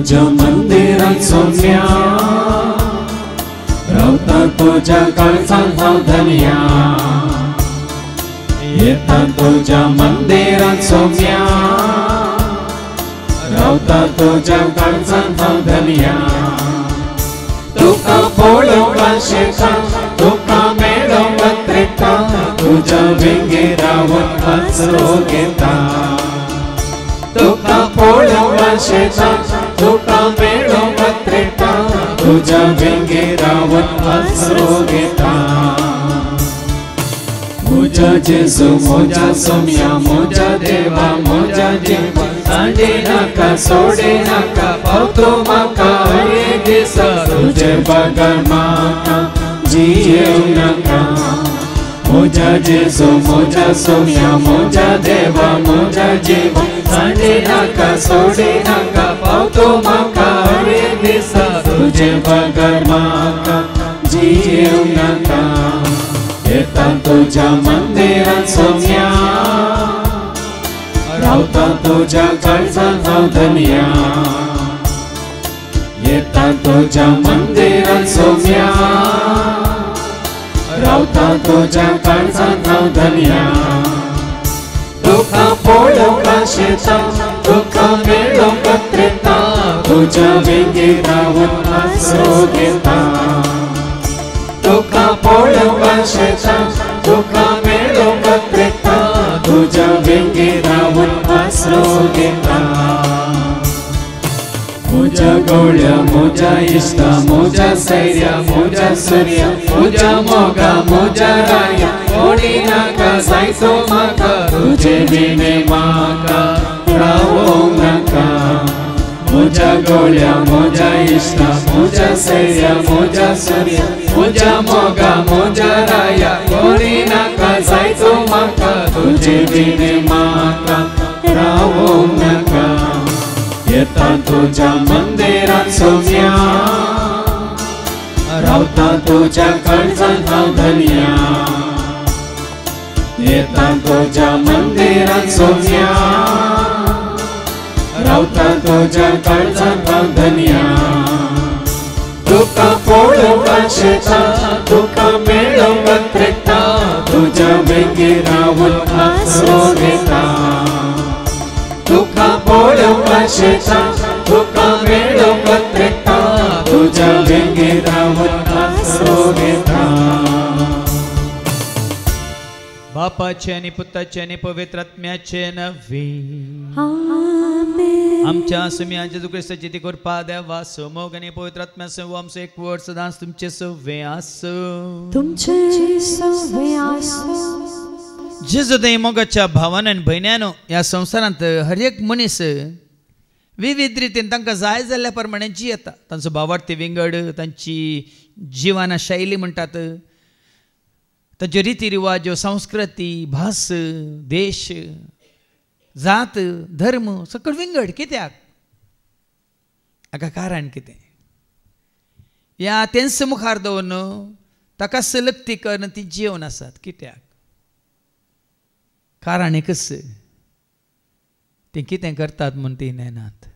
तुझ्या मंदिरात सौम्या रावता तुझ्या काळजात हांव धन्या येता तुझ्या मंदिरात सौम्या रावता तुझ्या काळजात हांव धन्या तुका पळोवपाक शेता तुका मेळोवपाक त्रेता तुझ्या वेंगे रावन आसरो घेता तुका पळोवपाक शेता तुका मेळोवपाक त्रेता तुझ्या वेंगे रावन आसरो घेता मोजा जेजू मोजा सौम्या मोजा देवा मोजा जीवा सांडे नाका सोडे नाका पावतो म्हाका एक दिस तुझे बगर म्हाका जियेव नाका मोजा जेजू मोजा सौम्या मोजा देवा मोजा जीवा सांडे नाका सोडे नाका पावतो म्हाका एक दिस तुझे बगर म्हाका जियेव नाका येता तुझ्या मंदिरात सौम्या रावता तुझ्या काळजात हांव धन्या येता तुझ्या मंदिरात सौम्या रावता तुझ्या काळजात हांव धन्या तुका पळोवपाक शेता तुका मेळोवपाक त्रेता तुझ्या वेंगे रावन आसरो घेता तुका पळोवपाक शेता तुका मेळोवपाक त्रेता तुझ्या वेंगे रावन आसरो घेता मोजा गवळ्या मोजा इश्टा मोजा सैर्या मोजा सूर्या मोजा मोगा मोजा राया कोणी नाका जायतो म्हाका तुझे बिने म्हाका रावोंक नाका मोजा गवळ्या मोजा इश्टा मोजा सैर्या मोजा सूर्या मोजा मोगा मोजा राया कोणी नाका जायतो म्हाका तुझे बिने म्हाका रावोंक नाका येता तुझ्या मंदिरात सौम्या रावता तुझ्या काळजात हांव धन्या येता तुझ्या मंदिरात सौम्या रावता तुझ्या काळजात हांव धन्या तुका पळोवपाक शेता तुका मेळोवपाक त्रेता तुझ्या वेंगे रावन आसरो घेता तुका पळोवपाक शेता तुका मेळोवपाक त्रेता तुझ्या वेंगे रावन आसरो घेता बापाचे आणि पुताचे आणि पवित्र आत्म्याचे नवे आमेन आमच्या सुम्या जेजू ख्रिस्ताची ती कृपा देवा समोग आणि पवित्र आत्म्या सव आमचे एक वर्ड सदांच तुमचे सवे आसो तुमचे सवे आसो जेजू दे मोगाच्या भावान आणि भयण्यानो या संवसारांत हर एक मनीस विविध रितीन तांकां जाय जाल्ल्या प्रमाणे जियेता तांचो भावार्थी विंगड तांची जिवाना शैली म्हणटात तांच्यो रिती रिवाज संस्कृती भास देश जात धर्म सकळ विंगड कित्याक हाका कारण कितें या तेंच मुखार दवरून ताका सलगती करून ती जिवन आसात कित्याक कारण एकच ते कितें करतात म्हूण ती नेनात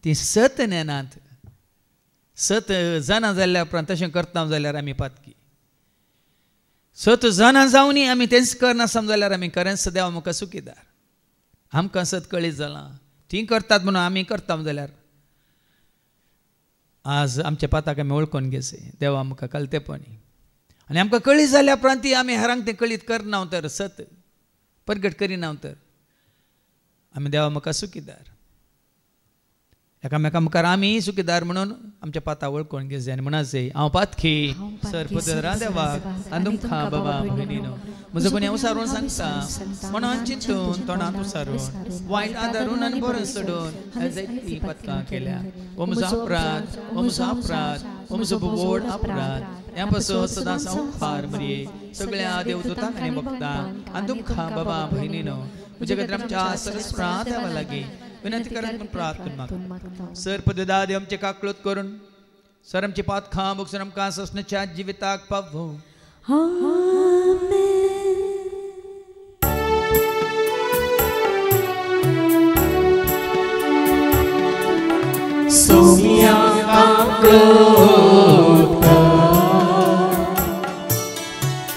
ती सत नेनात सत जाणा जाल्ल्या उपरांत तशें करता जाल्यार आमी पातकी सत जाणा जावनी आमी तेंच करना समजाल्यार आमी खरेंच देव आमकां सुखीदार आमकां सत कळीत जालां ती करतात म्हणून आमी करता जाल्यार आज आमच्या पाताक आमी वळखून घेवचे देव आमकां कळतेपणी आनी आमकां कळीत जाल्या उपरांत आमी हेरांक तें कळीत करना तर सत परगट करिना तर आमी देवा म्हाका सुखीदार एकामेका मुखार आमी सुखीदार म्हणून आमच्या पाता वळखून घेवचे आनी म्हणाचे हांव पातखी सरपदरा देवाक आनी तुमकां बाबा भयणीनो म्हजो कोणी उसारून सांगता मनान चिंतून तोंडांत उसारून वायट आदारून आनी बरें सोडून जायतीं पथकां केल्या हो म्हजो अपराध हो म्हजो अपराध हो म्हजो व्हड अपराध ह्या पासून सदांच हांव खार मरये सगळ्या देवदूतांक आनी भक्तांक आनी तुमकां बाबा भयणीनो म्हजे खातीर आमच्या सरस्वता देवा लागीं विनंती करत प्रार्थना सर पददाद आमचे काकळूत करून सर आमची पात खां बगसून आमकां ससण्याच्या जिविताक पावो आमेन क्रोध कर,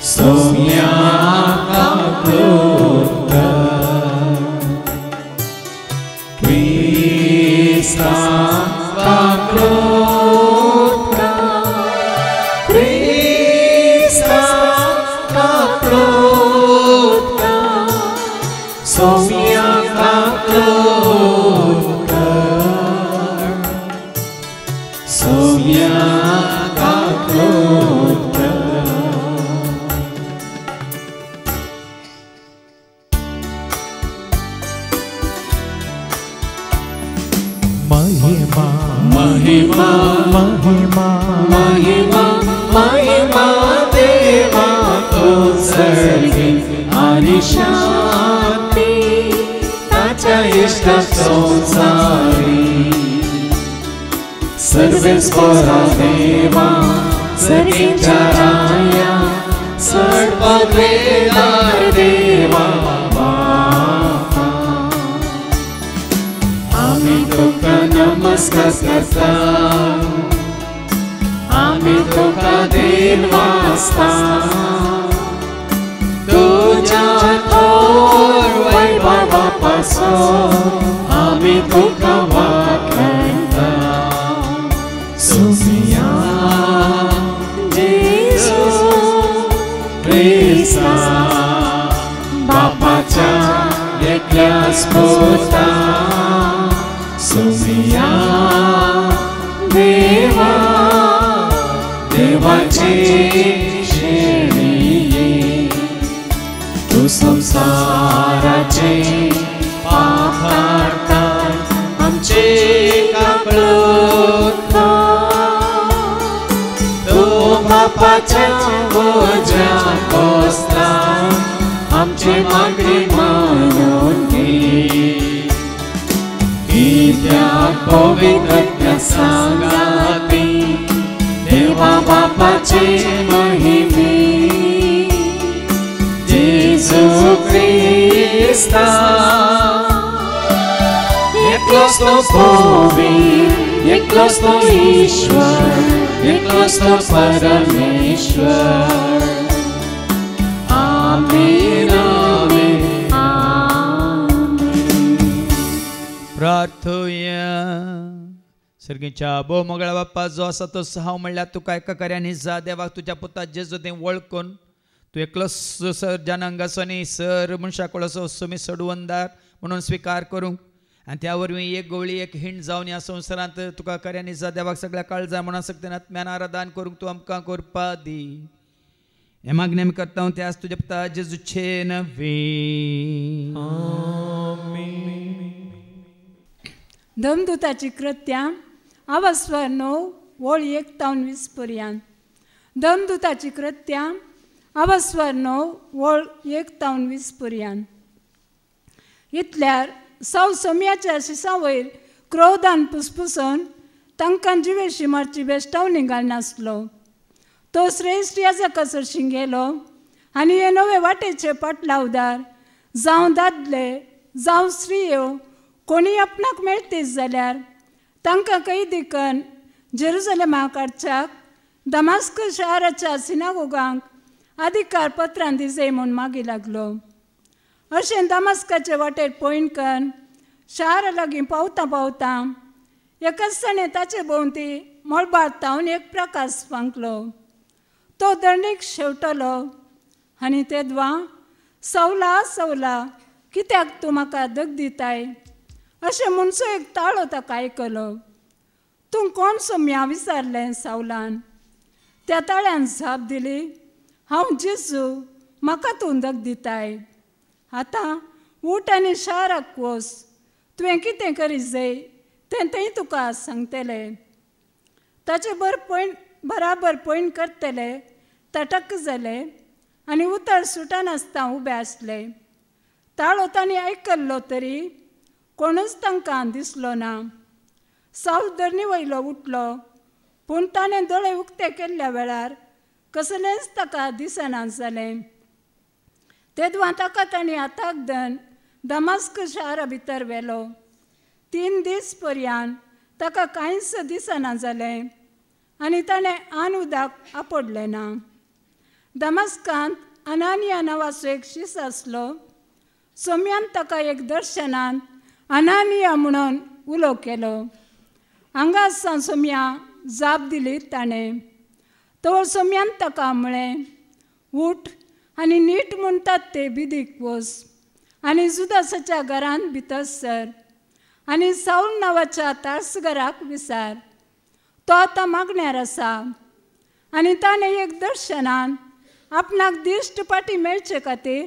सौम्याका क्रोध कर, ख्रिस्ताका क्रोध कर, ख्रिस्ताका क्रोध कर, सौम्याका क्रोध कर, सौम्याका क्रोध कर. महिमा महिमा महिमा महिमा महिमा देवा को सर्गी आणि शांती ताच्या इष्ट संसारी. सर्वेश्वरा देवा सर्गीच्या राया सर्ववेदार देवा बापा. आम्ही तुका नमस्कार करता, आम्ही तुका देव वाचता. तुझ्या थोर वैभवापासून आम्ही तुका वाखाणता. सुमिया जेसू ख्रिस्ता बापाच्या एकल्या स्फोटा. सुमिया देवा देवाची शेणी तू संसाराचे पाप काढतात आमचे काकळूत. तो बापाच्या ओझ्या बसला आमची मागणी मानून घे. इथल्या पवित्र सांगाती देवा बापाचे महिमे. जेजू ख्रिस्ता एकलोच तो पवित्र, एकलोच तो ईश्वर, एकलोच तो परमेश्वर. आमीन आमीन आमीन. प्रार्थूया. सर्गीच्या बो मोगळा बाप्पा जो आसा तो हांव म्हणल्यार तुका एका कार्यानी जा. देवाक तुज्या पुता जेजू तें वळखून तू एकलोच सर जनांगासोनी सर मनशाक असो सुमी सोडवंदार म्हणून स्वीकार करूंक आनी त्या वरवीं एक गवळी एक हिंड जावन ह्या संवसारांत तुका कार्यानी जा. देवाक सगळ्या काळ जाय म्हणून सक्तीन आत्म्यान आराधन करूंक तूं आमकां करपा दी. हे मागणी आमी करता ते आज तुज्या पुता जेजूचे नवी. धमदुताची कृत्यां आवास्वर 9 वळ 1 ते 20 पर्यंत. धमदुताची कृत्यां आवास्वर 9 वळ 1 ते 20 पर्यंत. इतल्यार सौ सोम्याच्या शिसा वयर क्रोधान पुसपुसून तांकां जिवेशी मारची बेश्टाव निघाल नासलो. तो श्रेश्ठ याजकासर शिंगेलो आनी हे नवे वाटेचे पाटलावदार जावं दादले जावं स्त्रियो कोणी आपणाक मेळटीच जाल्यार तांकां कैदी करून जेरुसलेमाक हाडच्याक दमास्कस शाराच्या सिनागोगांक अधिकार पत्रां दिजे म्हूण मागी लागलो. अशें दमास्काचे वाटेर पयण करून शारा लागीं पावता पावता एकाच दिसांनी ताचे भोंवती मळबार तावन एक प्रकाश फांकलो. तो दंडीक शेवटलो आनी तेदवा सवला सवला कित्याक तूं म्हाका दग दिताय अशें म्हणसो एक ताळो ताका आयकलो. तूं कोण सोम्या विचारलें सावलान. त्या ताळ्यान जाप दिली, हांव जेजू, म्हाका तूं दग दिताय. आतां उठ आनी शाराक वच, तुवें कितें करी जाय तें थंय तुका सांगतलें. ताचे बराबर पयण करतले तटक जाले आनी उतर सुटनासता उबे आसले. ताळो तांणी आयकल्लो तरी कोणूच तांकां दिसलो ना. साव धरणी वयलो उठलो, पूण ताणें दोळे उक्ते केल्ल्या वेळार कसलेंच ताका दिसना जालें. तेदवा ताका तांणी हाताक धरून दमास्क शारा भितर व्हेलो. 3 दीस पर्यंत ताका कांयच दिसना जालें आनी ताणें आन उदक आपडलें ना. दमस्कांत अनानिया नांवाचो एक शिस आसलो. सोम्यान ताका एक दर्शनांत अनानिया म्हणून उलो केलो. हांगा सावन सोम्या जाप दिली ताणें. तो सोम्यान ताका म्हळें, उठ आनी नीट म्हणटात ते बिदीक वच आनी जुदासाच्या घरांत भितर सर आनी साऊल नांवाच्या तारसगराक विचार. तो आतां मागण्यार आसा. आनी ताणें एक दर्शनान आपणाक दिश्ट पाटी मेळचे खातीर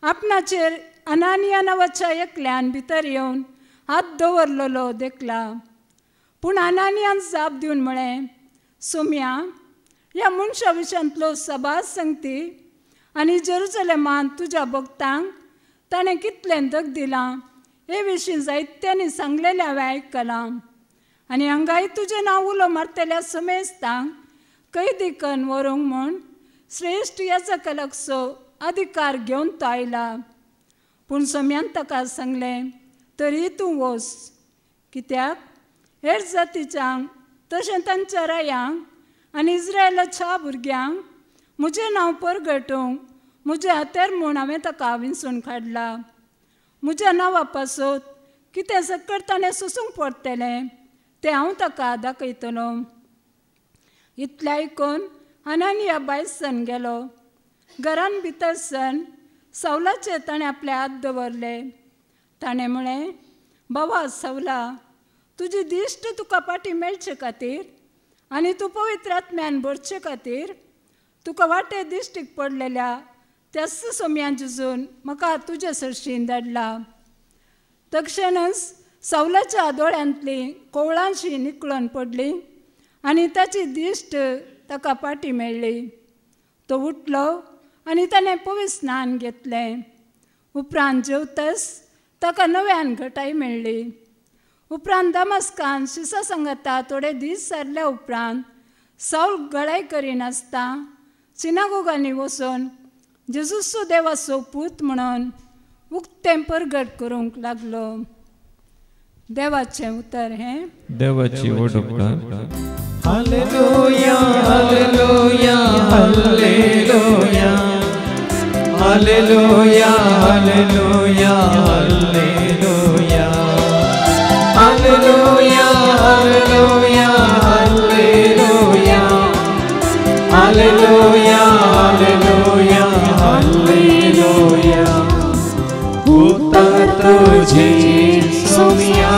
आपणाचेर अनानिया नांवाच्या एकल्यान भितर येवन हात दवरलेलो देखला. पूण अनानियान जाप दिवन म्हळें, सोम्या, ह्या मनशा विशयांतलो सभा संगती आनी जेरुसलेमान तुज्या भक्तांक ताणें कितलें दग दिलां हे विशीं जायत्यांनी सांगलेलें हांवें आयकलां. आनी हांगाय तुजें नांव उलो मारतल्या समेस्तांक कैदी करून व्हरूंक म्हूण श्रेश्ठ याजकाचो अधिकार घेवन तो आयला. पूण सोम्यान ताका सांगलें, तरी तूं वच, कित्याक हेर जातीच्यांक तशें तांच्या रायांक आनी इस्रायलाच्या भुरग्यांक म्हजें नांव परगटूंक म्हज्या हातेर म्हूण हांवें ताका विंचून काडला. म्हज्या नांवा पासत कितें सकट ताणें सोसूंक पडटलें तें हांव ताका दाखयतलो. इतलें आयकून अनानिया भायर सन गेलो. घरान भितर सन सावलाचेर ताणें आपले हात दवरले. ताणें म्हळें, बाबा सावला, तुजी दिश्ट तुका पाटी मेळचे खातीर आनी तूं पवित्र आत्म्यान भरचे खातीर तुका वाटे दिश्टीक पडलेल्या त्या सोम्यान झुजून म्हाका तुजे सरशीन धाडला. तक्षणच सावलाच्या दोळ्यांतली कोवळांशी निकळून पडली आनी ताची दिश्ट ताका पाटी मेळ्ळी. तो उठलो आनी ताणें पवित्र स्नान घेतलें. उपरांत जेवतच ताका नव्यान घटाय मेळ्ळी. उपरांत दमस्कान शिसा सांगाता थोडे दीस जाल्ल्या उपरांत साऊल गळाय करिनासता सिनागोगांनी वचून जेजूचो देवाचो पूत म्हणून उक्तें परगट करूंक लागलो. देवाचें उतर हें. देवाची वडोवकार. हालेलुया हालेलुया हालेलुया हालेलुया हालेलुया हालेलुया हालेलुया हालेलुया हालेलुया हालेलुया हालेलुया हालेलुया. उतर तुझे सोम्या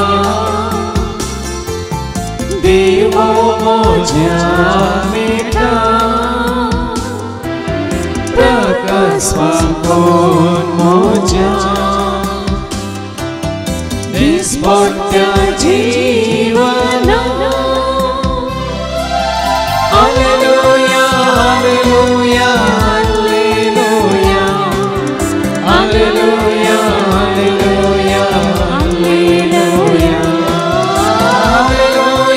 देवो मोज्या मेटा प्रकाश पावून मोज्या दिसपट्ट्या जीवना. हालेलुया हालेलुया हालेलुया हालेलुया हालेलुया हालेलुया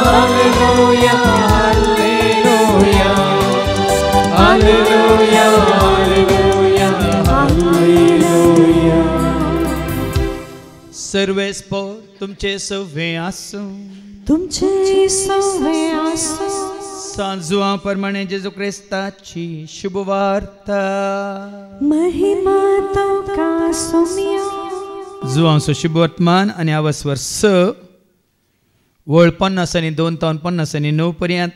हालेलुया हालेलुया हालेलुया. सर्वेस्पर तुमचे सव्वे आसूं. तुमचे सव्वे आसूं. सांजुआ प्रमाणे जेजू क्रिस्ताची शुभवार्ता. महिमा तुका सोम्या. जुआंचो शुभवर्तमान आनी आवस्वर 6 वळ 50 आनी 2 तावन 50 आनी 9 पर्यंत.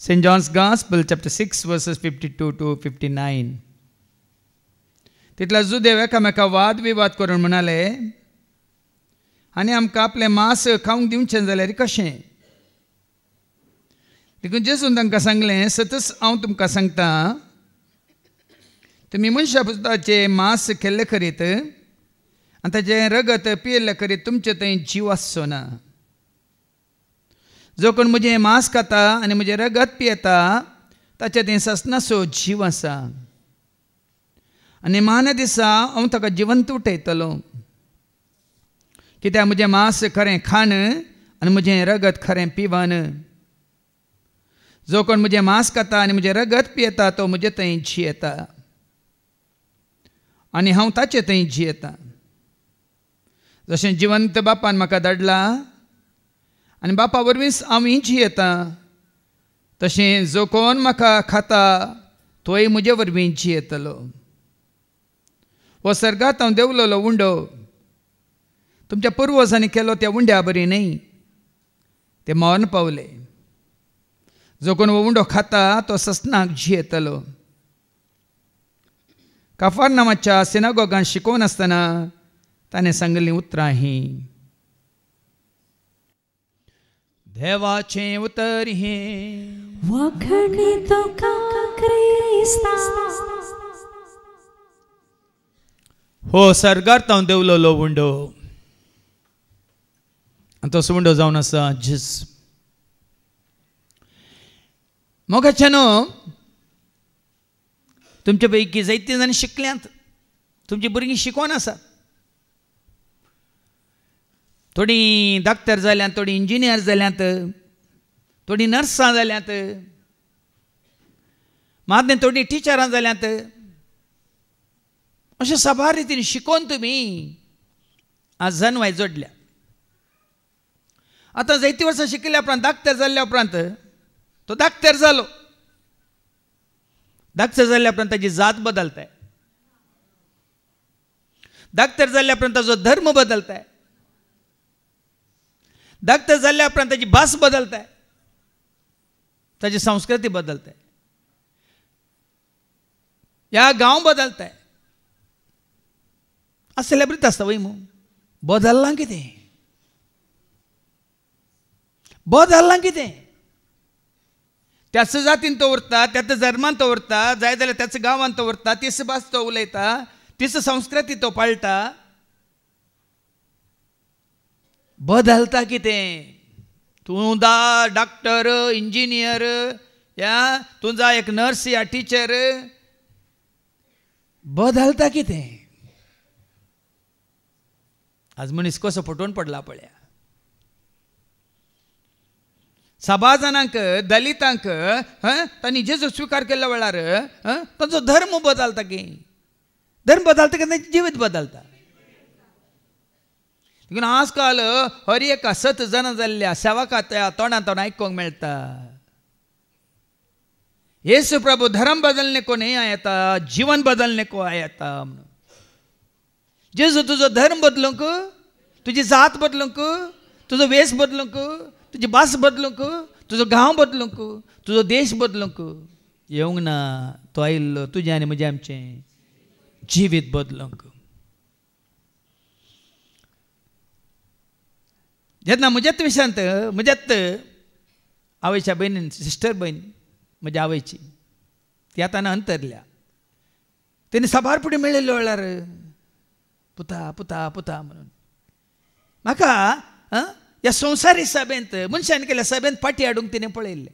Saint John's gospel chapter 6 verses 52 to 59. तितल्या जुदेव एकामेका वाद विवाद करून म्हणाले, आनी आमकां आपलें मांस खावंक दिवचें जाल्यार कशें. देखून जेजून तांकां सांगलें, सतच हांव तुमकां सांगता, तुमी मनशा पुताचें मांस केल्लें करीत आनी ताचें रगत पियेल्लें करीत तुमचे थंय जीव आसचो ना. जो कोण म्हजें मांस खाता आनी म्हजें रगत पियेता ताचे थंय ससनाचो जीव आसा. आनी मान दिसा हांव ताका जिवंत उठयतलो. कित्याक म्हजें मांस खरें खाण आनी म्हजें रगत खरें पिवन. जो कोण म्हजें मांस खाता आनी म्हजें रगत पियेता तो म्हजे थंय जियेता आनी हांव ताचे थंय जियेता. जशें जिवंत बापान म्हाका धाडला आनी बापा वरवींच हांवूय जियेता तशें जो कोण म्हाका खाता तोय म्हजे वरवीं जियेतलो. हो सर्गांत हांव देवलोलो उंडो तुमच्या पुर्वजांनी केलो त्या उंड्या बरी न्ही, ते मरण पावले. जो कोण हो उंडो खाता तो ससनाक जियेतलो. कफरनामाच्या सिनागोगांत शिकोवन आसतना ताणें सांगलीं उतरां ही. देवाचें उतर हे वखणी तुका क्रिस्ता. हो सर्गांत हांव देवलोलो उंडो आनी तसो उंडो जावन आसा जीस. मोगाच्या न्हू तुमचे पैकी जायतीं जाणां शिकल्यांत, तुमची भुरगीं शिकोवन आसात. थोडीं डॉक्टर जाल्यांत, थोडीं इंजिनियर जाल्यांत, थोडीं नर्सां जाल्यांत, मागीर थोडीं टिचरां जाल्यांत. अशें साबार रितीन शिकोवन तुमी आज जन्माय जोडल्या. आतां जायतीं वर्सां शिकिल्ल्या उपरांत डॉक्टर जाल्ल्या उपरांत तो डॉक्टर जालो. डॉक्टर जाल्ल्या उपरांत ताची जात बदलताय. डॉक्टर जाल्ल्या उपरांत ताजो धर्म बदलताय. डॉक्टर जाल्ल्या उपरांत ताची भास बदलताय, ताची संस्कृती बदलताय, ह्या गांव बदलताय. आज सेलिब्रिटी आसता वय मू बदललां कितें? बदललां कितें? त्याच जातीन तो उरता, त्याच धर्मान तो उरता, जाय जाल्यार त्याच गांवान तो उरता, तीच भास तो उलयता, तीच संस्कृती तो पाळटा. बदलता कितें? तूं डॉक्टर, इंजिनियर, या तूं जा एक नर्स या टीचर, बदलता कितें? आज मनीस कसो फटोवन पडला पळया. सभा जाणांक, दलितांक तांणी जेजू स्वीकार केल्ल्या वेळार तांचो धर्म बदलता की. धर्म बदलता की तांचें जिवीत बदलता. देखून आजकाल हर एका 7 जाणां जाल्ल्या सेवकाच्या तोंडांत आयकोंक मेळटा, येसू प्रभु धर्म बदलने को नहीं आया था, जीवन बदलने को आया था. जेजू तुझो धर्म बदलूंक, तुझी जात बदलूंक, तुझो वेश बदलूंक, तुझी भास बदलूंक, तुझो गांव बदलूंक, तुझो देश बदलूंक येवंक ना. तो आयिल्लो तुजें आनी म्हजें आमचें जिवीत बदलूंक. जेन्ना म्हज्याच विशांत म्हज्याच आवयच्या भयणीन, सिस्टर भयण म्हज्या आवयची, ती आतां अंतरल्या, तेणी सभार फुडें मेळिल्ल्या वेळार पुता पुता पुता म्हणून म्हाका ह्या संवसारी सभेंत मनशान केल्या सभेंत फाटी हाडूंक तिणें पळयल्लें.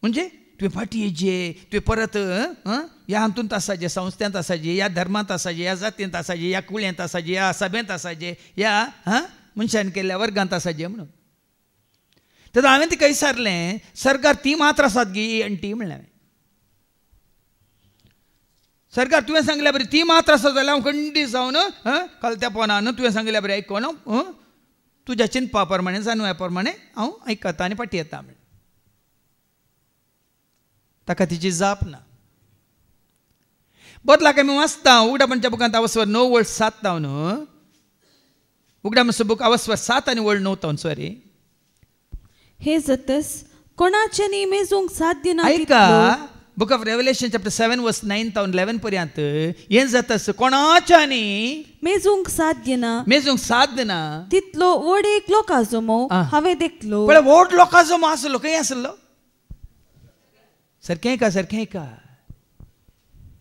म्हणजे तुवें फाटी येजे, तुवें परत ह्या हातूंत आसाजे, संस्थांत आसाजे, ह्या धर्मांत आसाजे, ह्या जातींत आसाजे, ह्या कुळ्यांत आसाजे, ह्या सभेंत आसाजे, ह्या मनशान केल्ल्या वर्गांत आसाजे म्हणून. तेन्ना हांवें तिका विचारलें, सरकार ती मात्र आसात गी आंटी म्हणलें. सरकार तुवें सांगल्या बरी ती मात्र आसा जाल्यार हांव खंडी जावन कलत्या पोनान तुवें सांगल्या बरी आयकोन तुज्या चिंतपा प्रमाणे जाणव्या प्रमाणे हांव आयकता आनी फाटी येता म्हण. ताका तिची जाप ना. बदलाक आमी वाचता उगडापणच्या बुकांत आवस्वर 9:7 न्हू. उगडापणचो बूक आवस्वर 7 आनी 9 सॉरी. हे जातस कोणाचे मेजूंक साध्य ना. ऐका, book of Revelation chapter 7 verse 9 to 11 पर्यंत हें जातास कोणाच्यानी मेजूंक साध्य ना. मेजूंक साध्य ना. तितलो व्हड एक लोकाचो मोव हांवें देखलो. पण व्हड लोकाचो मोव आसलो, खंय आसलो? सारकें का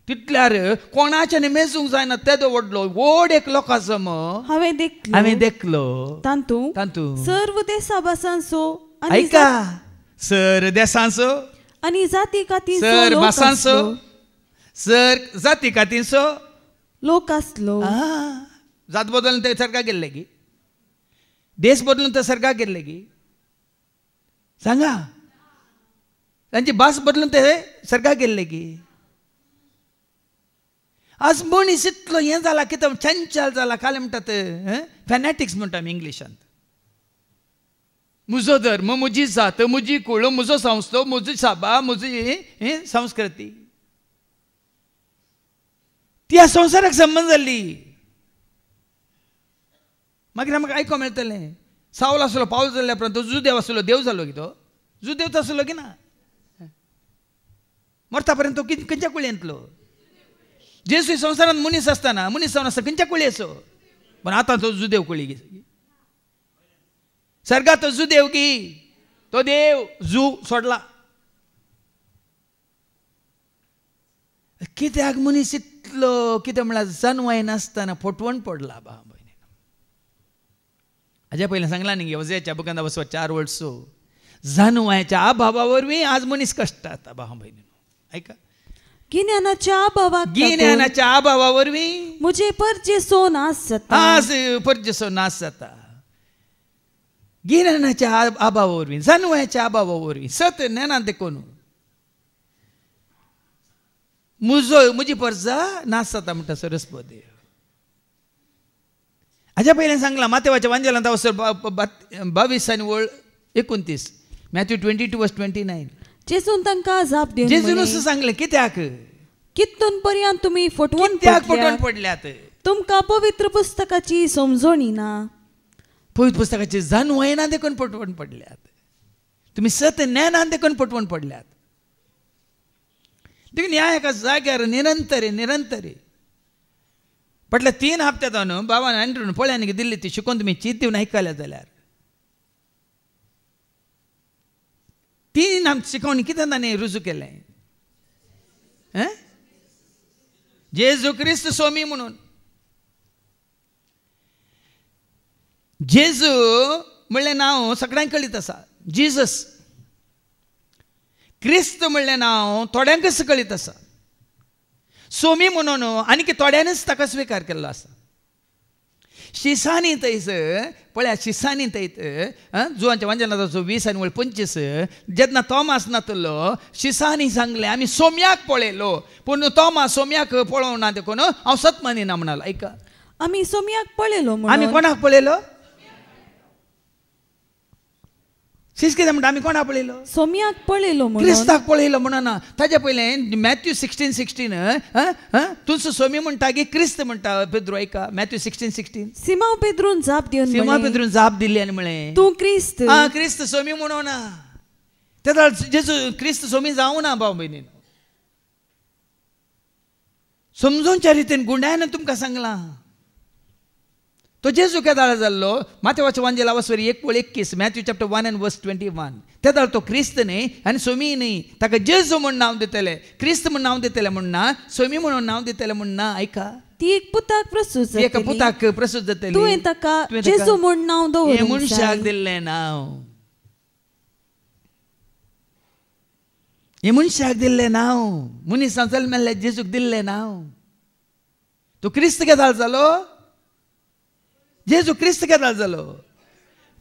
तितल्यार कोणाच्यानी मेजूंक जायना तेदो व्हडलो व्हड एक लोकाचो मोव हांवें देखलो. तांतू सर्व देशाभासांचो ऐका, सर देसांचो आनी जाती कातींचो सर भासांचो सर जाती कातींचो लोक आसलो. जात बदलून ते सरकार गेल्ले गी, देश बदलून ते सरकार गेल्ले गी. सांगा, तांची भास बदलून ते सरकार गेल्ले गी. आज मनीस इतलो हें जाला की चंचल जाला, काल म्हणटात फॅनॅटिक्स म्हणटा आमी इंग्लिशांत. म्हजो धर्म, म्हजी जात, म्हजी कुळ, म्हजो संस्थो, म्हजी साबा, म्हजी संस्कृती ती ह्या संवसाराक संबंध जाल्ली. मागीर आमकां आयको मेळटलें सावल आसलो पावल जाल्ल्या उपरांत तो जुदेव आसलो देव जालो की तो जुदेव आसलो की ना मरता पर्यंत तो खंयच्या कुळयेंतलो जेजू संवसारांत मनीस आसतना मनीस जावन आसता खंयच्या कुळी असो पण आतां तो जुदेव कुळी गी सर्गात तो जुदेव गी तो देव जू सोडला. कित्याक मनीस इतलो कितें म्हळ्यार जानवाय नासतना फटवण पडला बा हाज्या पयलीं सांगला न्ही वजेच्या बुकांत वचप 4 वर्स जानवायच्या अभावा वरवीं आज मनीस कश्टात भाव भयणी ऐका गिन्यानाच्या अभावा वरवीं मुझे परजेसो नास जाता आज परजेसो नास जाता. गिन्यानाच्या अभावा वरवीं जानवायच्या अभावा वरवीं सत ज्ञानान देखून म्हजी परजा नास जाता म्हणटा सरस्वती. हाज्या पयलीं सांगलां मातेवाच्या वांजेलांत 22 आनी 29 मॅथ्यू 22:29 जेजून तांकां जाप दिवन जेजून सांगलें कित्याक कितून पर्यंत तुमी फटवण पडल्यात तुमकां पवित्र पुस्तकाची समजणी ना पवित्र पुस्तकाची जानवायना देखून फटवण पडल्यात तुमी सत ज्ञानान देखून फटवण पडल्यात. देखून ह्या एका जाग्यार निरंतर फाटल्या 3 हप्त्यांत बाबान एंड्रून पळ्यांनी दिल्ली ती शिकून तुमी चीत दिवन आयकल्या जाल्यार 3 शिकवणी कितें ताणें रुजू केलें जेजू क्रिस्त स्वामी म्हणून. जेजू म्हणलें नांव सगळ्यांक कळीत आसा जिजस. क्रिस्त म्हणलें नांव थोड्यांकच कळीत आसा. स्वामी म्हणून आनी थोड्यांनीच ताका स्विकार केल्लो आसा. शिसानी थंयस पळया शिसानी थंयत जुवांच्या वांजेलांचो 20 आनी 25 जेन्ना तोमास नातलो शिसानी सांगलें आमी सोम्याक पळयलो पूण तोमास सोम्याक पळोवंक ना देखून हांव सत मानिना म्हणालो. ऐका आमी सोम्याक पळयलो आमी कोणाक पळयलो शिस कितें म्हणटा आमी कोणाक पळयलो सोम्याक पळयलो क्रिस्ताक पळयलो म्हणना ताजे पयलें मॅथ्यू 16:16 तुमचो सोमी म्हणटा की क्रिस्त म्हणटा पेद्रो. ऐका मॅथ्यू 16:16 सिमोन पेद्रून जाप दिली आनी म्हळें तूं क्रिस्त क्रिस्त सोमी म्हणून ना तेदा जेजू क्रिस्त सोमी जावं ना भाव भयणीन समजोवच्या रितीन गुंडायन तुमकां सांगलां. तो जेजू केदाळ जाल्लो मातेवाच्या वांजेला वसवरी 1:21 मॅथ्यू चॅप्टर 1 and verse 21 तेदाळ तो क्रिस्त न्ही आनी सोमी न्ही ताका जेजू म्हूण नांव दितले क्रिस्त म्हूण नांव दितले म्हणना सोमी म्हणून नांव दितले म्हणना. ऐका ती एक पुताक प्रसूत जातली तुवें ताका जेजू म्हूण नांव दवर हे मनशाक दिल्लें नांव हे मनशाक दिल्लें नांव मनीसां जल्मेल्ल्या जेजूक दिल्लें नांव. तो क्रिस्त केदाळ जालो जेजू क्रिस्त केदाळ जालो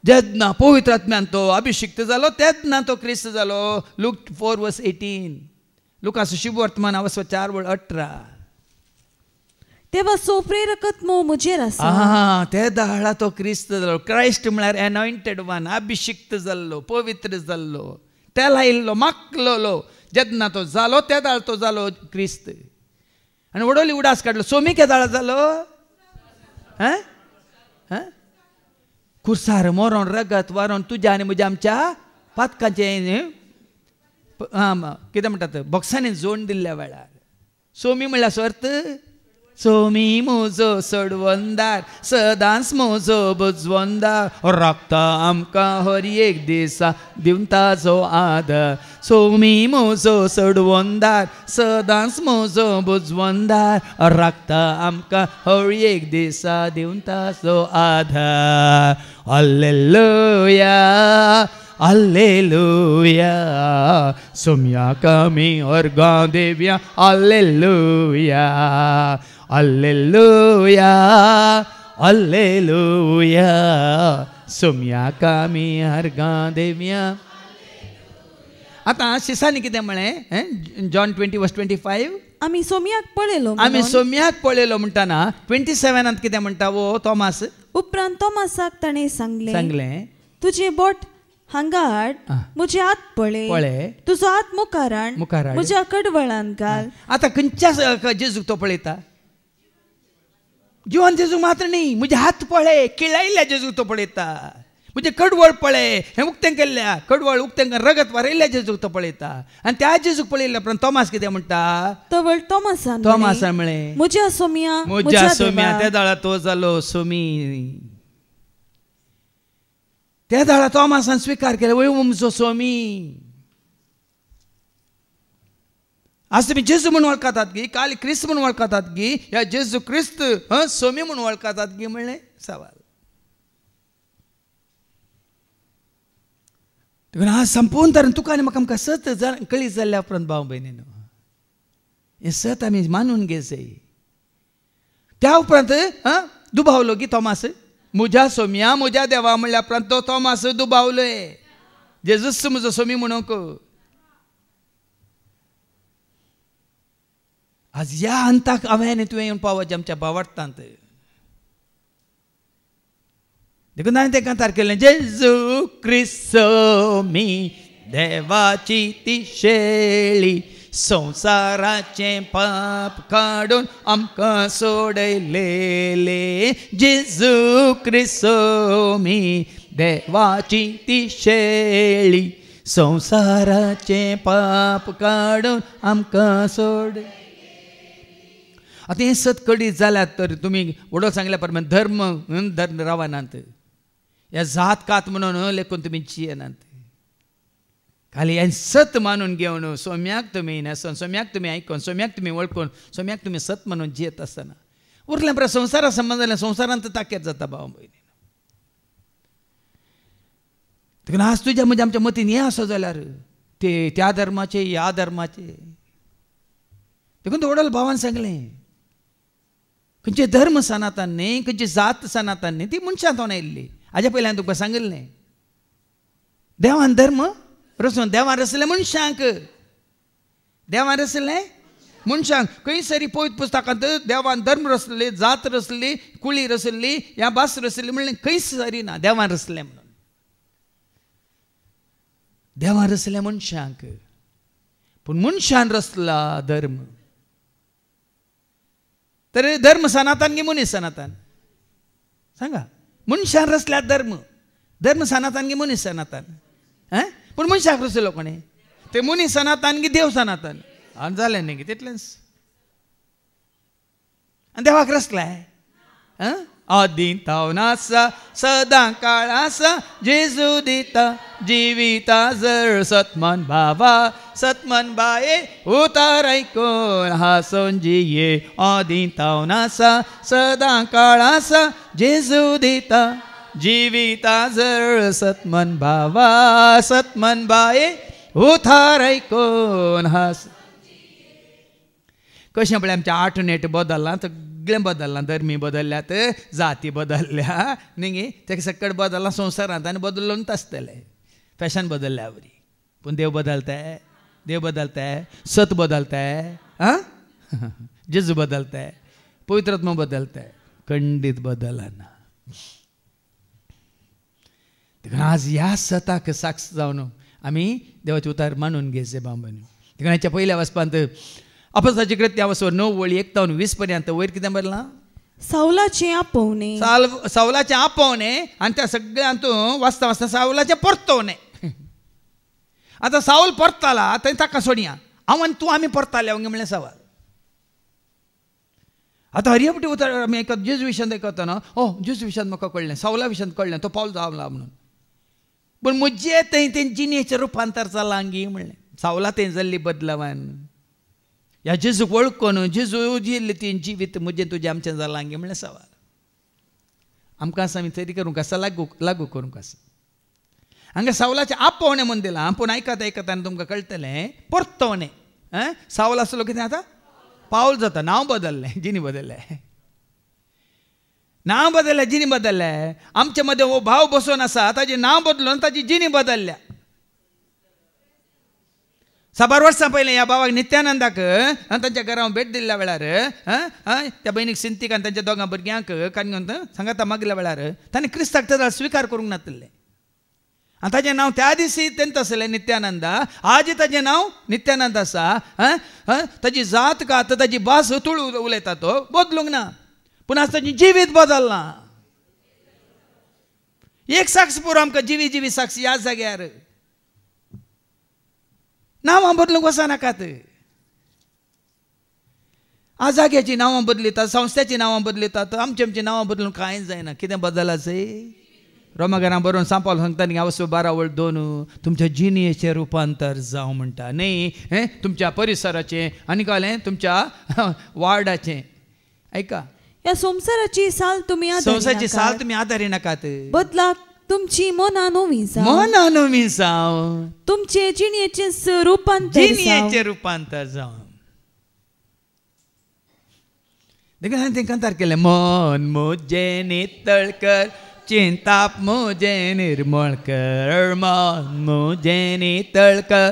जेन्ना पवित्र आत्म्यान तो अभिषिक्त जालो तेन्ना तो क्रिस्त जालो. लूक 4:18 लुकाचो शुभ वर्तमान 4:18 तेव्हा सो प्रेरकत्व म्हजेर आसा ते दाळा तो क्रिस्त जालो. क्रायस्ट म्हळ्यार एनॉयंटेड वन अभिषिक्त जाल्लो पवित्र जाल्लो तेलायिल्लो माखलेलो जेन्ना तो जालो त्या दाळ तो जालो क्रिस्त. आनी वडोली उडास काडलो सोमी केदाळ जालो खुर्सार मोरोन रगत वारोन तुज्या आनी म्हज्या आमच्या पातकांचे कितें म्हणटात बॉक्सांनी जोड दिल्ल्या वेळार सोमी म्हणल्यार सर्त सोमी म्हजो सडवंदार सदांच म्हजो बुजवंदार रक्त आमकां हर एक दिसा दिवन ताजो आदर. सोमी म्हजो सडवंदार सदांच म्हजो बुजवंदार रक्त आमकां हर एक दिसा दिवन ताजो आदर. हालेलुया हालेलुया सोम्याक आमी अर्गां देवया हालेलुया हालेलुया हालेलुया सोम्याक आमी अर्गां देवया. आतां शिसांनी कितें म्हळें जॉन 20:25 आमी सोम्याक पळयलो म्हणटाना 27 कितें म्हणटा वो तोमास उपरांत तोमासाक ताणें सांगलें सांगलें तुजें बोट हांगा हाड म्हजे हात पळय पळय तुजो हात मुखार हाड म्हज्या कडवळांत घाल. आता खंयच्या जेजूक तो पळयता जिवन जेजूक मात्र न्ही म्हजे हात पळय किळायल्या जेजूक तो पळयता म्हणजे कडवळ पळय हे उक्तें केल्ल्या कडवळ उक्तें रगत वारयल्ल्या जेजूक तो पळयता आनी त्या जेजूक पळयल्या उपरांत तोमास कितें म्हणटा तवळ तोमासान म्हळें म्हज्या सोम्या म्हज्या सोम्या त्या दाळा तो जालो सोमी त्या दाळा तोमासान स्विकार केलो वय म्हजो सोमी. आज तुम्ही जेजू म्हणून वळखतात गी काल क्रिस्त म्हणून वळखतात गी या जेजू क्रिस्त सोमी म्हणून वळखतात गी म्हणलें सवाल. आज संपूर्ण तरेन तुका आनी म्हाका आमकां सत कळीत जाल्ल्या उपरांत भाव भयणीनो हें सत आमी मानून घेवचें. त्या उपरांत दुबावलो गी तोमास म्हज्या सोम्या म्हज्या देवा म्हणल्या उपरांत तो तोमास दुबावलोय जेजूस म्हजो सोमी म्हणूक. आज ह्या अंताक हांवें तुवें येवन पावचें आमच्या भावार्थांत देखून हांवें तें कांतार केलें जेजू क्रिस्त सोमी देवाची ती शेळी संसाराचें पाप काडून आमकां सोडयलेले जेजू क्रिस्त सोमी देवाची ती शेळी संसाराचें पाप काडून आमकां सोड. आता हें सत कडीत जाल्यात तर तुमी वडो सांगल्या प्रमाणे धर्म रावनात ह्या जात कात म्हणून लेखून तुमी जियेनात. खाली हें सत मानून घेवन सोम्याक तुमी नेसन सोम्याक तुमी आयकून सोम्याक तुमी वळखून सोम्याक तुमी सत म्हणून जियेत आसतना उरलें परत संवसारा संबंद जाल्यार संवसारांत ताकेत जाता भाव भयणी. देखून आज तुज्या म्हणजे आमच्या मतीन हें आसा जाल्यार ते त्या धर्माचे ह्या धर्माचे देखून तो वडोल भावान सांगलें खंयचे धर्म सनातन न्ही खंयची जात सनातन न्ही ती मनशां तोंड येयल्ली. हाज्या पयलीं हांवें तुका सांगिल्लें देवान धर्म रचून देवान रचलें मनशांक देवान रचलें मनशांक खंय सरी पवित्र पुस्तकांत देवान धर्म रचले जात रचली कुळी रचली ह्या भास रचली म्हणलें खंयच सरी ना देवान रचलें म्हणून. देवान रचलें मनशांक पूण मनशान रचला धर्म तर धर्म सनातन गी मनीस सनातन सांगा मनशान रचल्यात धर्म धर्म सनातन गी मनीस सनातन पूण मनशाक रचलो कोणें ते मनीस सनातन गी देव सनातन आनी जालें न्ही गे तितलेंच. आनी देवाक रचलाय आदीं तावन आसा सदां काळ आसा जेजू दिता जिविता जर सतमन बाये उतार आयकून हांसून जिये आदीं तावन आसा सदां काळ आसा जेजू दिता जिविता जर सतमन बाये उतार आयकून हांस. कशें पळय आमच्या आटनेट बदललां सगळें बदललां धर्मी बदलल्यात जाती बदलल्या न्ही तेका सकट बदललां संवसारांत आनी बदलून आसतलें फॅशन बदलल्या बरी पूण देव बदलताय सत बदलताय जेजू बदलताय पवित्रात्मा बदलताय खंडीत बदलना. देखून आज ह्या सताक साक्ष जावन आमी देवाचे उतार मानून घेवचे बांबनी. देखून हाच्या पयल्या वचपांत अपोस्तलाची कृत्यां 9:1-20 पर्यंत वयर कितें बरलां सावलाचें आपोवणे सावलाचें आपोवणे आनी त्या सगळ्यांत वाचता वाचता सावलाचें परतवणे. आतां सावल परतला थंय ताका सोडया हांव आनी तूं आमी परतले अवंगे म्हणलें सवाल. आतां हरियपटी उतर आमी आयकत जेजू विशयांत आयकता न्हू जेजू विशयांत म्हाका कळ्ळें सावला विशयांत कळ्ळें तो पावल जावला म्हणून पूण म्हजें थंय तें जिणेचें रुपांतर जालां गी म्हणलें सावला थंय जाल्ली बदलावान ह्या जेजूक वळखून जेजू जियेल्ली ती जिवीत म्हजें तुजें आमचें जालां गे म्हणलें सवाल. आमकां आसा आमी तरी करूंक आसा लागू करूंक आसा. हांगा सावलाचें आपोवणें म्हूण दिलां पूण आयकत आनी तुमकां कळटलें परतवणें सावल आसलो कितें आतां पावल जाता नांव बदललें जिणी बदललें नांव बदललें जिणी बदललें. आमचे मदें हो भाव बसून आसा ताजें नांव बदलून ताजी जिणी बदलल्या. 6 वर्सां पयलीं ह्या भावाक नित्यानंदाक तांच्या घरांत भेट दिल्ल्या वेळार त्या भयणीक सिंतीक आनी तांच्या दोगां भुरग्यांक काणयोन सांगाता मागल्या वेळार ताणें क्रिस्ताक तर स्विकार करूंक नासलें आनी ताचें नांव त्या दिसी तेंत आसलें नित्यानंद, आज ताचें नांव नित्यानंद आसा. ताची जात कात ताची भास तुळ उलयता तो बदलूंक ना, पूण आज ताचें जिवीत बदलना. एक साक्ष पुरो आमकां जिवी जिवी साक्ष ह्या जाग्यार. नांवां बदलूंक वचनाकात. आज जाग्याची नांवां बदलितात, संस्थाची नांवां बदलितात, आमची नांवां बदलून कांयच जायना. कितें बदलाचंय? रोमाकारां बरोवन सांपाल सांगता न्ही 12:2 तुमच्या जिणेचें रुपांतर जावं म्हणटा न्ही, तुमच्या परिसराचें आनी कळ्ळें तुमच्या वार्डाचें. ऐका, या संसाराची साल तुम्ही संसाराची साल तुमी आदारिनाकात. बदलाक तुमची मना नवी जावं, मना नवी जावं, तुमचे जिणेचे रूपांतर जिणेचें रुपांतर जावं. देखून हांवें तेंकां तार केलें, मन म्हजें नितळ कर, चिंताप म्हजें निर्मळ कर. मन म्हजें नितळ कर,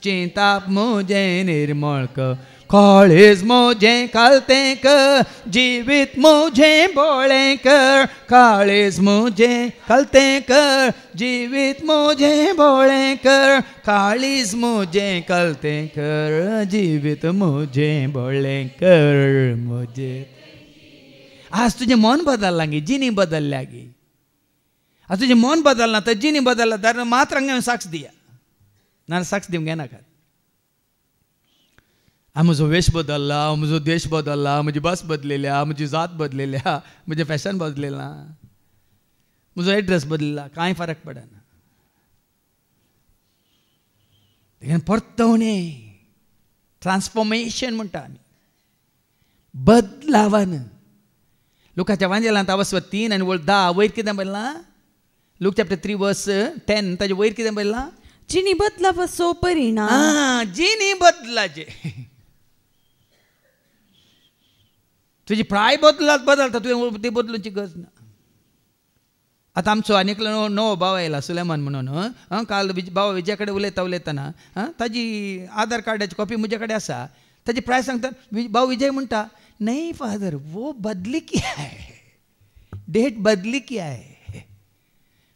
चिंताप म्हजें निर्मळ कर. काळीज म्हजें कालतें कर, जिवीत म्हजें बोळें कर. काळीज म्हजें कालतें कर, जिवीत म्हजें बोळें कर. काळीज म्हजें कालतें कर, जिवीत म्हजें बोळें कर. म्हजें आज तुजें मन बदललां गे, जिणी बदलल्या गे. आज तुजें मन बदलना तर जिणी बदलला तर मात्र हांगा साक्ष दिया, ना साक्ष दिवंक येनाकात. म्हजो वेश बदलला, म्हजो देश बदलला, म्हजी बस बदलेल्या, म्हजी जात बदलेल्या, म्हजें फॅशन बदलेलां, म्हजो एड्रेस बदलला, कांय फरक पडना. देखून परतवणें, ट्रान्सफॉर्मेशन म्हणटा आमी, बदलावन. लुकाच्या वांजेलांत 3 आनी 10 वयर कितें बरयलां? लूक चॅप्टर 3:10 ताजे वयर कितें बरयलां? जिणी बदलापाचो परिणाम. जिणी बदलाचे. तुजी प्राय बदलता, तुवें ती बदलूंची गरज ना. आतां आमचो आनीक नवो भाव आयला सुलेमान म्हणून. काल भाव विजया कडेन उलयतना ताजी आधार कार्डाची कॉपी म्हजे कडेन आसा. ताजी प्राय सांगता, भाव विजय म्हणटा, नहीं फादर वो बदली क्या है, डेट बदली क्या है.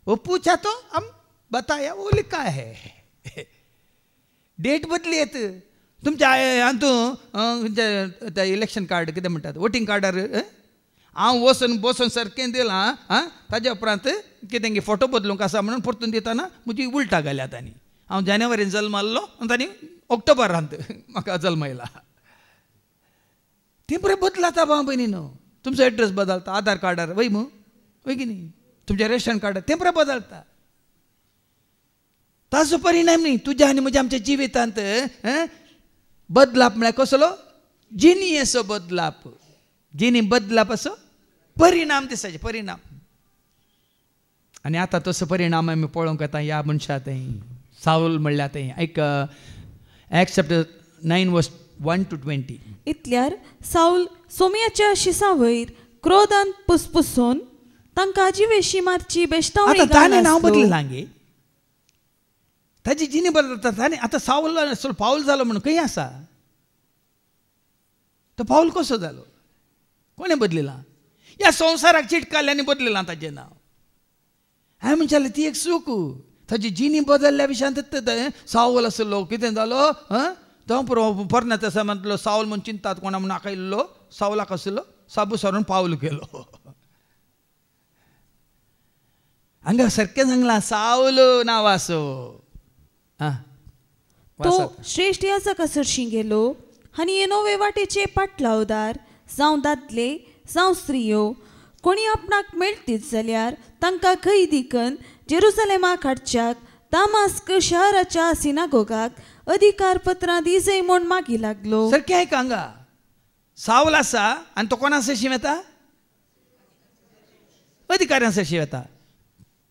वो पूछा तो हम बताया, वो लिखा है. डेट बदली आहेत. तुमच्या हातूंत इलेक्शन कार्ड कितें म्हणटात, वोटींग कार्डार हांव बसून सारकें दिलां. ताज्या उपरांत कितें गे फोटो बदलूंक आसा म्हणून परतून दितना म्हजी उलटा घाल्या तांणी. हांव जानेवारीन जल्माल्लो आनी तांणी ऑक्टोबरांत म्हाका जल्मयला. तें बरें बदलाता भाव भयणीनो. तुमचो एड्रेस बदलता आधार कार्डार, वय मू वय की न्ही, तुमच्या रेशन कार्डार तें बरें बदलता. ताजो परिणाम न्ही तुज्या आनी म्हज्या आमच्या जिवितांत बदलाप म्हळ्यार कसलो? जिणयेचो बदलाप. जिणी बदलापाचो परिणाम दिसाचे परिणाम. आनी आतां तसो परिणाम आमी पळोवंक येता ह्या मनशांतय. साऊल म्हणल्यार थंय एक Acts chapter 9:1-20. इतल्यार साऊल सोमयाच्या शिसा वयर क्रोधान पुसपुसून तांकां जिवेशी मारची बेश्टावणी आतां ताणें नांव बदललां गे. ताजी जिणी बदलता. ताणें आतां साऊल पाऊल जालो म्हणून खंय आसा. तो पाऊल कसो जालो? कोणें बदलिलां? ह्या संवसाराक चिटकाल्ल्यांनी बदलिलां ताजें नांव. हांवें म्हणटालें ती एक चूक. ताजी जिणी बदलल्या विशयान साऊल आसलो कितें जालो? तो पोरण्या तसामंतलो साऊल म्हूण चिंतात कोणा म्हूण आयिल्लो साऊलाक आसलो साबू सरून पावल केलो. हांगा सारकें सांगलां साऊल नांव आसो. तो श्रेष्ठ याजक आसरशीं गेलो आनी हे नवे वाटेचे पाटलावदार जावं दादले जावं स्त्रियो कोणी आपणाक मेळटीत जाल्यार तांकां कैदी करून जेरुसलेमाक हाडच्याक दामास्क शहराच्या सिनागोगाक अधिकार पत्रां दिजय म्हूण मागी लागलो. सारकें आयक हांगा साऊल आसा आनी तो कोणा सरशी वता? अधिकाऱ्यां सरशी वता.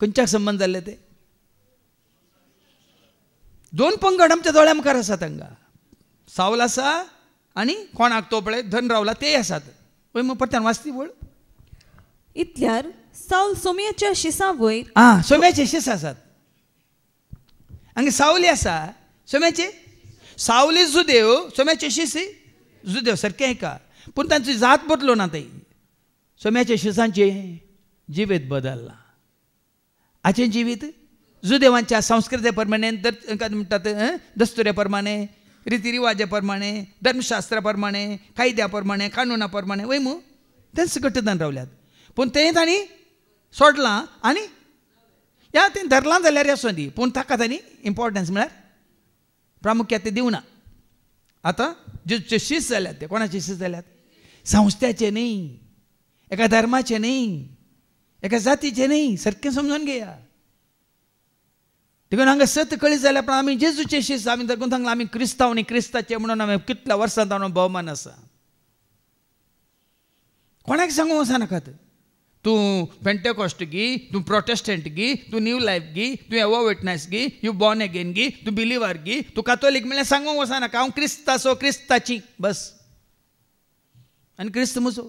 खंयच्याक संबंद जाल्ले ते? दोन पंगड आमच्या दोळ्या मुखार आसात हांगा. साऊल आसा आनी कोणाक तो पळय धन रावला ते आसात. पळय मग परत्यान वाचती वळ. इतल्यार साऊल सोमयाच्या शिसा वयर सोम्याचे शिस आसात. हांगा सावली आसा सोम्याचे. सावली जुदेव सोम्याचे शिस जुदेव सारकें आयका. पूण तांची जात बदलो ना थंय. सोम्याच्या शिसांचे जिवीत बदलला. हाचें जिवीत जुदेवांच्या संस्कृतेप्रमाणे काय म्हणतात दस्तुरेप्रमाणे रितीरिवाजाप्रमाणे धर्मशास्त्राप्रमाणे कायद्याप्रमाणे कानुनाप्रमाणे वय मू तेच कट्टदान रावल्यात पूण तें तांणी सोडलां आनी ह्या तें धरलां जाल्यार आसूं दी पूण ताका तांणी इम्पॉर्टन्स म्हळ्यार प्रामुख्यान ते दिवना. आतां जे शिस्त जाल्यात ते कोणाचे शिस्त जाल्यात संस्थाचे न्ही एका धर्माचे न्ही एका जातीचे न्ही सारकें समजून घेया. देखून हांगा सत कळीत जाल्यार पण आमी जेजूचे शिस्त आमी देखून सांगलां आमी क्रिस्तांव न्ही क्रिस्ताचे म्हणून आमी कितल्या वर्सां जावन भोवमान आसा. कोणाक सांगूंक वचनाकात तूं पेंटेकॉस्ट गी तूं प्रोटेस्टंट गी तूं न्यू लायफ गी तूं एवो विटनेस गी यू बॉर्न अगेन गी तूं बिलिवर गी तूं कातोलीक म्हणल्यार सांगूंक वचनाका हांव क्रिस्ताचो क्रिस्ताची बस आनी क्रिस्त म्हजो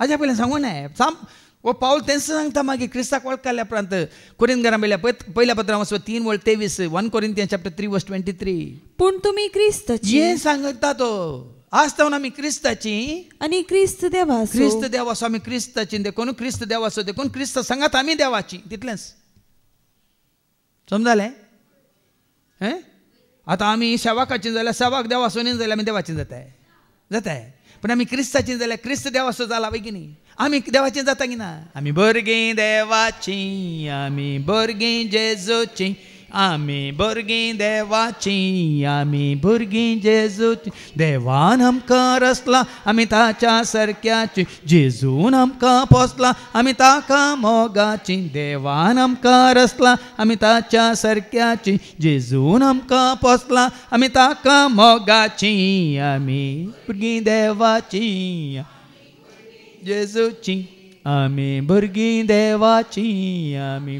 हाज्या पयलीं सांगूं नाय वो पावल तेंच सांगता मागीर क्रिस्ताक वळखल्या उपरांत कोरिंथीकांक पयल्या पत्रांत 3:23 1 Corinthians chapter 3:23 पूण तुमी क्रिस्ताची हे सांगता तो आसतावन आमी क्रिस्ताची आनी क्रिस्त देवाचो क्रिस्त देवाचो आमी क्रिस्ताची देखून क्रिस्त देवाचो देखून क्रिस्त सांगात आमी देवाची तितलेंच समजालें हें. आतां आमी सेवाकाची जाल्यार सेवाक देवाचो न्ही जाल्यार आमी देवाची जाताय पण आमी क्रिस्ताची जाल्यार क्रिस्त देवाचो जाला वय की न्ही आमी देवाची जाता की ना. आमी भुरगीं देवाची आमी भुरगीं जेजूची आमी भुरगीं देवाची आमी भुरगीं जेजूची देवान आमकां रचला आमी ताच्या सारक्याची जेजून आमकां पोसला आमी ताका मोगाची देवान आमकां रचला आमी ताच्या सारक्याची जेजून आमकां पोसला आमी ताका मोगाची आमी भुरगीं देवाची जेजूची आमी भुरगीं देवाची आमी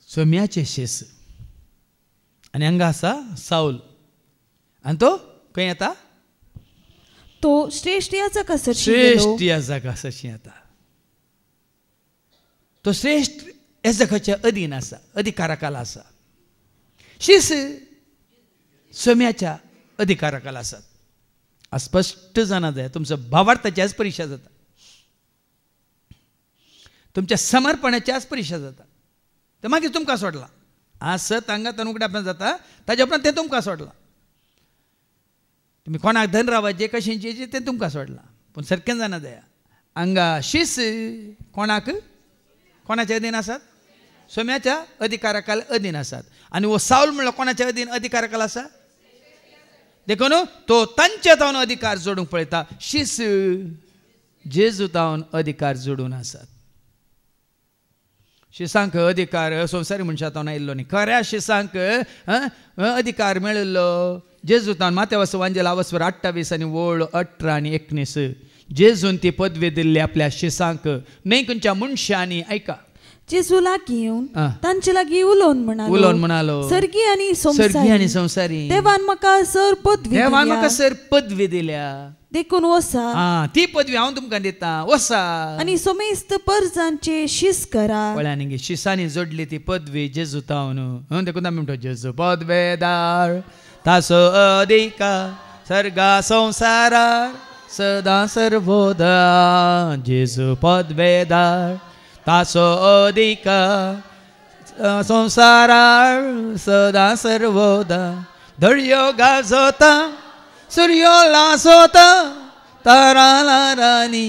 सोम्याचे शेस आनी हांगा आसा साऊल आनी तो खंय येता तो श्रेष्ठ याजक आसरशी श्रेष्ठ याजक आसरशी येता. तो श्रेष्ठ याजकाच्या अधीन आसा अधिकाराखाल आसा. शिस सोम्याच्या अधिकाराखाल आसात. स्पश्ट जाणा जाय तुमचो भावार्थाच्याच परिक्षा जाता तुमच्या समर्पणाच्याच परिक्षा जाता ते मागीर तुमकां सोडला आसत हांगा तनुकडे आपण जाता ताजे उपरांत तें तुमकां सोडलां. तुमी कोणाक धन रावचे कशेंचे तें तुमकां सोडलां पूण सारकें जाणा जाया हांगा शिस कोणाक कोणाच्या अधीन आसात सोम्याच्या अधिकाराखाल अधीन आसात. आनी वो साऊल म्हणल्यार कोणाच्या अधीन अधिकाराखाल आसा देखून तो तांचे तावन अधिकार जोडूंक पळयता. शिस जेजू तावन अधिकार जोडून आसात. शिसांक अधिकार संवसारी मनशां तावन आयिल्लो न्ही खऱ्या शिसांक अधिकार मेळिल्लो जेजू तावन माथेवास वांजेल आवस्वर 28 आनी वोळ 18 आनी 19 जेजून ती पदवी दिल्ली आपल्या शिसांक न्हय खंयच्या मनशांनी. ऐका जेजू लागीं येवन तांचे लागीं उलोवन म्हणालो सर्गी आनी संवसारी देवान म्हाका सर पदवी दिल्या देखून वसा ती पदवी हांव तुमकां दिता वसा आनी सोमेस्त परजांचे शिस करा. पळय शिसांनी जोडली ती पदवी जेजू तावन देखून आमी म्हणटा जेजू पदवेदार तासो अधिकार सर्गा संवसारार सदां सर्वोदा जेजू पदवेदार तासो अधिकार संवसारार सदां सर्वोदा दर्यो गाजोता सूर्यो लासोता तारा लारांनी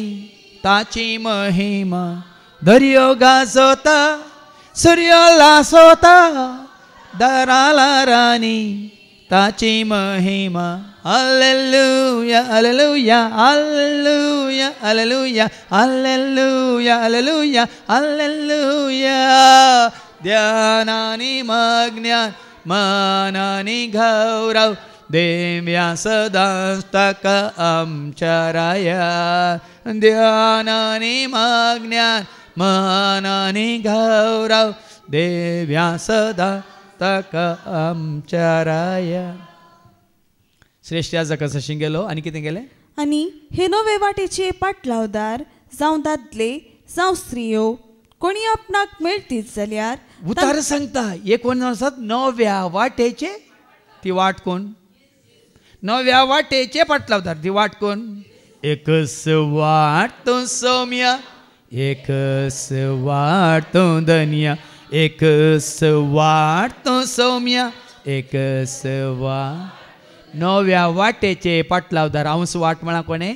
ताची महिमा दर्यो गाजोता सूर्यो लासोता तारा लारांनी ताची महिमा. हालेलुया हालेलुया हालेलुया हालेलुया हालेलुया हालेलुया हालेलुया. ध्यानानी मग्न्यान मानानी गौरव देव्या सदांच ताका आमच्या राया. ध्यानानी मग्न्यान मानानी गौरव देव्या सदा ताका आमच्या राया. श्रेष्ठ याजक आसा गेलो आनी कितें गेलें आनी हे नवे वाटेचे पाटलावदार जावं दादले जावं स्त्रियो कोणी आपणाक मेळटीत जाल्यार उतार सांगता एक कोण आसात नव्या वाटेचे ती वाट कोण नव्या वाटेचे पाटलावदार ती वाट कोण एकच वाट तो सौम्या एकस वाटतो धनिया एकस वाटतो सौम्या एकस नव्या वाटेचे पाटलावदार अंश वाट म्हणा कोणे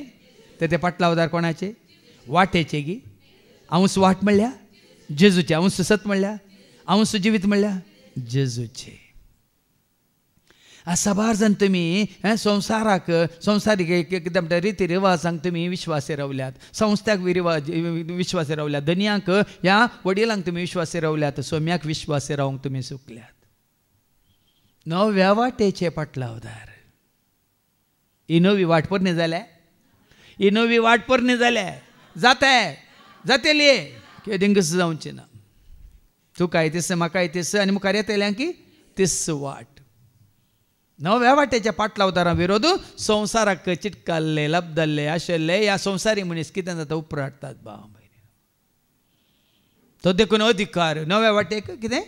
ते पाटलावदार कोणाचे वाटेचे गी अंश वाट म्हणल्या जेजूचे अंश सत म्हणल्या अंश जिवीत म्हणल्या जेजूचे साबार जण तुम्ही संसाराक संसारीक एकदम रिती रिवाजांक तुम्ही विश्वासे रावल्यात संस्थाक विश्वासे रावल्यात धनयांक ह्या वडिलांक तुम्ही विश्वासे रावल्यात सौम्याक विश्वासे रावंक तुम्ही चुकल्यात नव्या वाटेचे पाटलावदार ही नवी वाट परणी जाल्या ही नवी वाट परणी जाल्या जाताय जातेली की डिंगस जावचे ना तू काय तेस म्हाकाय तेस आनी मुखार येतल्या की तेस वाट नव्या वाटेच्या पाटलावदारा विरोध संसाराक चिटकाल्ले लबदल्ले आशेल्ले ह्या संसारी मनीस कितें जाता उपराडटात भाव भयणी तो देखून अधिकार नव्या वाटेक कितें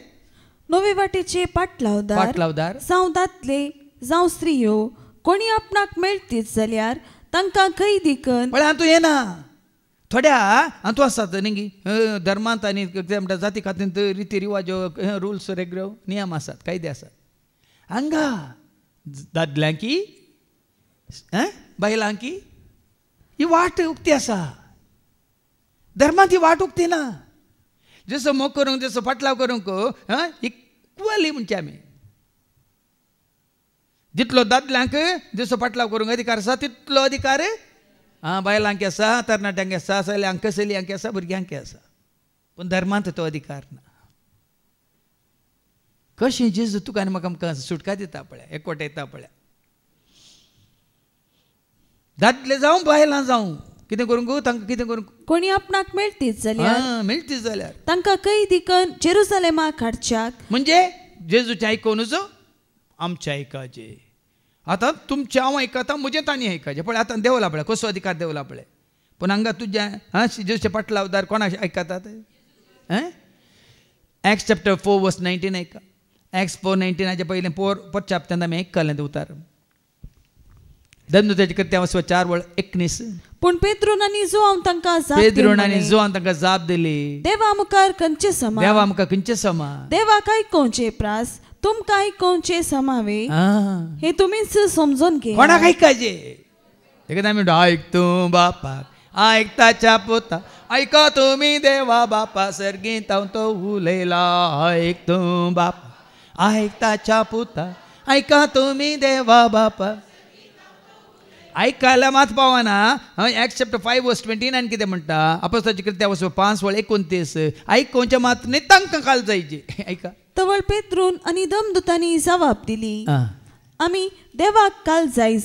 नवे वाटेचे पाटलावदार जावं दादले जावं स्त्रियो कोणी आपणाक मेळटीत जाल्यार तांकां कैदी कन पण हातूं येना थोड्या हातूं आसात न्ही धर्मांत आनी म्हणटा जाती खातीर रिती रिवाज रुल्स रेग्रो नियम आसात कायदे आसात हांगा दादल्यांकी बायलांकी ही वाट उक्ती आसा धर्मांत ही वाट उक्ती ना जसो मोग करूंक जसो फाटलाव करूंक इक्वली म्हणचे आमी जितलो दादल्यांक जसो फाटलाव करूंक अधिकार आसा तितलो अधिकार बायलांक आसा तरणाट्यांक आसा चलयांक चलयांक आसा भुरग्यांक आसा पूण धर्मांत तो अधिकार ना कशें जेजू तुका आनी म्हाका आमकां सुटका दिता पळय एकवट येता पळय दादले जावं बायलां जावं कितें करूंक तांकां कितें करूंक कोणी आपणाक मेळटीत जाल्यार तांकां कैदी कन जेरुसलेमाक हाडच्याक म्हणजे जेजूचें आयकोनूच आमचें आयकाचें आतां तुमचें हांव आयकता म्हजें तांणी आयकाचें पळय आतां देवला पळय कसो अधिकार देवला पळय पूण हांगा तुज्या जेजूचे पाटलावदार कोणाक आयकतात एक्स चॅप्टर 4 वर्स 19 आयका एक्स 4:19 पयलें पोरच्या हप्त्यांत आमी आयकलें उतार दंदुताचे कृत्या 4:19 पूण पेद्रोन आनी जोआन तांकां जाप दिली देवा मुखार खंयचे समा देवाक आयकोवचे प्रास तुमकां आयकोवचे समावे हे तुमीच समजून घे कोणाक आयकाचे देखून आमी आयकतू बापाक आयकताच्या पुता ऐका तुम्ही देवा बापा सर्गीत तो उलयला आयकतू बापा ऐकताच्या पुता ऐका तुम्ही देवा बापा ऐकायला मात पावना एक्स चॅप्टर 5 वर्स 29 कितें म्हणटा अपोस्तलाची कृत्या 5:29 ऐकोवचे मात न्ही तांकां काल जायचे ऐका तवळ पेद्रोन आनी दमदुतांनी जबाब दिली आमी देवाक काल जाय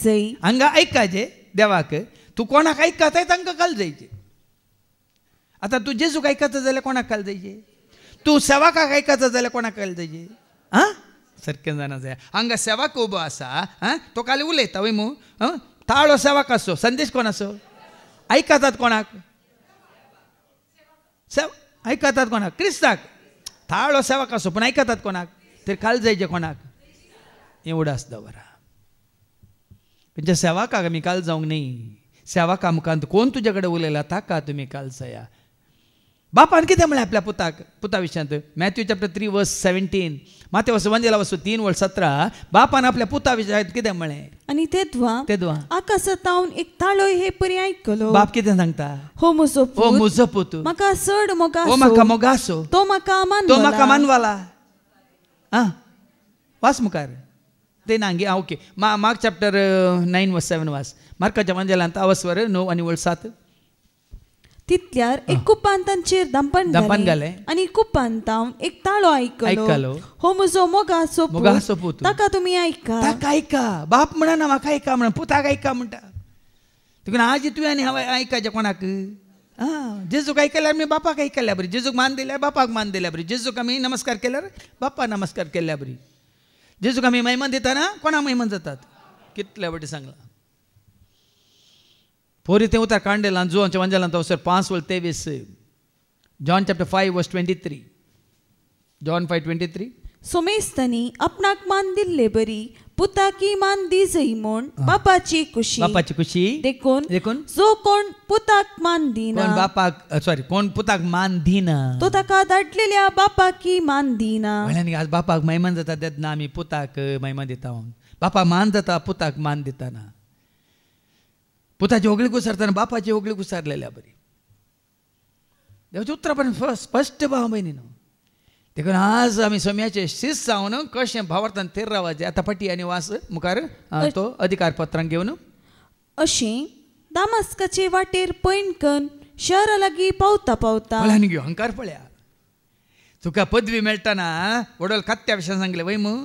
हांगा ऐकाचे देवाक तू कोणाक ऐकता तांकां काल जायचे आता तू जेजूक ऐकता जाल्यार कोणाक काल जायचे तू सेवाकाक ऐकता जाल्यार कोणाक काल जायचे सारकें जाणा जाय हांगा सेवाक उबो आसा तो काल उलयता वय मू ताळो सेवाक आसो संदेश कोण आसो ऐकतात कोणाक ऐकतात कोणाक क्रिस्ताक ताळो सेवाक आसो पूण ऐकतात कोणाक तर काल जायचे कोणाक एवढाच दवरा म्हणजे सेवाकाक आमी काल जावंक न्ही सेवाक आमकां कोण तुजे कडेन उलयला ताका तुमी काल जाया बापान कितें म्हळें आपल्या पुता विशयांत मॅथ्यू चॅप्टर 3 वर्स 17 माथ्या वचून 3 वर्स 17 बापान आपल्या पुता विशयांत कितें म्हळें आनी तेदवा आकाशांतावन एक ताळो हे परी आयकलो बाप कितें सांगता हो म्हजो पूत म्हाका चड मोगासो तो म्हाका मानवाला वास मुखार ते नांगी ओके मार्क चॅप्टर 9 वर्स 7 वास मार्काच्या वंजलांत अवस्वर 9 आनी 7 तितल्यार एक कुपान तांचेर दंपण घाले आनी कुपांतावन एक ताळो आयकलो हो म्हजो मोगासो पूत ताका तुमी ऐका बाप म्हणना म्हाका ऐका म्हणून पुताक ऐका म्हणटा देखून आज तुवें आनी हांवें आयकाचें कोणाक जेजूक आयकल्यार आमी बापाक आयकल्या बरी जेजूक मान दिल्यार बापाक मान दिल्या बरी जेजूक आमी नमस्कार केल्यार बापाक नमस्कार केल्या बरी जेजूक आमी महिमान दिताना कोणाक महिमान जातात कितल्या फावटी सांगला पोरी ते उतार कांडेला जुवांच्या वंजलांत अवसर 5:23 जॉन चॅप्टर 5 वर्स 23 जॉन 5:23 सोमेस्तनी आपणाक मान दिल्ले बरी पुताकी मान दिजई म्हूण बापाची खुशी बापाची खुशी देखून देखून जो कोण पुताक मान दिना कोण बापाक सॉरी कोण पुताक मान दिना तो ताका धाडलेल्या बापाकी मान दिना. म्हळ्यार आज बापाक मैमान जाता तेन्ना आमी पुताक मैमान दिता बापाक मान जाता पुताक मान दिताना पुताची ओगळी कुसारतना बापाची ओगळी कुसारलेल्या बरी देवाचें उतरां पण स्पश्ट भाव भयणीनो देखून आज आमी सोम्याचे शिस्त जावन कशें भावार्थान थेर रावचे आतां पटी आनी वास मुखार तो अधिकार पत्रांक घेवन अशें दामास्काचे वाटेर पैणकन शहरा लागीं पावता पावता पळयान घेव हंकार पळया तुका पदवी मेळटाना वडोल खात्या विशयान सांगले वय मू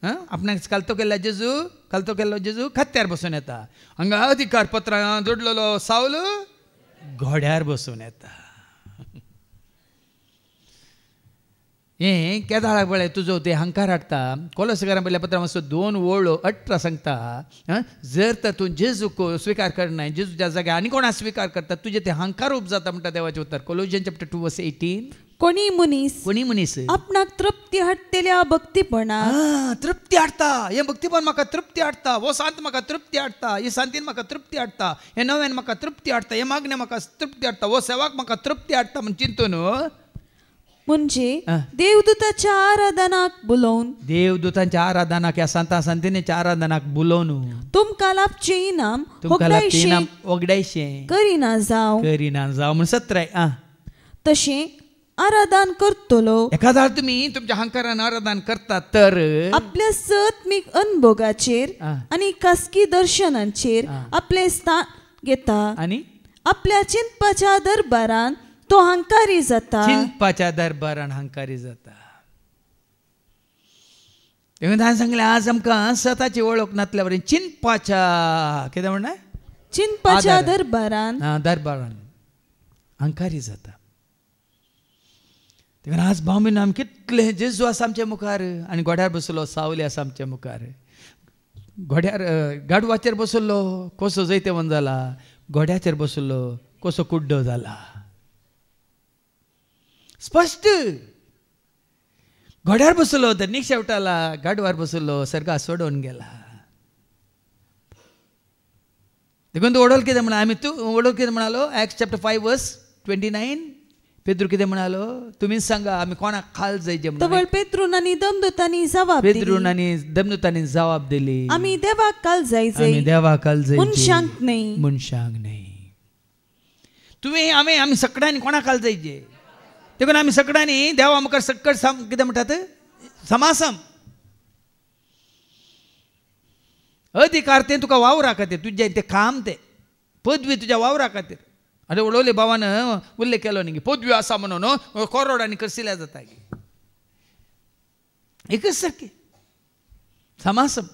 आपणाक कालतो केल्लो जेजू खात्यार बसून येता हांगा अधिकार पत्रां जोडलेलो सावल घोड्यार बसून येता हे केदाळाक पळय तुजो ते हंकार हाडटा कोलोसकारां पयल्या पत्रां मातसो 2 ओळो 18 सांगता जर तर तूं जेजूक स्विकार करना जेजूच्या जाग्यार आनी कोणा स्विकार करता तुजे ते हंकार उब जाता म्हणटा देवाचें उतर कोलोजियन चॅप्टर 2:18 कोणी मनीस आपणाक तृप्ती हाडटल्या भक्तीपणा तृप्ती हाडटा हे भक्तीपण म्हाका तृप्ती हाडटा हो सांत म्हाका तृप्ती हाडटा ही सांतीन म्हाका तृप्ती हाडटा हे नव्यान म्हाका तृप्ती हाडटा हे मागणे म्हाका तृप्ती हाडटा हो सेवाक म्हाका तृप्ती हाडटा म्हण चिंतून म्हणजे देवदूताच्या आराधनाक बुलोवन देवदूतांच्या आराधनाक या सांता सांतिनेच्या आराधनाक बुलोवन तुमकां लाभचें इनाम वगडायशें करिना जाव म्हण 17 तशें आराधन करतलो एखादा तुमी तुमच्या हंकारान आराधन करता तर आपल्या सत्मिक अनुभोगाचेर आनी खासगी दर्शनांचेर आपले स्थान घेता आनी आपल्या चिंतपाच्या दरबारान तो हंकारी जाता चिंतपाच्या दरबारान हंकारी जाता देखून सांगले आज आमकां स्वताची वळख नातल्या बरें चिंतपाच्या कितें म्हणना चिंतपाच्या दरबारान हंकारी जाता देखून आज भावमीन आमी कितले जेजू आसा आमच्या मुखार आनी घोड्यार बसलो सावली आसा आमच्या मुखार घोड्यार गाडवाचेर बसलो कसो जैतेवन जाला घोड्याचेर बसलो कसो कुड्डो जाला स्पष्ट घोड्यार बसलो धनीक शेवटाला गाडवार बसलो सर्गा सोडून गेला देखून तूं वडोल कितें म्हणा आमी तूं वडोल कितें म्हणालो Acts chapter 5:29 पेद्रू कितें म्हणालो तुमी सांगा आमी कोणाक खाल जाय जे तवळ पेद्रून आनी दमदूतांनी जबाब दिली आमी देवाक काल जाय मनशांक न्ही तुमी आमी सगळ्यांनी कोणाक काल जायचे देखून आमी सगळ्यांनी देवा मुखार सक्कट कितें म्हणटात समासम अधिकार ते तुका वावरा खातीर तुजें तें काम तें पदवी तुज्या वावरा खातीर अरे उडोवले भावान उल्लेख केलो न्ही पदवी आसा म्हणून करोडांनी करसिल्या जाता एकच सारकी समासम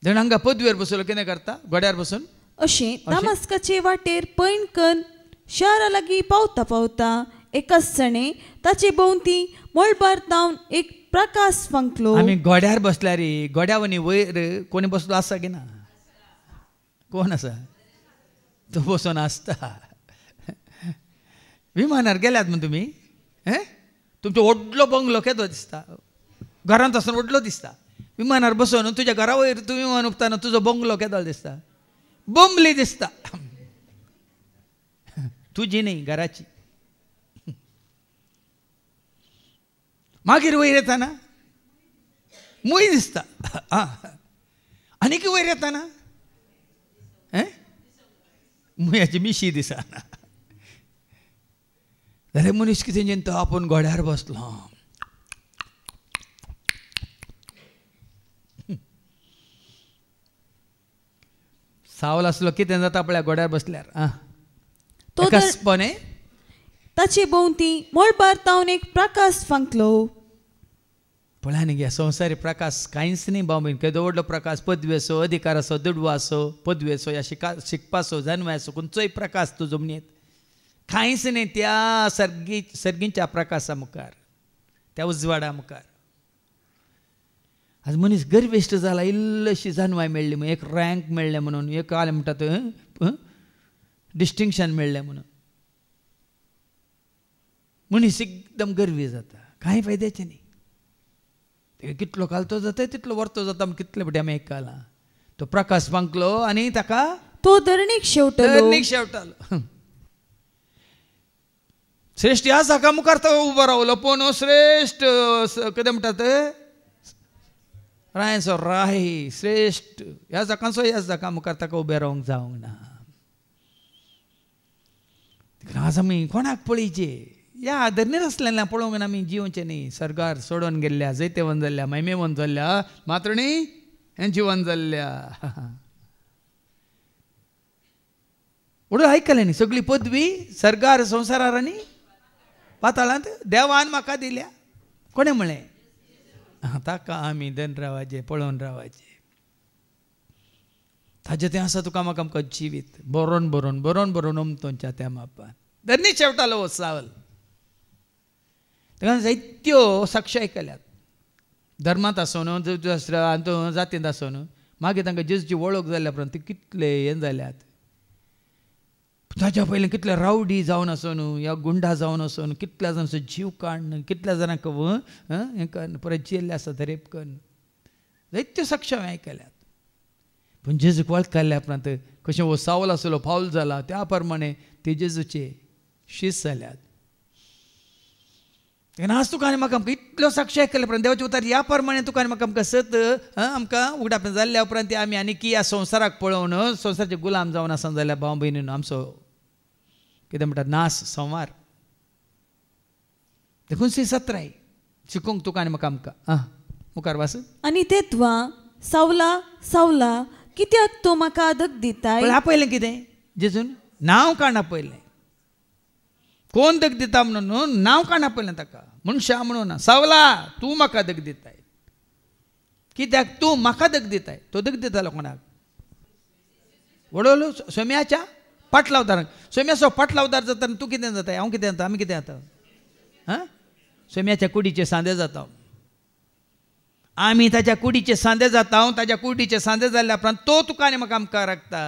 देखून हांगा पदवीर बसलो कितें करता घोड्यार बसून अशें दामास्काचे वाटेर पैणकन शारा लागीं पावता पावता एकाच सणे ताचे भोंवती मळबार जावन एक प्रकाश फंकलो आमी घोड्यार बसल्यार घोड्यावनी वयर कोणी बसलो आसा की ना कोण आसा तो बसून आसता विमानार गेल्यात म्हण तुमी तुमचो व्हडलो बंगलो केदो दिसता घरांत आसून व्हडलो दिसता विमानार बसून तुज्या घरा वयर तूं विमान उपताना तुजो बंगलो केदो दिसता बोंबली दिसता तुजी न्ही घराची मागीर वयर येताना मूय दिसता आनीक वयर येताना मुयाची मिशी दिसना जाल्यार मनीस कितें चिंता आपूण घोड्यार बसलो सावल आसलो कितें जाता पळय घोड्यार बसल्यार ताचे भोंवती मळबार जावन एक प्रकाश फंकलो पळय न्ही गे संवसारी प्रकाश कांयच न्ही बाबीन केदो व्हडलो प्रकाश पदवी आसो अधिकार आसो दुडवो आसो पदवी आसो या शिकपा आसो जानवे आसो खंयचोय प्रकाश तुजो मनीत कांयच न्ही त्या सर्गींच्या प्रकाशा मुखार त्या उजवाडा मुखार आज मनीस गर्विश्ट जाला इल्लीशी जानवाय मेळ्ळी म्हणून एक रँक मेळ्ळें म्हणून एक आलें म्हणटात डिस्टिंक्शन मेळ्ळें म्हणून मनीस एकदम गर्वी जाता कांय फायद्याचें न्ही. ते कितलो घालतो जाता तितलो व्हरतो जाता म्हण कितले बटी आमी आयकला. तो प्रकाश पांकलो आनी ताका तो धरणीक शेवटालो. श्रेष्ठ ह्या जागा मुखार तो उबो रावलो पूण श्रेष्ठ कितें म्हणटात रायसो राय श्रेष्ठ ह्या जागा मुखार ताका उबें रावंक जावंक ना. आज आमी कोणाक पळयचे ह्या धरणीर आसलेल्या पळोवंक आमी जिवचे न्ही. सर्गार सोडून गेल्ल्या जैतेवन जाल्ल्या मैमेवन जाल्ल्या मात्र न्ही हें जिवन जाल्ल्या. म्हणून आयकलें न्ही सगळी पदवी सर्गार संवसारार आनी पाताळांत देवान म्हाका दिल्या. कोणें म्हळें ताका आमी धन रावचे पळोवन रावचे. ताजें तें आसा तुका म्हाका आमकां जिवीत बरोवन बरोवन उमतोच्या त्या मापान धरणी शेवटालो हो सावल. ताका जायत्यो साक्षी आयकल्यात धर्मांत आसून जातींत आसून मागीर तांकां जेजूची वळख जाल्ल्या उपरांत ते कितले हें जाल्यात. ताच्या पयलीं कितले रावडी जावन आसून या गुंडा जावन आसून कितल्या जाणांचो जीव काडन कितल्या जाणांक हें करून परत जेल्ले आसा रेप करून जायत्यो साक्षी हांवें आयकल्यात. पूण जेजूक वळखल्या उपरांत कशें हो सावल आसलो फावल जाला त्या प्रमाणे ते जेजूचे शीस जाल्यात. आज तुका आनी म्हाका आमकां इतल्यो साक्षी आयकल्या उपरांत देवाचे उतार ह्या प्रमाणे तुका आनी म्हाका आमकां सत आमकां उगडाप जाल्ल्या उपरांत आमी आनी की ह्या संवसाराक पळोवन संवसाराचे गुलाम जावन आसा जाल्यार भाव भयणीनो आमचो कितें म्हणटा नास संवार देखून 17 शिकूंक तुका आनी म्हाका आमकां मुखार वास. आनी तेत्वा सावला सावला कित्याक तो म्हाका आदक दिताय. आपयलें कितें जेजून नांव काण आपयलें. कोण दग दिता म्हणून नांव काण आपयलें ताका मनशा म्हणून सावला तूं म्हाका दग दिताय. कित्याक तूं म्हाका दग दिताय. तो दग दितालो कोणाक वडलो सोम्याच्या पाटलावदाराक. सोम्याचो पाटलावदार जाता तूं कितें जाताय हांव कितें जाता आमी कितें जाता सोम्याच्या कुडीचे सांदे जाता. आमी ताच्या कुडीचे सांदे जाता ताच्या कुडीचे सांदे जाल्ल्या उपरांत तो तुका आनी म्हाका आमकां राखता.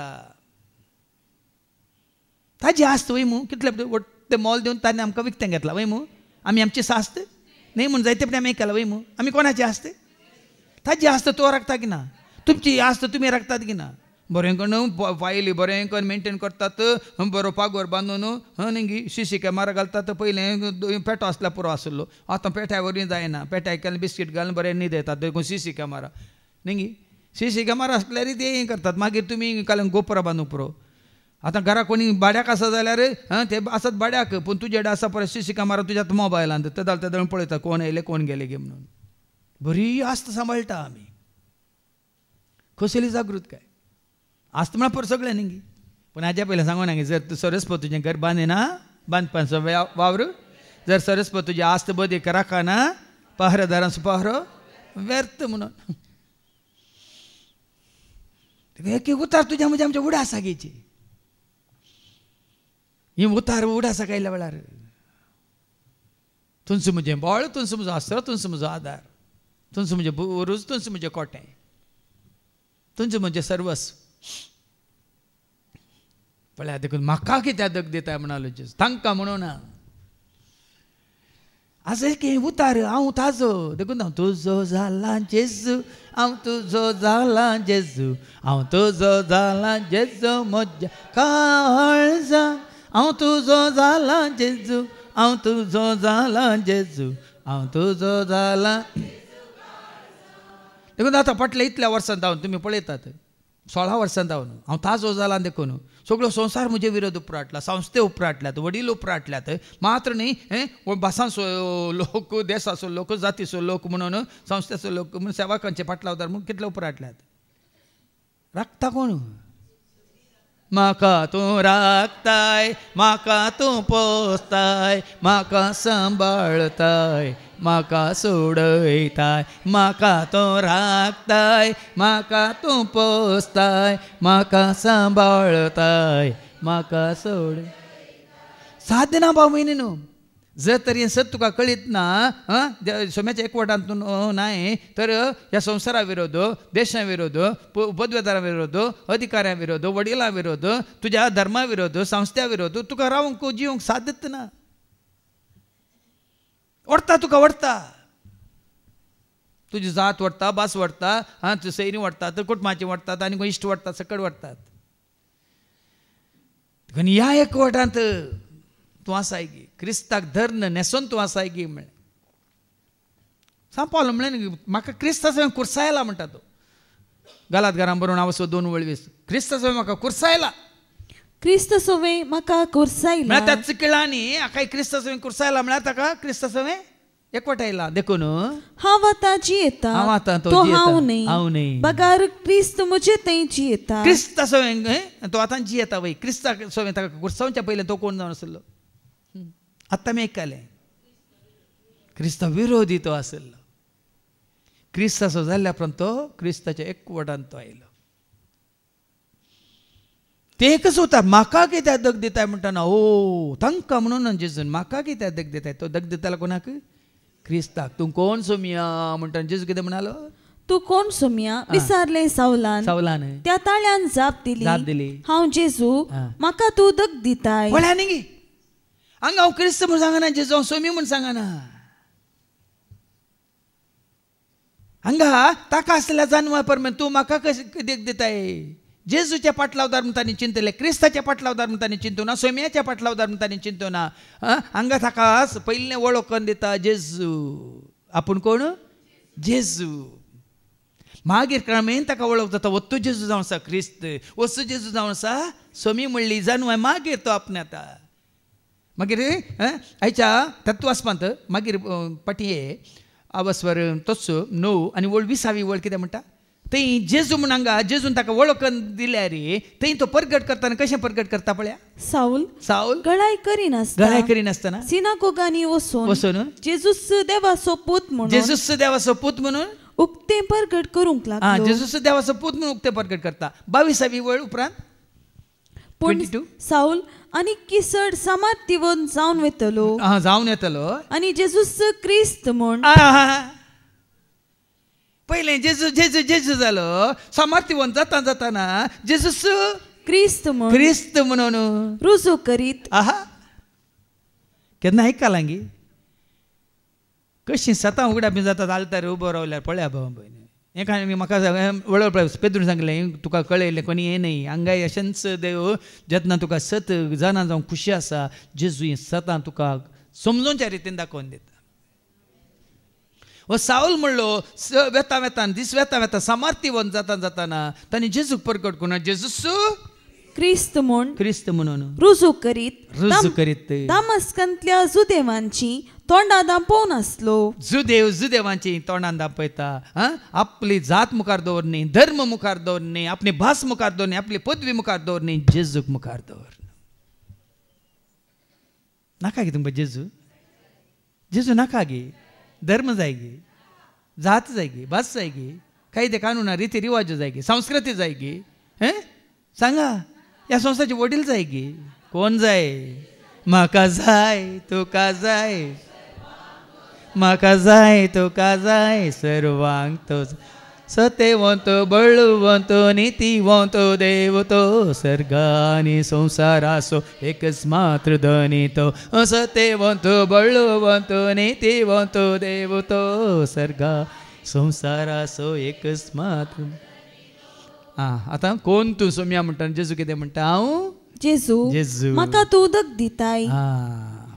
ताजी आस्त वय मू कितले ते मोल दिवन ताणें आमकां विकतें घेतला वय मू. आमी आमची सास्त न्ही म्हूण जायते आमी केला वय मू. आमी कोणाची आस्त ताजी आस्त तो राखता की ना. तुमची आस्त तुमी राखतात की ना. बरें करून फायली बरें करून मेंटेन करतात बरो पागोर बांदून न्ही सीसी कॅमेरा घालतात. पयलें पेटो आसल्यार पुरो आसलो आतां पेट्या वरवीं जायना. पेट्याक केन्ना बिस्कीट घालून बरें न्ही देतात देखून सीसी कॅमेरा न्ही. सीसी कॅमेरा आसल्यार ते हें करतात मागीर तुमी काल गोपुरा बांदूंक पुरो. आतां घरा कोणी भाड्याक आसा जाल्यार ते आसात भाड्याक पूण तुजे कडेन आसा परत सीसी कॅमेरा तुज्या मोबायलांत ते जाल्यार पळयता कोण येयले कोण गेले गे म्हणून. बरी आस्त सांबाळटा आमी. कसली जागृत आस्त म्हळ्यार पर सगळें न्ही. पूण हाज्या पयलें सांगूं ना जर तूं सरस्पत तुजें घर बांदिना बांदपाचो वावर जर सरस्पत तुजी आस्त बदीक राखना पहरेदारांचो पहरो व्यर्थ म्हणून. एक उतार तुज्या म्हणजे आमच्या उडा आसा घेची. ही उतार उडासा कायल्या वेळार तुमचें म्हजें बळ तुमचो म्हजो आसरो तुमचो म्हजो आदार तुमचो म्हजें बुरूज तुमचें म्हजें कोटें तुमचें म्हजें सर्वस्व. पळया देखून म्हाका कित्याक दग दिताय म्हणालो जेजू तांकां म्हणून ना. आज एक उतार हांव ताजो देखून हांव तुजो जाला जेजू हांव तुजो जाला जेजू हांव तुजो जाला जेजू म्हज्या काळजा हांव तुजो जाला जेजू हांव तुजो जाला जेजू हांव तुजो जाला. देखून आतां फाटल्या इतल्या वर्सां जावन तुमी पळयतात 16 वर्सां जावन हांव ताजो जाला देखून सगळो संवसार म्हजे विरोध उपराटला. संस्थे उपराटल्यात वडील उपराटल्यात मात्र न्ही भासांचो लोक देशाचो लोक जातीचो लोक म्हणून संस्थेचो लोक म्हणून सेवकांचे पाटलावदार म्हणून कितले उपराटल्यात. राखता कोण म्हाका तूं राखताय म्हाका तूं पोसताय म्हाका सांबाळताय म्हाका सोडयताय म्हाका तूं राखताय म्हाका तूं पोसताय म्हाका सांबाळताय म्हाका सोड. साध्य ना भाव भयणीनो. जर तरी सत तुका कळीत ना सोम्याच्या एकवटांत नाय तर ह्या संवसारा विरोध देशा विरोध पदवेदारा विरोध अधिकाऱ्यां विरोध वडिलां विरोध तुज्या धर्मा विरोध संस्थ्या विरोध तुका रावंक जिवंक साध्यत ना. वडता तुका वडता तुझी जात वडता बास वडता तू सैरी वडतात कुटुंबाची वडतात आणि इश्ट वडतात सकड वडतात ह्या एकवटांत तूं आसाय गी क्रिस्ताक धर्न नेसून तूं आसाय गी म्हळें सांगपावलो म्हळें म्हाका क्रिस्ताचो कुर्सायला म्हणटा तो गालात घरां बरोवन हांव 2 वळवीस क्रिस्ताचो म्हाका कुर्सायला क्रिस्त सोवे म्हाका कुर्सायला म्हळ्यार त्या चिकळांनी हाका क्रिस्ताचो कुर्सायला म्हळ्यार ताका क्रिस्ताचो एकवटायला देखून हांव आतां जियेता हांव आतां तो तो जियेता. हांव हांव न्ही न्ही. बगार क्रिस्त म्हजे थंय जियेता क्रिस्ताचो तो आतां जियेता वय क्रिस्ताचो ताका कुर्सावच्या पयलें तो कोण जावन आसलो आतां आमी आयकलें क्रिस्ता विरोधी तो आसलो क्रिस्ताचो जाल्ल्या उपरांत तो क्रिस्ताच्या एकवटांत तो आयलो ते एकच होता म्हाका कित्याक दग दिताय म्हणटाना तांकां म्हणून जेजून म्हाका कित्याक दग दिताय तो दग दितालो कोणाक क्रिस्ताक तूं कोण सोमिया म्हणटा जेजू कितें म्हणालो तूं कोण सोम्या विचारलें सावलान सावलान त्या ताळ्यान जाप जाप दिली. हांव जेजू म्हाका तूं दग दिताय पळय न्ही हांगा हांव क्रिस्त म्हूण सांगना जेजू हांव सोमी म्हूण सांगना हांगा ताका आसलेल्या जानवा परमेन तूं म्हाका कशें देख दिताय जेजूच्या पाटलावदार म्हणून तांणी चिंतले क्रिस्ताच्या पाटलावदार म्हणून तांणी चिंतू ना सोम्याच्या पाटलावदार म्हणून तांणी चिंतू ना हांगा ताका पयलें वळख करून दिता जेजू आपूण कोण जेजू मागीर क्रमेन ताका वळख जाता वस्तू जेजू जावन आसा क्रिस्त वस्तू जेजू जावन आसा सोमी म्हणली जानवाय मागीर तो आपणाता मागीर आयच्या तत्वास्मांत मागीर पाटये आवास्वर तोच 9 आनी 20 वळ कितें म्हणटा थंय जेजू म्हूण हांगा जेजून ताका वळखून दिल्या रे थंय तो परगट करतना कशें परगट करता पळया साऊल गळाय करिनासतना सिनागोगांनी वचून जेजूस देवाचो पूत म्हणून जेजूस देवाचो पूत म्हणून उक्ते परगट करूंक लागलो जेजूस देवाचो पूत म्हणून उक्ते परगट करता 22 वळ उपरांत पूण साऊल आनी किसड समाधीवन जावन येतलो आनी जेजूस क्रिस्त म्हूण पहिले जेजू जेजू जेजू जालो सामर्थ्यवन जाताना जेजूस क्रिस्त म्हणून रुजू करीत केन्ना आयकलां गी कशी सतां उगड्या बी जातात आलतार उबो रावल्यार पळया बाबा एका म्हाका वळप पेद्रून सांगलें तुका कळयलें कोणी हें न्ही हांगाय अशेंच देव जेन्ना तुका सत जाणा जावं खुशी आसा जेजू सतां तुका समजोवच्या रितीन दाखोवन दिता हो साऊल म्हणलो वेतान दीस वेता सामर्थ्यवन जाताना तांणी जेजूक परगट करून जेजूस क्रिस्त म्हणून रुजू करीत दामस्कांतल्या जुदेवांची तोंडां दांपोवन आसलो जुदेवांची तोंडां दांपयता आपली जात मुखार दवरनी धर्म मुखार दवरनी आपली भास मुखार दवरनी आपली पदवी मुखार दवरनी जेजूक मुखार दवर नाका गे तुमकां जेजू नाका गे धर्म जाय गे जात जाय गे भास जाय गे कायदे कानून रिती रिवाज जाय गे संस्कृती जाय गे सांगा ह्या संस्थाचे वडील जाय गे कोण जाय म्हाका जाय तुका जाय म्हाका जाय तुका जाय सर्वांक तो सत्यवंत बळवंत नीतिवंत देव तो सर्गानी संसारासो एकच मात्र धनी तो सत्यवंत बळवंत नीतिवंत देव तो सर्गा संसारासो एकच मात्र आता कोण तू सोम्या म्हणटा जेजू कितें म्हणटा हांव जेजू म्हाका तूं उदक दिताय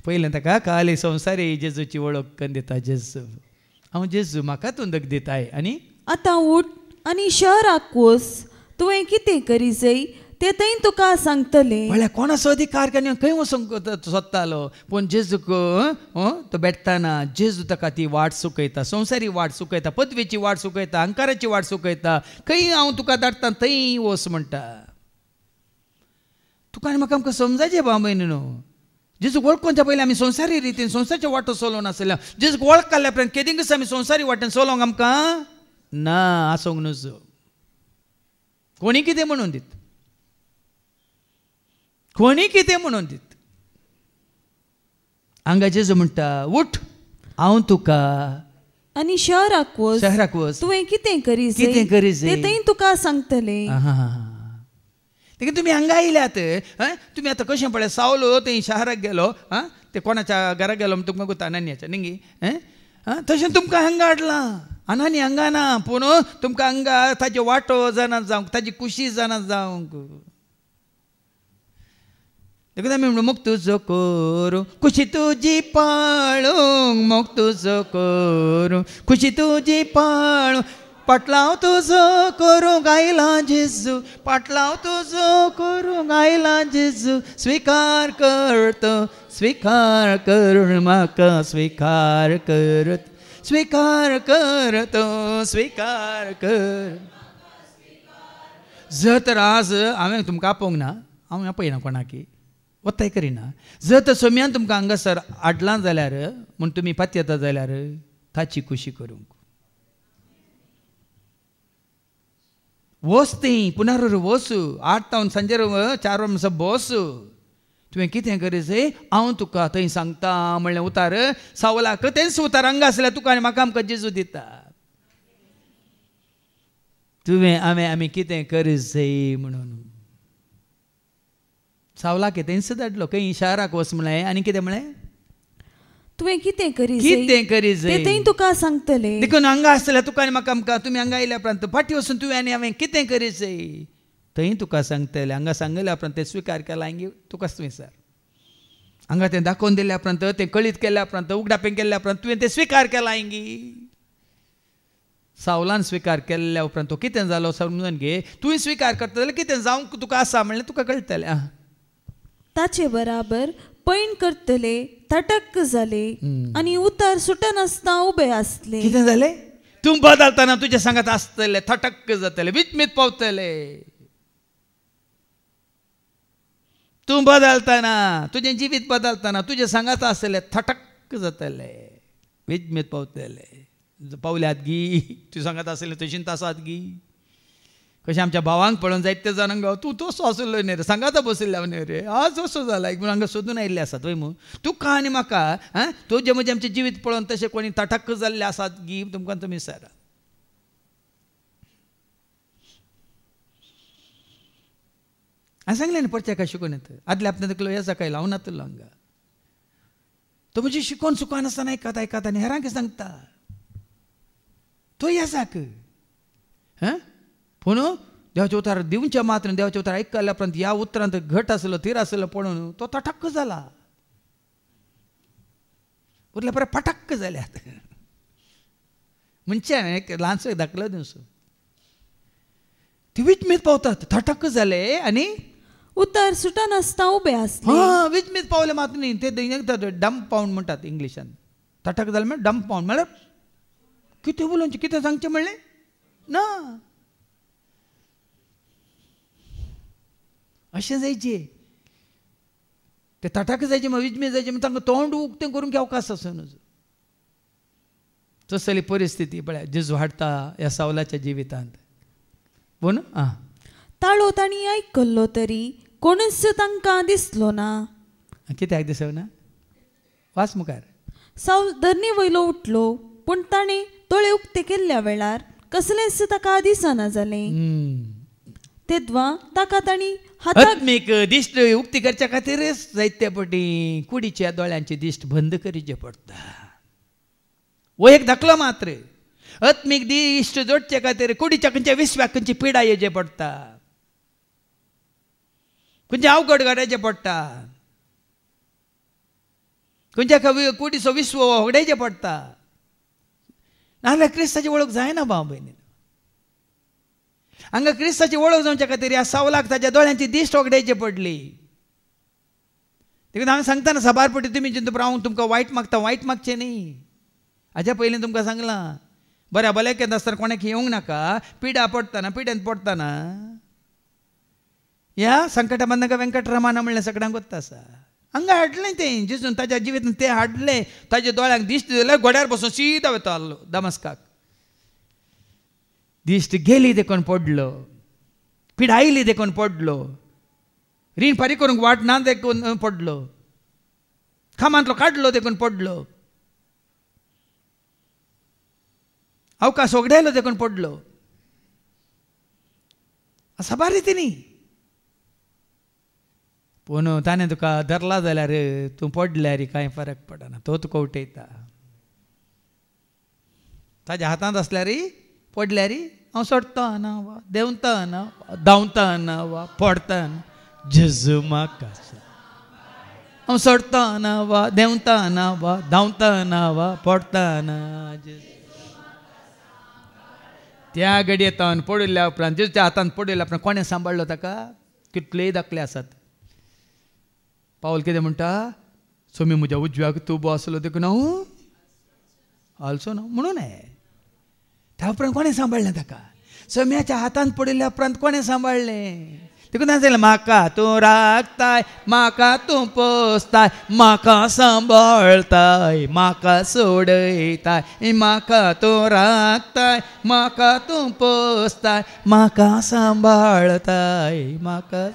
पयलें ताका काली संवसारी जेजूची वळख करून दिता जेजू हांव जेजू म्हाका तूं उदक दिताय आनी आतां उठ आनी शहराक वच तुवें कितें करी जाय ते थंय तुका सांगतले म्हळ्यार कोणाचो अधिकार कांय खंय वचूंक सोदतालो पूण जेजूक तो भेटताना जेजू ताका ती वाट सुकयता संवसारी वाट सुकयता पदवेची वाट सुकयता अंकाराची वाट सुकयता खंय हांव तुका धाडटा थंय वच म्हणटा तुका आनी म्हाका आमकां समजायचें बाबा न्हू जेजूक वळखोवच्या पयलीं आमी संवसारी रितीन संवसारच्या वाटो चलोवन आसल्या जेजूक वळख काडल्या उपरांत केदींगच आमी संवसारी वाटेन चलोवंक आमकां ना आसूंक नजो कोणी कितें म्हणून दीत कोणी कितें म्हणून दीत हांगा जेजू म्हणटा उठ हांव तुका आनी शहराक वच तुवें कितें करी जाय ते थंय तुका सांगतले देखीक तुमी हांगा आयल्यात तुमी आतां कशें पळय सावलो थंय शहराक गेलो ते कोणाच्या घरा गेलो तुमकां कोता अनान्याच्या निंगी तशें तुमकां हांगा हाडलां अनानी हांगा ना पूण तुमकां हांगा ताजे वांटो जाणा जावंक ताजी खुशी जाणा जावंक देखून आमी म्हणून मोग तुजो करूं खुशी तुजी पाळूंक मोग तुजो करूं खुशी तुजी पाळूंक पाटलाव तुजो करूंक आयला जेजू पाटलाव तुजो करूंक आयला जेजू स्वीकार करतो स्वीकार कर म्हाका स्वीकार करत स्वीकार करतो स्वीकार कर जर तर आज हांवें तुमकां आपोवंक ना हांव पळयना कोणाकी वताय करिना जर तर सोम्यान तुमकां हांगासर हाडलां जाल्यार म्हूण तुमी पात येता जाल्यार ताची खुशी करूंक वोस ती पुनर वोसू 8 तावन सांजेर 4 वरां बसू तुवें कितें करीत हांव तुका थंय सांगता म्हणलें उतार सावलाक तेंच उतार हांगा आसल्यार तुका आनी म्हाका आमकां जेजू दिता तुवें आमी कितें करीत म्हणून सावलाक तेंच धाडलो खंय शाराक वच म्हळें आनी कितें म्हळें तुवें कितें करीत ते थंय तुका सांगतले देखून हांगा आसल्यार तुका आनी म्हाका आमकां तुमी हांगा आयल्या उपरांत फाटीं वचून तुवें आनी हांवें कितें करीत थंय तुका सांगतले हांगा सांगल्या उपरांत ते स्विकार केला हांगी तुकाच विचार हांगा तें दाखोवन दिल्या उपरांत तें कळीत केल्या उपरांत उगडापें केल्या उपरांत तुवें तें स्विकार केला हांगी सावलान स्विकार केल्ल्या उपरांत तो कितें जालो समजून घे तुवें स्विकार करता जाल्यार कितें जावंक तुका आसा म्हणलें तुका कळटलें ताचे बराबर पैण करतले तटक्क जाले आनी उतार सुटनासतना उबे आसले कितें जालें तूं बदलतना तुजे सांगात आसतले थटक्क जातले विचमीत पावतले तूं बदलतना तुजें जिवीत बदलतना तुजे सांगात आसतले थटक्क जातले विचमीत पावतले पावल्यात गी तूं सांगात आसतले तशींच आसात गी कशें आमच्या भावांक पळोवन जायते जाणांक तूं तसो आसलो न्ही रे सांगाता बसयल्या न्ही रे आज असो जाला एक हांगा सोदून आयिल्ले आसात वय मू तुका आनी म्हाका तुजें म्हजें आमचें जिवीत पळोवन तशें कोणी तटक्क जाल्ले आसात गी तुमकां तुमी विचारा हांवें सांगलें न्ही परचेका शिकून येता आदल्या आपणें तकलो येसा काय लावन नातलो हांगा तो म्हजी शिकोवन चुकोन आसतना आयकात आनी हेरांक सांगता तो येसाक पूण देवाचे उतार दिवच्या मात्र देवाचे उतार आयकल्या उपरांत ह्या उतरांत घट आसलो थीर आसलो पळोवन तो तटक्क जाला उरले बरें पटक्क जाल्यात मनशान एक ल्हानसो दाखलो दिवचो ती विचमीत पावतात थटक्क जाले आनी उतार सुटनासतना उबे आसले विचमीत पावले मात न्ही ते डंप पावंड म्हणटात इंग्लिशान थटक जालें म्हळ्यार डंप पावंड म्हळ्यार कितें उलोवचें कितें सांगचें म्हणलें ना अशें जायचें ते तटाक जायचें मागीर विचमीत जायचें मागीर तांकां तोंड उक्तें करूंक अवकाश आसनूच तसली परिस्थिती पळय जेजू हाडटा ह्या सावलाच्या जिवितांत पूण ताळो तांणी आयकल्लो तरी कोणूच तांकां दिसलो ना कित्याक दिसना वाच मुखार सावल धरणी वयलो उठलो पूण ताणें दोळे उक्ते केल्ल्या वेळार कसलेंच ताका दिसना जालें तेदवा ताका तांणी आत्मीक दिश्ट उक्ती करच्या खातीरच जायते फावटी कुडीच्या दोळ्यांचे दिश्ट बंद करचे पडटा वो एक धाकलो मात्र आत्मीक दिश्ट जोडचे खातीर कुडीच्या खंयच्या विश्वाक खंयची पिडा येवचे पडटा खंयचे अवघड घडचे पडटा खंयच्या कुडीचो विश्व होगडायचे पडटा नाजाल्यार क्रिस्ताची वळख जायना भाव भयणी हांगा क्रिस्ताची वळख जावच्या खातीर ह्या सावलाक ताच्या दोळ्यांची दिश्ट ओगडायची पडली देखून हांवें सांगतना सबारपटी तुमी चिंतून हांव तुमकां वायट मागता वायट मागचें न्ही हाज्या पयलीं तुमकां सांगलां बऱ्या भलायकेंत आसतना कोणाक येवंक नाका पिडा पडटना पिड्यान पडटना ह्या संकटाबंधक वेंकटरमण म्हणलें सगळ्यांक गोत्ता आसा हांगा हाडलें तें जिसून ताच्या जिवीतांत तें हाडलें ताच्या दोळ्यांक दिश्ट जाल्यार घोड्यार बसून सीदा वता आसलो दमस्काक दिश्ट गेली देखून पडलो पिड आयली देखून पडलो रीण फारीक करूंक वाट ना देखून पडलो खामांतलो काडलो देखून पडलो अवकाश ओगडायलो देखून पडलो सबार रीतीनी पूण ताणें तुका धरला जाल्यार तूं पडल्यार कांय फरक पडना तो तुका उठयता ताज्या हातांत आसल्यार पडल्यार हांव सोडटा ना वा देंवता ना धांवता ना वा पडता ना जेजू म्हाका हांव सोडता ना वा देंवता ना वा धांवता ना वा पडता ना त्या घडयेंत पडिल्ल्या उपरांत जेजूच्या हातांत पडिल्ल्या उपरांत कोणें सांबाळलो ताका कितलेय दाखले आसात पावल कितें म्हणटा सोमी म्हज्या उजव्याक तूं बसलो देखून हांव आलसो ना म्हणून त्या उपरांत कोणें सांबाळलें ताका सोम्याच्या हातांत पडिल्ल्या उपरांत कोणें सांबाळलें देखून जालें म्हाका तूं राखताय म्हाका तूं पोसताय म्हाका सांबाळताय म्हाका सोडयताय म्हाका तूं राखताय म्हाका तूं पोसताय म्हाका सांबाळताय म्हाका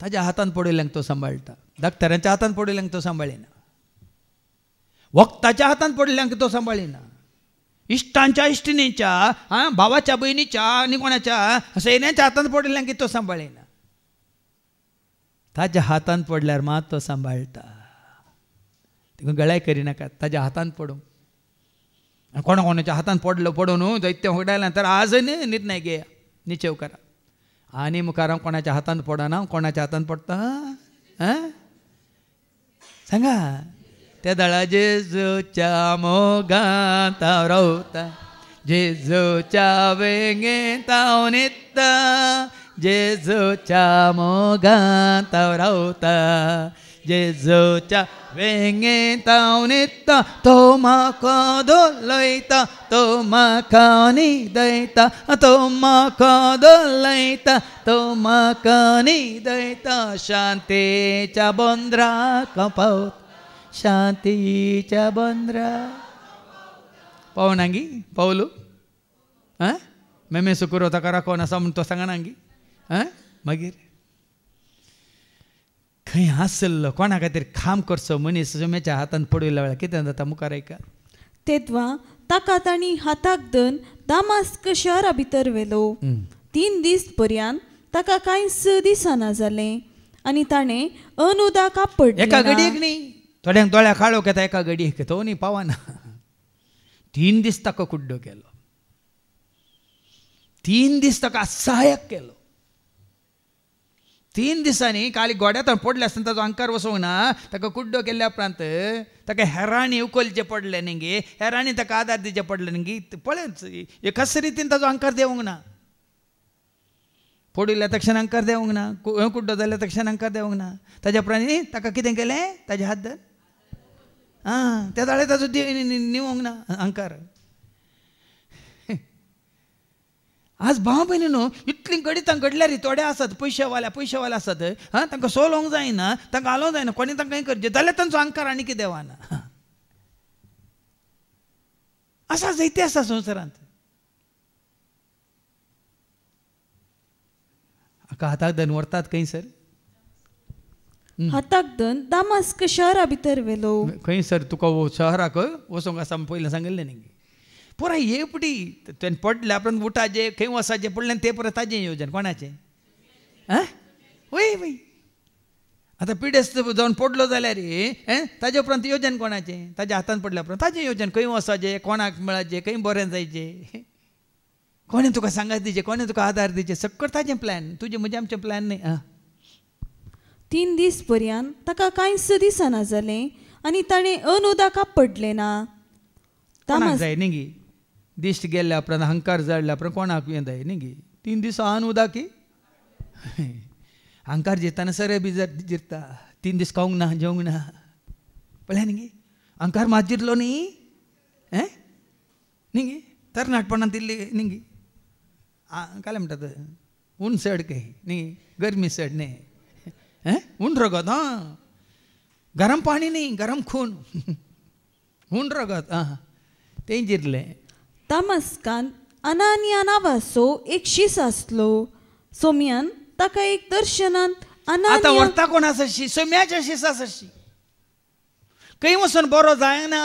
ताज्या हातांत पडिल्ल्यांक तो सांबाळटा धाकट्याच्या हातांत पडिल्ल्यांक तो सांबाळिना वखदाच्या हातांत पडिल्ल्यांक तो सांबाळिना इश्टांच्या इश्टिणीच्या भावाच्या बहिणीच्या आनी कोणाच्या सैन्याच्या हातांत पडिल्ल्यांक तो सांबाळिना ताज्या हातांत पडल्यार मात तो सांबाळटा देखून गळाय करिनाकात ताज्या हातांत पडूंक कोणाच्या हातांत पडून दैत्य होडायला तर आज निर्णय घेया निचेव करा आनी मुखार हांव कोणाच्या हातांत पडना कोणाच्या हातांत पडटा सांगा त्या दळा जेजूच्या मोगांत हांव रावता जेजूच्या वेंगेंत हांव न्हिदता जेजूच्या मोगांत हांव रावता जेजूच्या वेंगेंत हांव न्हिदता तो म्हाका दोलयता तो म्हाका न्हिदयता तो म्हाका दोलयता तो म्हाका न्हिदयता शांतेच्या बंदराक पावता शांतीच्या बंदरा पावनांगी पावलू मेमे सुकुरो ताका राखोन आसा म्हूण तो सांगनांगी मागीर खंय आसलो कोणा खातीर काम करचो मनीस सोम्याच्या हातांत पडिल्ल्या वेळार कितें जाता मुखार ऐका तेद्वा ताका तांणी हाताक धरून दामास्क शहरा भितर व्हेलो 3 दीस पर्यंत ताका कांयच दिसना जालें आनी ताणें अनुदाक आपडलें एका घडयेक न्ही थोड्यांक दोळ्या काळोख येता एका घडयेक तो न्ही पावना 3 दीस ताका कुड्डो केलो 3 दीस ताका सहाय्यक केलो 3 दिसांनी खाली गोड्यात पडले आसतना ताजो अंकार वचोंक ना ताका कुड्डो केल्ल्या उपरांत ताका हेरांनी उखलचे पडले न्ही हेरांनी ताका आदार दिवचे पडले न्ही पळयच एकाच रितीन ताजो अंकार देवंक ना पडिल्ल्या तक्षण अंकार देवंक ना कुड्डो जाल्ल्या तक्षण अंकार देवंक ना ताज्या उपरांत ताका कितें केलें ताजे हात धर त्या जाळे ताजो निवंक ना अंकार आज भाव भयणीनो इतली गणितां घडल्यार थोडे आसात पयशेवाले आसात तांकां सोलोवंक जायना तांकां घालोवंक जायना कोणी तांकां करचें जाल्यार तांचो अंकार आनी कितें देवाना आसा जायते आसा संवसारांत हाका हाताक धरून व्हरतात खंयसर हाताक धरून दामास्क शहरा भितर व्हेलो खंयसर तुका शहराक वचोंक आसा पयलें सांगिल्लें न्ही पुराय येवपटी तें पडल्या उपरांत उठाचें खंय वसाचें पडलें तें परत ताजें येवचें कोणाचें वय वय आतां पिडेस्त जावन पडलो जाल्यार ताजे उपरांत येवचें कोणाचें ताज्या हातांत पडल्या उपरांत ताजें येवचें खंय वसाचें कोणाक मेळचें खंय बरें जायचें कोणें तुका सांगात दिचें कोणें तुका आदार दिचें सगळें ताजें प्लॅन तुजें म्हजें आमचें प्लॅन न्ही 3 दीस पर्यंत ताका कांयच दिसना जालें आनी ताणें अनुदाक आपडलें ना कोणाक जाय न्ही गी दिश्ट गेल्ल्या उपरांत अहंकार जाडल्या उपरांत कोणाक हें जाय न्ही गी 3 दीस अनुदाक अहंकार जिताना सर बी जिरता 3 दीस खावंक ना जेवंक ना पळय न्ही गी अहंकार मात जिरलो न्ही न्ही तरणाटपणांत इल्ली न्ही गी काय म्हणटात ऊन सड कही न्ही गरमी सड न्ही ऊन रगत गरम पाणी न्ही गरम खून ऊन रगत तें जिरलें दामास्कांत अनानिया नांवाचो एक शीस आसलो सोम्यान ताका एक दर्शनांत आतां व्हरता कोण आसा शी सोम्याच्या शिसा शी खंय वचून बरो जायना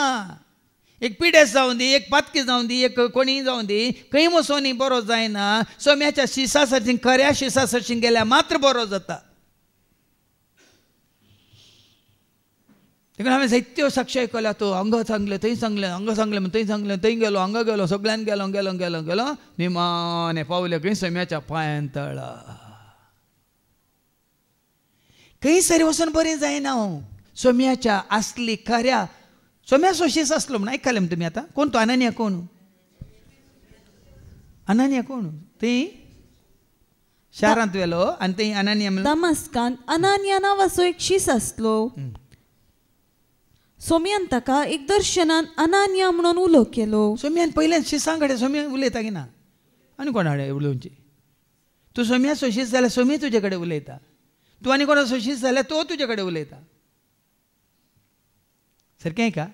एक पिडेस जावं दी एक पातकी जावं दी एक कोणी जावं दी खंय वचून बरो जायना सोम्याच्या शिसा सरशीं खऱ्या शिसा सरशीं गेल्यार मात्र बरो जाता देखून हांवें जायत्यो साक्षी आयकल्या तो हांगा सांगलें थंय सांगलें हांगा सांगलें थंय सांगलें थंय गेलो हांगा गेलो सगळ्यान गेलो गेलो गेलो गेलो निमाणे पावले खंय सोम्याच्या पांयान तळा खंय सरी वचून बरें जायना सोम्याच्या असली खऱ्या सोम्या सोशीस असलो म्हणून आयकलें तुमी आतां कोण तो अनानिया कोण अनानिया कोण थंय शारांत वेलो आनी थंय अनानिया दमस्कांत अनानिया नांवाचो एक शीस आसलो सोम्यान ताका एक दर्शनान अनानिया म्हणून उलो केलो सोम्यान पयल्यान शिसां कडेन सोम्या उलयता की ना आनी कोणा कडेन उलोवची तूं सोम्या सोशीस जाल्यार सोमी तुजे कडेन उलयता तूं आनी कोणा सोशीस जाल्यार तो तुजे कडेन उलयता सारकें का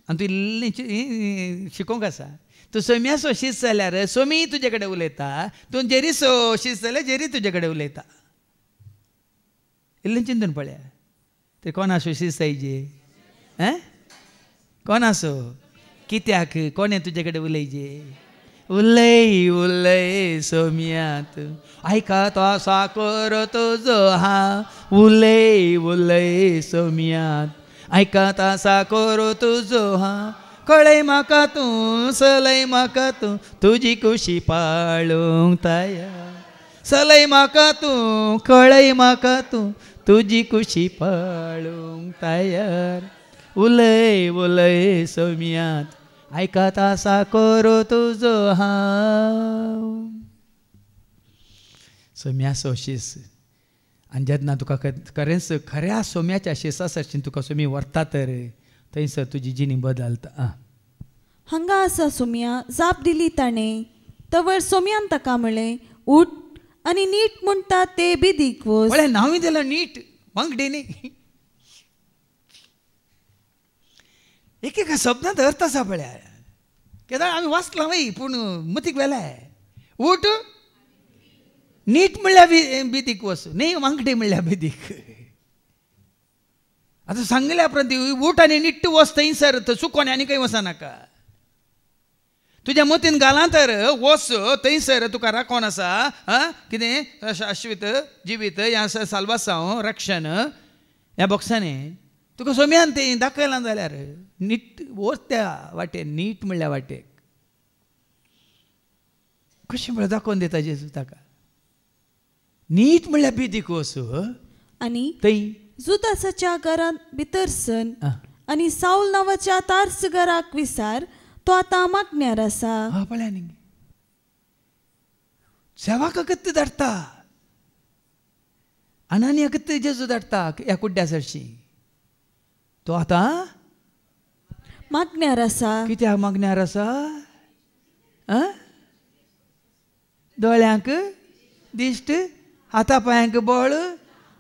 आनी तूं इल्लें शिकोवंक आसा तूं सोम्या सोशीस जाल्यार सोमी तुजे कडेन उलयता तूं जेरी सोशीस जाल्यार जेरी तुजे कडेन उलयता इल्लें चिंतून पळया ते कोणा सोशीस जायचे कोण आसो कित्याक कोणे तुजे कडेन उलयचे उलय उलय सोम्यात आयकात साकर तुजो हांव उलय उलय सोम्यात आयकात साकर तुजो हांव कळय म्हाका तूं सलय म्हाका तूं तुजी खुशी पाळूंक तयार सलय म्हाका तूं कळय म्हाका तूं तुजी खुशी पाळूंक तयार उलय उलय सोम्यात आयकात आसा करो तुजो हांव सोम्या सोशीस आनी जेन्ना तुका खरेंच खऱ्या सोम्याच्या शिसा सरशीन तुका सोमी व्हरता तर थंयसर तुजी जिणी बदलता हांगा आसा सोम्या जाप दिली ताणें तवळ सोम्यान ताका म्हळें उठ आनी नीट म्हणटा ते बिदीक वच म्हळ्यार नांवूय दिलें नीट वांगडी न्ही एक एका शब्दांत अर्थ आसा पळया केदार आमी वाचला वय पूण मतीक वेलाय उठ नीट म्हणल्यार बिदीक वच न्ही वांगडी म्हणल्यार बिदीक आतां सांगल्या प्रती उठ आनी नीट वच थंयसर चुकोन आनी खंय वचनाका तुज्या मतीन घाला तर वच थंयसर तुका राखोन आसा कितें शाश्वीत जिवीत ह्या साल्वासांव रक्षण ह्या बॉक्सांनी तुका सोम्यान तें दाखयलां जाल्यार नीट वच त्या वाटेन नीट म्हणल्या वाटेक कशें म्हळ्यार दाखोवन दिता जेजू ताका नीट म्हणल्यार बिदीक वच आनी थंय जुदासाच्या घरांत भितर सन आनी साऊल नांवाच्या तार्सगाराक विचार तो आतां मागण्यार आसा पळया न्ही सेवा कत्त धाडटा अनानिया कत्त जेजू धाडटा ह्या कुड्ड्या सरशी तो आतां मागण्यार आसा कित्याक मागण्यार आसा दोळ्यांक दिश्ट हाता पांयांक बळ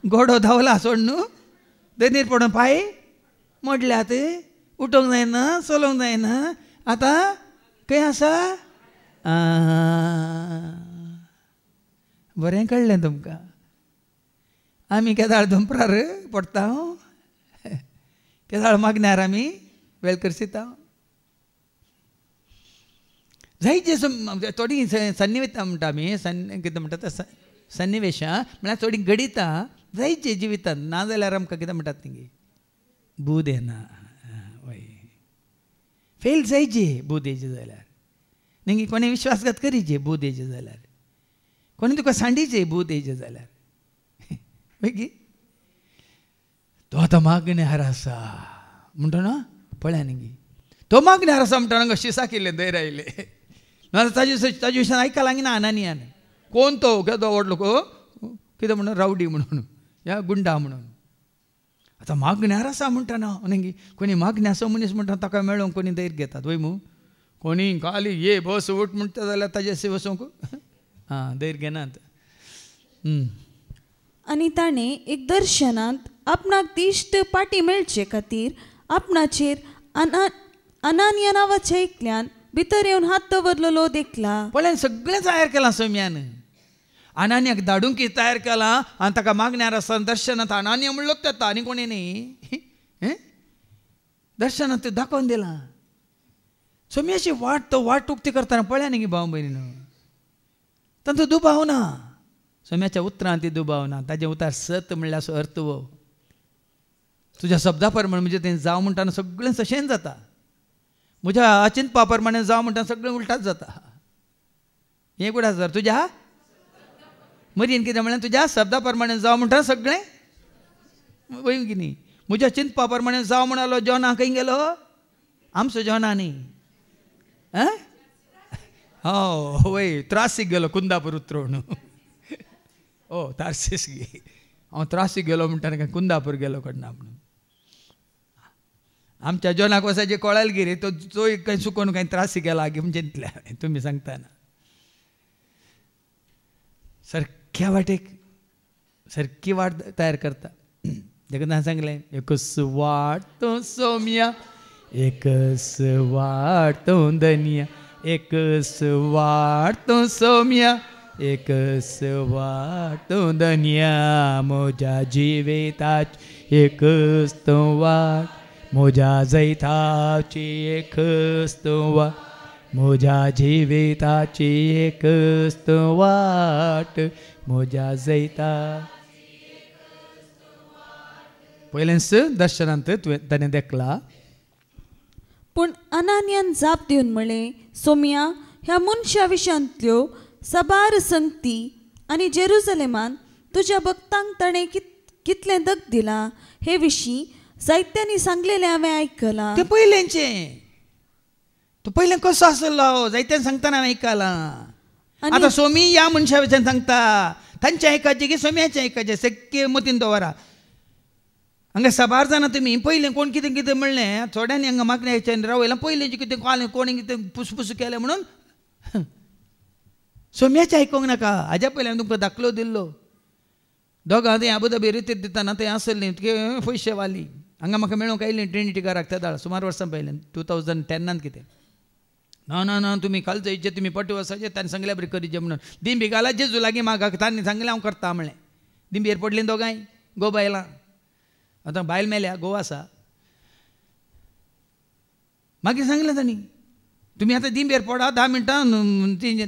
गोडो धांवला सोड न्हू दोनीर पडून पांय मोडल्यात उठोवंक जायना चलोवंक जायना आतां खंय आसा बरें कळ्ळें तुमकां आमी केदाळ दनपरार पडटा केदाळ मागण्यार आमी वेळ करसिता जायचे थोडी सन्निवेशां म्हणटा आमी कितें म्हणटा ते सन्निवेशां म्हळ्यार थोडी घडिता जायचे जिवितांत नाजाल्यार आमकां कितें म्हणटात तेंगे बूद येना वय फेल जायचे बूद येयचे जाल्यार न्ही कोणें विश्वासघात करीचे बूद येयचे जाल्यार कोणी तुका सांडीचे बूद येयचे जाल्यार वय तो आतां मागण्यार आसा म्हणटा ना पळया न्ही तो मागण्यार आसा म्हणटा हांगा शिसा केल्ले दैर आयले नाजाल्यार ताजे विशयान आयकलां ना अनानियान कोण तो केदो व्हडलो कितें म्हणून रावडी म्हणून या गुंडा म्हणून आतां मागण्यार आसा म्हणटा ना न्ही कोणी मागण्या आसा मनीस म्हणटा ताका मेळोवंक कोणी दैर घेतात वय मू कोणी खाली ये बस उठ म्हणटा जाल्यार ताजे वचोंक दैर घेनात आनी ताणें एक दर्शनांत आपणाक दिश्ट पाटी मेळचे खातीर आपणाचेर अनानिया नांवाच्या एकल्यान भितर येवन हात दवरलेलो देखला पळय सगळें तयार केलां सोम्यान अनानियाक धाडूंक तयार केलां आनी ताका मागण्यार आसा दर्शनांत अनानिया म्हणलोच येता आनी कोणी न्ही दर्शनांत दाखोवन दिलां सोम्याची वाट तो वाट उक्ती करतना पळया न्ही भाव भयणीनो तांचो दुबाव ना सोम्याच्या उतरांत ती दुबाव ना ताजें उतार सत म्हणल्यार असो अर्थ वो तुज्या शब्दा प्रमाणे म्हणजे तें जावं म्हणटाना सगळें तशेंच जाता. म्हज्या अचिंतपा प्रमाणे जावं म्हणटा सगळें उलटाच जाता. हें कुठं आसा तुज्या मरीन कितें म्हणलें तुज्या शब्दा प्रमाणे जावं म्हणटा सगळें वय की न्ही. म्हज्या चिंतपा प्रमाणे जावं म्हणालो जॉना खंय गेलो आमचो जॉना न्ही. हो वय त्रासीक गेलो कुंदापूर उतरवून. ओ तार्सीस गे हांव त्रासीक गेलो म्हणटा काय कुंदापूर गेलो कडना म्हणून. आमच्या जॉनाक वसाचे कळाल गिरे तो खंय चुकोवन खंय त्रासीक गेला गे म्हणजे चिंतल्या तुमी सांगताना. सारक्या वाटेक सारकी वाट तयार करता. देखून सांगलें एकच वाट तो सोम्या एकच वाट तो धनिया एकच वाट तो सोम्या एकच वाट तो धनिया म्हज्या जिविताची एकच तो वाट म्हज्या जैताची एकच तो वाट म्हज्या जिविताची एकच तो वाट म्हज्या जैता. पयलेंच दर्शनांत ताणें देखला. पूण अनानियान जाप दिवन म्हणलें सोम्या ह्या मनशा विशयांतल्यो साबार संगती आनी जेरुसलेमान तुज्या भक्तांक ताणें कितलें दग दिलां हे विशीं जायत्यांनी सांगलेलें हांवें आयकलां. तें पयलेंचें तो पयलें कसो आसलो जायत्यान सांगतना हांवें आयकलां. आतां सोमी ह्या मनशा विशयान सांगता तांचें आयकाचें की सोम्याचें आयकाचें सक्के मतीन दवरा. हांगा साबार जाणां तुमी पयलें कोण कितें कितें म्हणलें थोड्यांनी हांगा मागण्याचें रावयलां पयलें कितें कालें कोणी कितें पुसपुस केलें म्हणून सोम्याचें आयकोंक नाका. हाज्या पयलीं हांवें तुमकां दाखलो दिल्लो दोगां तें अबुधाबी रितीत दिताना तें आसलीं पयशे वाली हांगा म्हाका मेळूंक आयलीं ट्रिनिटी घराक त्या सुमार वर्सां पयलें 2010 कितें. ना ना ना तुमी काल जायचे तुमी पट्टी वसाचे तांणी सांगल्या बरी करीचे म्हणून दिंबी घाला जेजू लागीं मागाक तांणी सांगलें हांव करता म्हणलें. दिंबेर पडलीं दोगांय गो बायलां. आतां बायल मेल्या घोव आसा. मागीर सांगलें तांणी तुमी आतां दिंबेर पडा 10 मिनटां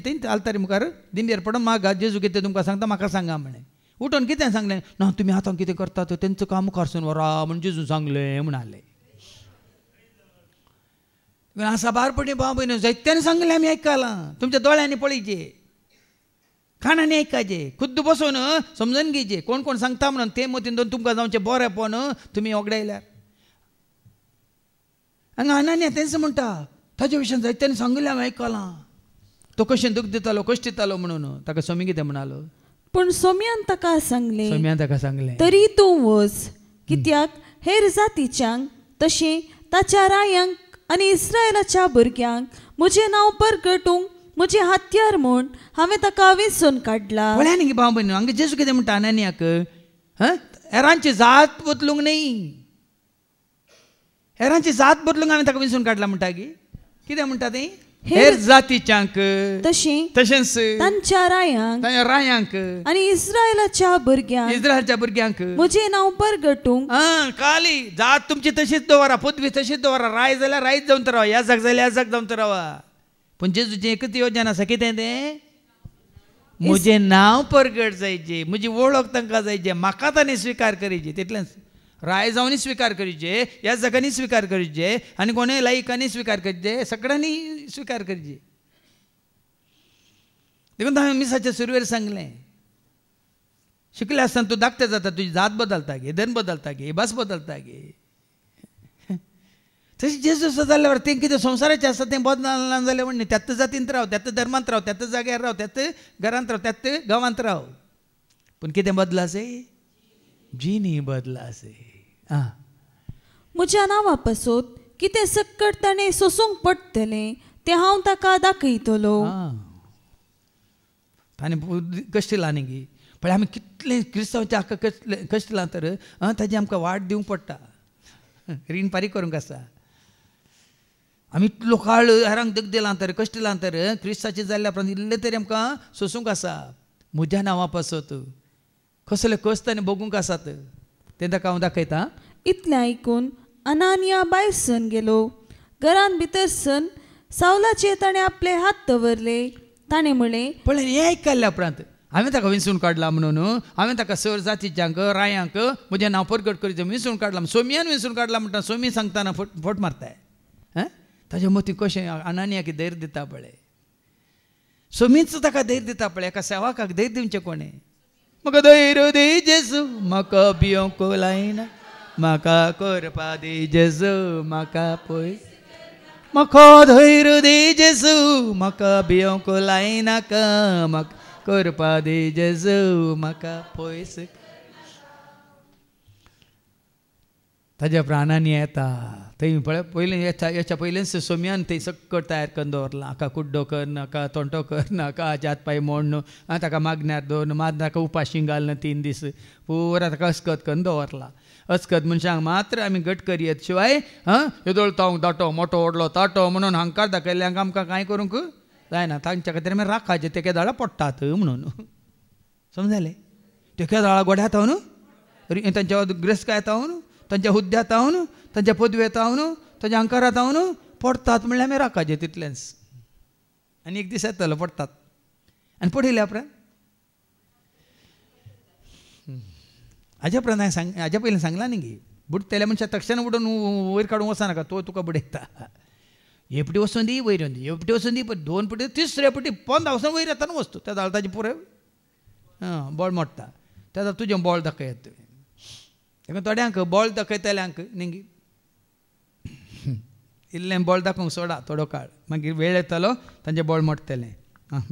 तें आलतारी मुखार दिंबेर पडून मागा जेजू कितें तुमकां सांगता म्हाका सांगा म्हणलें. उठून कितें सांगलें ना तुमी आतां कितें करतात तेंचो काम मुखारसून व्हरा म्हण जेजू सांगलें म्हणालें. साबार पटी भाव भयण जायत्यांनी सांगलें आमी आयकलां. तुमच्या दोळ्यांनी पळयचे कानांनी आयकाचे खुद्द बसून समजून घेवचे कोण कोण सांगता म्हणून ते मतीन दोन तुमकां जावचें बरेंपण तुमी वगडायल्यार. हांगा अनानिया तेंच म्हणटा ताचे विशयान जायत्यांनी सांगलें हांवें आयकलां तो कशें दूख दितालो कश्ट दितालो म्हणून. ताका सोमी कितें म्हणालो पूण सोम्यान ताका सांगलें तरी तूं वच कित्याक हेर जातीच्यांक तशें ताच्या रायांक आनी इस्रायलाच्या भुरग्यांक म्हजें नांव परगटूंक म्हजें हात्यार म्हूण हांवें ताका वेंचून काडला. पळय न्ही भाव भयण हांगा जेजू कितें म्हणटा अनानियाक हेरांची जात बदलूंक न्ही हेरांची जात बदलूंक हांवें ताका वेंचून काडला म्हणटा गी कितें म्हणटा तें हेर जातीच्यांक तशेंच तांच्या रायांक आनी इस्रायलाच्या भुरग्यांक म्हजें नांव परगटूंक. काली जात तुमची तशीच दवरा पदवी तशीच दवरा राय जाल्यार रायच जावन तर रावा ह्या जाग जाल्यार ह्या जाग जावन तर रावा. पूण जेजूचें एकच योजना आसा कितें तें म्हजें नांव परगट जायचें म्हजी वळख तांकां जायचें म्हाका तांणी स्विकार करीचे तितलेंच. राय जावनी स्विकार करीचे ह्या जगांनी स्विकार करीचे आनी कोणूय लायकांनी स्विकार करचे सगळ्यांनी स्विकार करचे. देखून हांवें मिसाच्या सुरवेर सांगलें शिकले आसतना तूं धाकटें जाता तुजी जात बदलता गे धन बदलता गे भास बदलता गे. तशें जेजू जाल्यार तें कितें संवसाराचें आसा तें बदलना जाल्यार म्हणून त्याच जातींत राव त्याच धर्मांत राव त्याच जाग्यार राव त्याच घरांत राव त्याच गांवांत राव पूण कितें बदला से जीनी बदला से. म्हज्या नांवा पासून कितें सक्कट ताणें सोसूंक पडटलें तें हांव ताका दाखयतलो. ताणें कश्टलां न्ही गे पण आमी कितलें क्रिस्तांवांच्या हाका कश्टलां तर ताजी आमकां वाट दिवंक पडटा रीण फारीक करूंक आसा. आमी इतलो काळ हेरांक दग दिलां तर कश्टलां तर क्रिस्ताचें जाल्ल्या उपरांत इल्लें तरी आमकां सोसूंक आसा. म्हज्या नांवा पासत कसले कश्ट ताणें भोगूंक आसात तें ताका हांव दाखयतां. इतलें आयकून अनानिया भायर सन गेलो. घरान भितर सन सावलाचेर ताणें आपले हात दवरले. ताणें म्हणलें पळय हें आयकल्या उपरांत हांवें ताका विंचून काडला म्हणून हांवें ताका सर जातीच्यांक रायांक म्हजें नांव परगट करीत विंचून काडलां सोमयान विंचून काडला म्हणटा सोमी सांगतना फट मारताय ताजे मतीं कशें अनानियाक धैर्य दिता पळय सोमीच ताका धैर्य दिता पळय एका सेवाकाक धैर्य दिवचें कोणें म्हाका धैर्य दी जेजू म्हाका भियोंक लायना म्हाका करपा दी जेजू म्हाका पळय म्हाका धैर्य दी जेजू म्हाका भियोंक लायनाका म्हाका करपा दी जेजू म्हाका पयस ताज्या प्राणांनी येता थंय पळय पयलीं हेच्या पयलींच सोम्यान थंय सकट तयार करून दवरलां हाका कुड्डो कर नाका तोंटो कर नाका हाचे हात पांय मोड न्हू ताका मागण्यार दवर मात ताका उपाशी घाल ना 3 दीस पुरा ताका अस्कत करून दवरला अस्कत मनशांक मात्र आमी घट करयत शिवाय येदोळ तावंक दाटो मोठो व्हडलो ताटो म्हणून हांकार दाखयल्यांक आमकां कांय करूंक जायना तांच्या खातीर आमी राखाचे तेके दाळा पडटात म्हणून समजलें तेके दाळा गोड्यात हांव न्हू तांच्या ग्रेस्कायत हांव न्हू तांच्या हुद्द्यांत हांव न्हू तांच्या पदवेत हांव न्हू तांच्या अंकारांत हांव न्हू पडटात म्हणल्यार आमी राखाचे तितलेंच आनी एक दीस येतलो पडटात आनी पडिल्ल्या उपरांत हाज्या उपरांत हांवें हाज्या पयलीं सांगलां न्ही गे बुडतल्या मनशाक तक्षण उडोवन वयर काडूंक वचनाका तो तुका बुडयता हेपटी वचून दी वयर दी हेपटी वचून दी पण 2 पटी 3 पटी 15 वचून वयर येता न्हू वस्तू त्या दाळताची पुरे बॉल मोडटा त्या तुजें बॉल दाखयत ताका थोड्यांक बॉल दाखयतल्यांक न्ही इल्लें बॉल दाखोवंक सोडा थोडो काळ मागीर वेळ येतलो तांचें बॉल मोडटलें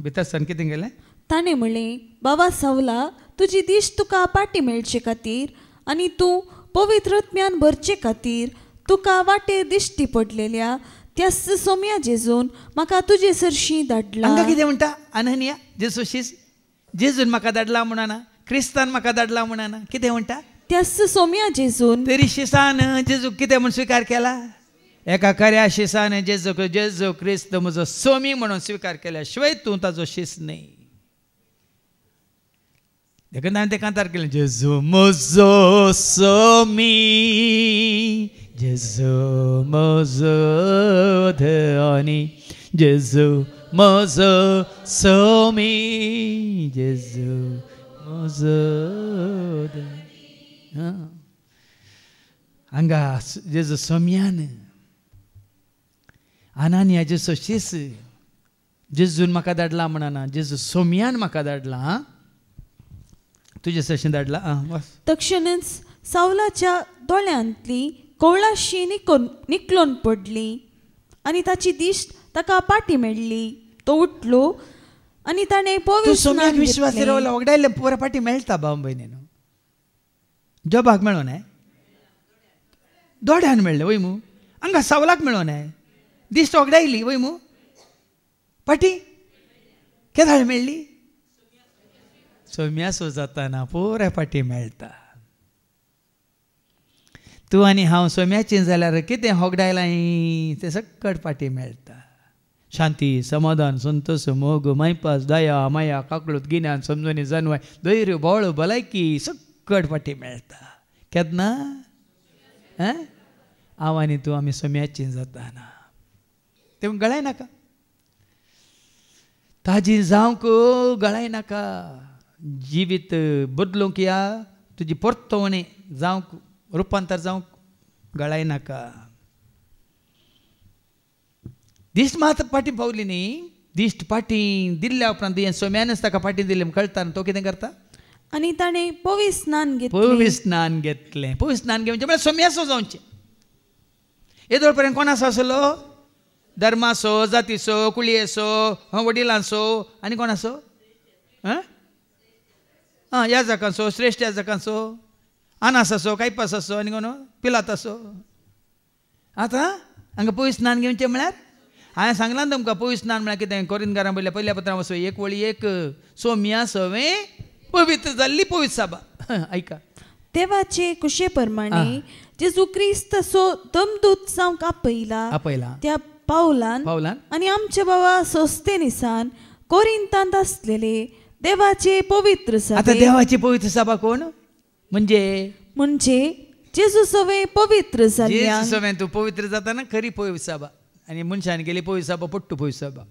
भितर सन कितें गेलें ताणें म्हणलें बाबा सावला तुजी दिश्ट तुका पाटी मेळचे खातीर आनी तूं पवित्र आत्म्यान भरचे खातीर तुका वाटेर दिश्टी पडलेल्या त्या सोम्या जेजून म्हाका तुजे सरशी धाडला हांगा कितें म्हणटा अनन्या जेजूशीस जेजून म्हाका धाडला म्हणना क्रिस्तान म्हाका धाडला म्हणना कितें म्हणटा त्या सोम्या जेजून तरी शिसान जेजू कितें म्हूण स्विकार केला एका खऱ्या शिसान जेजू क्रिस्त म्हजो सोमी म्हणून स्विकार केल्या शिवाय तूं ताजो शिस न्ही देखून हांवें तें कांतार केलें जेजू म्हजो सोमी जेजू म्हजो धनी जेजू म्हजो सोमी जेजू म्हजो हांगा जेजू सोम्यान अनानिया जेजू शिस जेजून म्हाका धाडला म्हणना जेजू सोम्यान म्हाका धाडला तुजे सशीं धाडला तक्षणच सावलाच्या दोळ्यांतली कवळाशी निकलोन पडली आनी ताची दिश्ट ताका पाटी मेळ्ळी तो उठलो आनी ताणें पवित्र विश्वास वगडायले पुरा पाटी मेळटा भाव भयणीन जॉबाक मेळो न्हय दोड्यान मेळ्ळें वय मू हांगा सावलाक मेळो न्हय दिश्ट वगडायली वय मू पाटी केदाळ मेळ्ळी सोम्या सो जाताना पुराय पाटी मेळटा तूं आनी हांव सोम्याचें जाल्यार कितें होगडायलां तें सकट पाटी मेळटा शांती समाधान संतोष मोग मायपास दया माया काकळूत गिन्यान समजूनी जानवाय धैर्य बोळ भलायकी सकट पाटी मेळटा केन्ना हांव आनी तूं आमी सोम्याचीं जाताना तें गळाय नाका ताजी जावंक गळाय नाका जिवीत बदलूंक या तुजी परतवणी जावंक रुपांतर जावंक गळाय नाका दिश्ट मात पाटी पावली न्ही दिश्ट पाटी दिल्ल्या उपरांत तुवें सोम्यानच ताका पाटी दिली कळटा तो कितें करता आनी ताणें पवित्र स्नान घेतलें पवित्र स्नान घेतलें पवित्र स्नान घेवचें म्हळ्यार सोम्यासो जावचें येदोळ पर्यंत कोणासो आसलो धर्मासो जातीसो कुळयेसो वडिलांचो आनी कोणासो याजकांचो श्रेश्ठ याजकांचो आनास आसो कायपास आसो आनी कोण पिलात आसो आतां हांगा पवित्र स्नान घेवचें म्हळ्यार हांवें सांगलां तुमकां पवित्र स्नान म्हळ्यार कितें कोरिंथकारां पयल्या पत्रां वचो 1 वळी 1 सोम्या सवें पवित्र जाल्ली पवित्र सभा ऐका देवाचे कुशे प्रमाणे जेजू क्रिस्त असो दमदूत जावंक आपयला त्या पावलान आनी आमचे बाबा सोस्तेनिसान कोरिंथांत आसलेले देवाचे पवित्र सभा आता देवाची पवित्र सभा कोण म्हणजे जेजू सवे पवित्र जाल्ल्या जेजू सवें तूं पवित्र जाताना खरी पवित्र सभा आनी मनशान केली पवित्र सभा पट्टू पवित्र सभा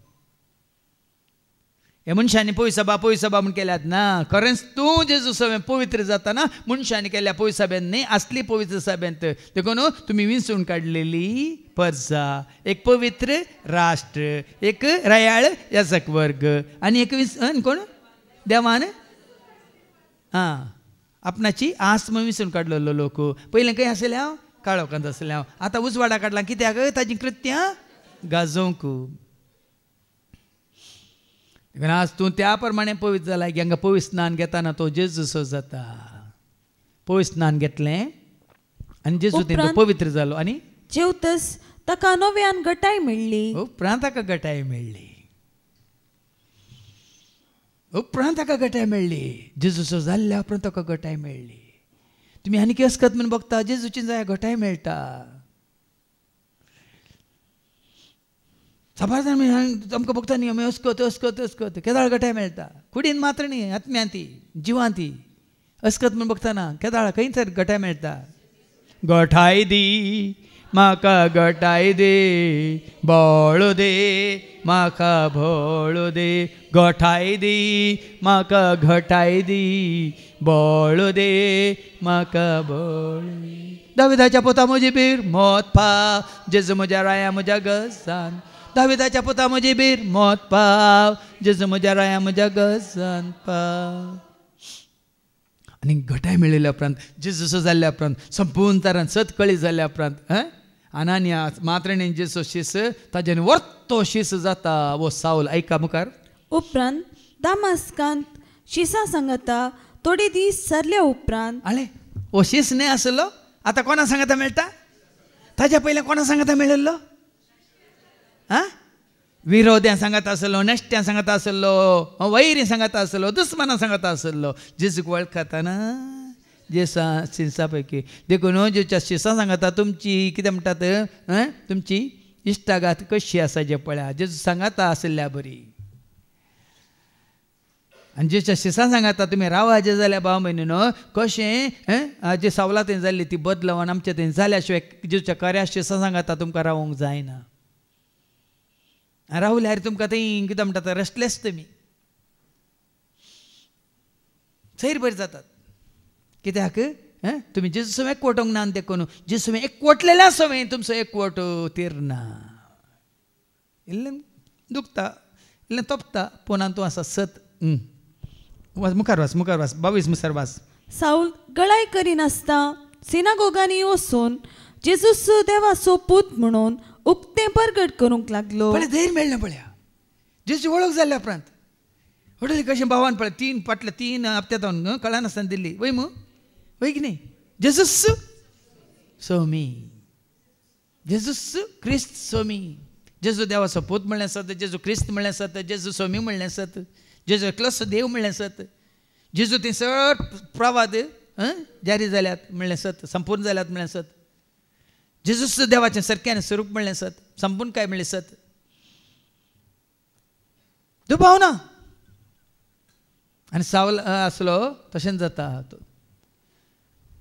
हे मनशांनी पोय सभा म्हण केल्यात ना खरेंच तूं जेजू सभेन पवित्र जाताना मनशांनी केल्या पोय सभेन न्ही असली पवित्र सभेंत देखून तुम्ही विंचून काडलेली परजा एक पवित्र राष्ट्र एक रयाळ याजक वर्ग आनी एक कोण देवान आपणाची आस म्हणून विंचून काडलेलो लोक पयलें खंय आसले हांव काळोखांत आसले हांव आतां उजवाडा काडला कित्याक ताजी कृत्यां गाजोवंक आज तूं त्या प्रमाणे पवित्र जाला की हांगा पवित्र स्नान घेताना तो जेजू सो जाता पवित्र स्नान घेतलें आनी जेजू तो पवित्र जालो आनी जेवतस ताका नव्यान घटाय मेळ्ळी उपरांत ताका घटाय मेळ्ळी उपरांत ताका घटाय मेळ्ळी जेजू सो जाल्ल्या उपरांत ताका घटाय मेळ्ळी तुमी आनी कितें असकत म्हूण बघता जेजूची जाय घटाय मेळटा सबारदान आमकां बघता न्ही आमी अस्कत केदाळ घटाय मेळटा कुडीन मात्र न्ही आत्म्यान ती जिवान ती अस्कत म्हूण बघतना केदाळ खंयसर घटाय मेळटा घटाय दी म्हाका घटाय दे बोळो दे म्हाका बोळो दे घटाय दी म्हाका घटाय दी बोळो दे म्हाका बोळो दाविदाच्या पोता म्हजी बीर मोत पाव जेजू म्हज्या राया म्हज्या गसान दाविदाच्या पोता म्हजी बीर मोत पाव जेजू म्हज्या राया म्हज्या गसान पाव आनी घटाय मेळिल्ल्या उपरांत जेजूचो जाल्ल्या उपरांत संपूर्ण तरान सतकळी जाल्ल्या उपरांत आनानिया मात्रेणेन जेजू शीस ताजेन वर्तो शीस जाता वो साऊल ऐका मुखार उपरांत दामास्कांत शिसा सांगता थोडे दीस सरल्या उपरांत आले वो शीस न्ही आसलो आतां कोणा सांगता मेळटा ताच्या पयलें कोणा सांगता मेळिल्लो विरोध्यां सांगत आसलो नेश्ट्यां सांगत आसलो वैरी सांगत आसलो दुस्मानां सांगत आसलो जेजूक वळखताना जेसा शिसा पैकी देखून जेच्या शिसा सांगता तुमची कितें म्हणटात तुमची इश्टागात कशी आसा जे पळया जेजू सांगता आसल्या बरी आनी जेच्या शिसा सांगता तुमी रावा जे जाल्या भाव म्हयनो कशें जे सवलतें जाल्ली ती बदलवन आमच्या थंय जाल्या शिवाय जेच्या कार्या शिसा सांगता तुमकां रावूंक जायना रावल्यार तुमकां थंय कितें म्हणटा रेस्टलेस तुमी सैर बरी जातात कित्याक तुमी जेजू समें एकवटोंक ना देखून जेजू समें एकवटलेल्या समें तुमचो एकवट तीरना इल्लें दुखता इल्लें तोपता पुना तूं आसा सत मुखार वास 22 मुखार वास साऊल गळाय करिनासता सिनागोगांनी वचून जेजूस देवाचो पूत म्हणून उक्तें परगट करूंक लागलो पळय धैर्य मेळ्ळें पळया जेजूची वळख जाल्ल्या उपरांत वडली कशें भावान पळय 3 हप्त्यां कळनासतना दिल्ली वय मू वय की न्ही जेजूस सोमी जेजूस क्रिस्त सोमी जेजू देवाचो पूत म्हणलें आसत जेजू क्रिस्त म्हणलें आसत जेजू सोमी म्हणलें आसत जेजू एकलोच देव म्हणलें आसत जेजू थंय सट प्रवाद जारी जाल्यात म्हणलें आसत संपूर्ण जाल्यात म्हणलें आसत जेजूस देवाचें सारकें स्वरूप म्हणलें आसत संपूर्ण काय म्हणलें आसत तूं पावना आनी सावल आसलो तशें जाता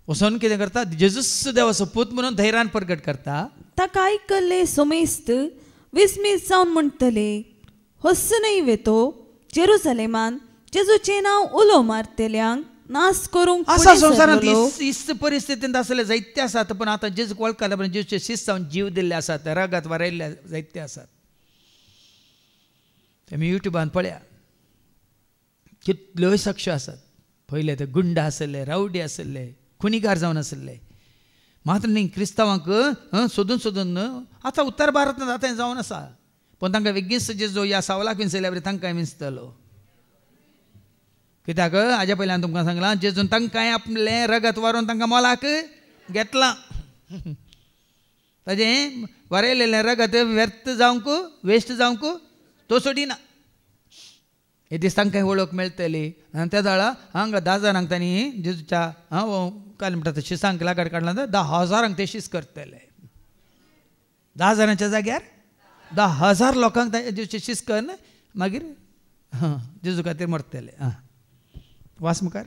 वचोन कितें करता जेजूस देवाचो पूत म्हणून धैर्यान प्रगट करता ताका आयकल्ले सोमेस्त विस्मीत जावन म्हणटले होस्सनय वेतो जेरुसलेमान जेजूचें नांव उलो मारतल्यांक नास करूंक असा संवसारांत इस्त परिस्थितींत आसले जायते आसात पण आतां जेजूक वळखता पण जेजूचे शिस्त जावन जीव दिल्ले आसात रगत वारयल्ले जायते आसात तेमी युट्यूबान पळया कितल्योय साक्ष्यो आसात पयले ते गुंड आसले रावडी आसले खुनीगार जावन आसले मात्र न्ही क्रिस्तांवांक सोदून आतां उत्तर भारतांत आतां जावन आसा पण तांकां वेगळीच जेजू ह्या सावलाक विंचयल्या बरी तांकांय विंचतलो कित्याक हाज्या पयल्यान तुमकां सांगलां जेजून तांकांय आपलें रगत वारून तांकां मोलाक घेतलां ताजें वारयलेलें रगत व्यर्थ जावंक वेस्ट जावंक तो सोडिना हे दीस तांकांय वळख मेळटली आनी त्या दाळा हांगा 10 जाणांक तांणी जेजूच्या काय म्हणटा शिसांक लागाड काडला 10,000 ते शीस करतले 10 जाणांच्या जाग्यार 10,000 लोकांक जेजूचे शीस करून मागीर जेजू खातीर मरतले वास मुखार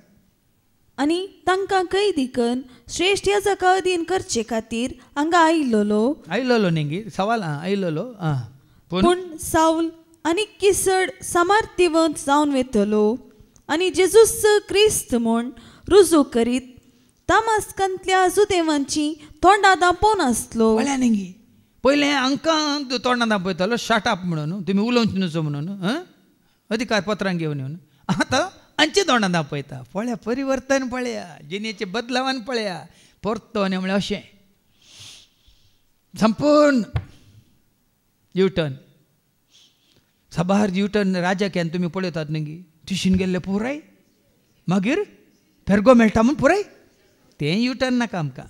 आनी तांकां कैदी करून श्रेष्ठ याजका अधीन करचे खातीर हांगा आयिल्लो न्ही सवाल आयिल्लो पूण साऊल आनी किसड सामर्थ्यवंत जावन वेतलो आनी जेजूस क्रिस्त म्हूण रुजू करीत दामास्कांतल्या जुदेवांची तोंडां दापोवन आसलो. न्ही पयलें हांकां तोंडां दापयतालो शटअप म्हणून तुमी उलोवंच नजो म्हणून अधिकार पत्रां घेवन येवन आतां हांची तोंडां दापयता. पळया परिवर्तन पळया जिणेचे बदलावन पळया परतोन म्हळ्यार अशें संपूर्ण युटर्न साबार युटर्न राजक्यान तुमी पळयतात न्ही टिशीन गेल्ले पुराय मागीर फेरगो मेळटा म्हूण पुराय तें युटर्न नाका आमकां.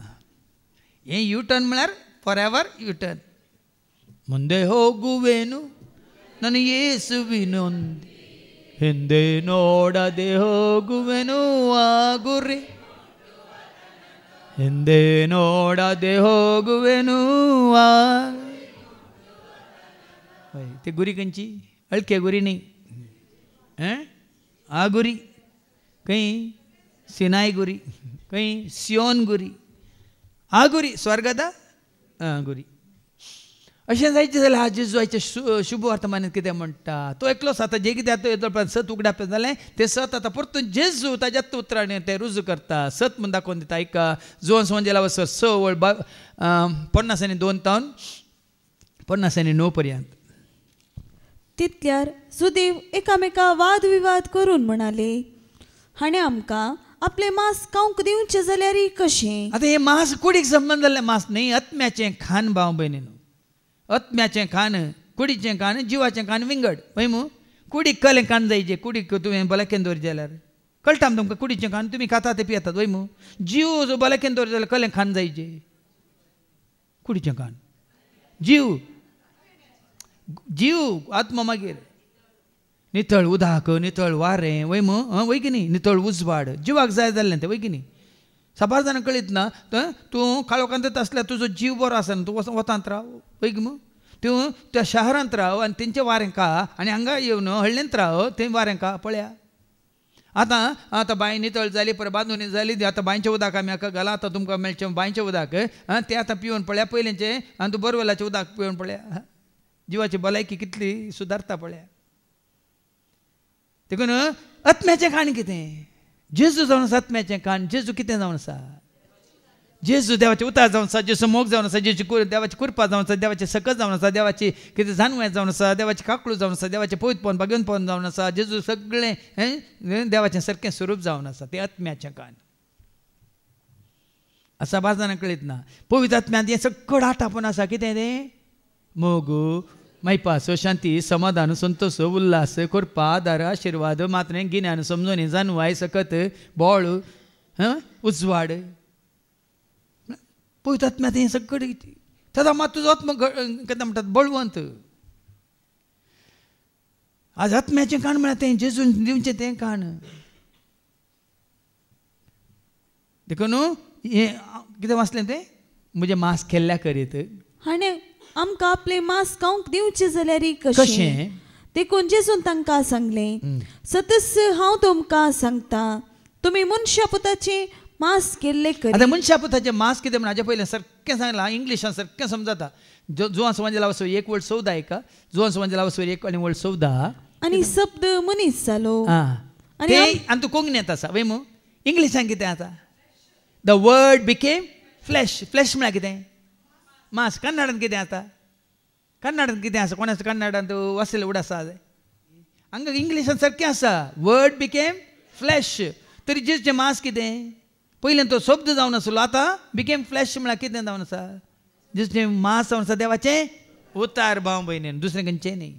हें युटर्न म्हळ्यार फॉर एवर युटर्न. ಮುಂದೆ ಹೋಗುವೆನು ನನ್ನ ಯೇಸುವಿನೊಂದಿಗೆ ಹಿಂದೆ ನೋಡದೆ ಹೋಗುವೆನು ಆ ಗುರಿ ಹಿಂದೆ ನೋಡದೆ ಹೋಗುವೆನು ಆ ते गुरी खंयची अळके गुरी न्ही आ गुरी खंय सिनाय गुरी खंय सियोन गुरी आ गुरी स्वर्गादा गुरी अशें जायचें जाल्यार आज जेजुआचे शुभ वर्तमानांत कितें म्हणटा तो एकलोच आतां जे कितें आतां येतलो सत उगड्याप जालें तें सत आतां परतून जेजू ताज्या उतराणें तें रुजू करता सत म्हूण दाखोवन दिता. ऐका जोन्स वंजेला वचर 50 तावन 50 पर्यंत. तितल्यार सुदेव एकामेका वाद विवाद करून म्हणाले हाणें आमकां आपले मांस खावंक दिवचें जाल्यार कशें. आतां हें मांस कुडीक संबंद जाल्लें मांस न्ही आत्म्याचें खाण भाव भयणीनो. आत्म्याचें खाण कुडीचें खाण जिवाचें खाण विंगड पळय मू. कुडीक कलें खाण जायचें कुडीक तुवें बलाकेन दवरचें जाल्यार कळटा तुमकां कुडीचें खाण तुमी खाता तें पियेतात वय मू. जीव जो बलाकेन दवरचें जाल्यार कलें खाण जायचें कुडीचें खाण जीव जीव आत्मा मागीर नितळ उदक नितळ वारें वय मू वय की न्ही नितळ उजवाड जिवाक जाय जाल्लें तें वय की न्ही. साबार जाणां कळीत ना तूं काळोखांत आसल्यार तुजो जीव बरो आसना तूं वतांत राव वय मू. तूं त्या शहरांत राव आनी तेंचें वारें खा आनी हांगा येवन हळ्ळेंत राव तें वारें खा पळया. आतां बांय नितळ जाली पर बांदून जाली आतां बांयचें उदक आमी हाका घाला आतां तुमकां मेळचें बांयचें उदक तें आतां पिवन पळया पयलींचें आनी तूं बोरवेलाचें उदक पिवन पळया जिवाची भलायकी कितली सुदारता पळया. देखून आत्म्याचें खाण कितें जेजू जावन आसा आत्म्याचें खाण. जेजू कितें जावन आसा जेजू देवाचें उतार जावन आसा जेजू मोग जावन आसा जेजू देवाची कुरपा जावन आसा देवाचें सकत जावन आसा देवाची कितें जानवें जावन आसा देवाची काकळू जावन आसा देवाचें पवित्रपण भाग्यवंतपण जावन आसा जेजू सगळें देवाचें सारकें स्वरूप जावन आसा तें आत्म्याचें खाण. आसा बार जाणां कळीत ना पवित्र आत्म्यांत हें सगळें आटापून आसा कितें तें मोग मैपास शांती समाधान संतोष उल्हास कृपा आदार आशिर्वाद मात्रें गिन्यान समजोनी जानवाय सकत बोळ उजवाड पवित्र आत्म्यांत हें सगळें सदां मात तुजो आत्मा कितें म्हणटात बळवंत. आज आत्म्याचें खाण म्हळ्यार तें जेजून दिवचें तें खाण. देखून हें कितें वाचलें तें म्हजें मांस केल्ल्या करीत हाणें आमकां आपले मांस खावंक दिवचें जाल्यार कशें. देखून जेजून तांकां सांगलें सतस हांव तुमकां सांगता तुमी मनशा पुताचें मांस केल्लें करी. आतां मनशा पुताचें मांस कितें म्हण हाजे पयलें सारकें सांगलां इंग्लिशान सारकें समजता. जुवांस वंजेला वचोर 1 वळ 14 एका जुवांस वंजेला वचोर 1 आनी वळ 14 आनी शब्द मनीस जालो आनी तूं कोंकणींत आसा वय मू. इंग्लिशान कितें आसा the word became flash. Flash म्हळ्यार कितें मांस. कन्नडांत कितें आसा कन्नडांत कितें आसा कोणाचो कन्नडांत वाचलें उड आसा हांगा इंग्लिशान सारकें आसा वर्ड बिकेम फ्लॅश. तरी जेचें मांस कितें पयलें तो शब्द जावन आसलो आतां बिकेम फ्लॅश म्हळ्यार कितें जावन आसा जेचें मांस जावन आसा देवाचें उतार भाव भयणीन दुसरें खंयचें न्ही.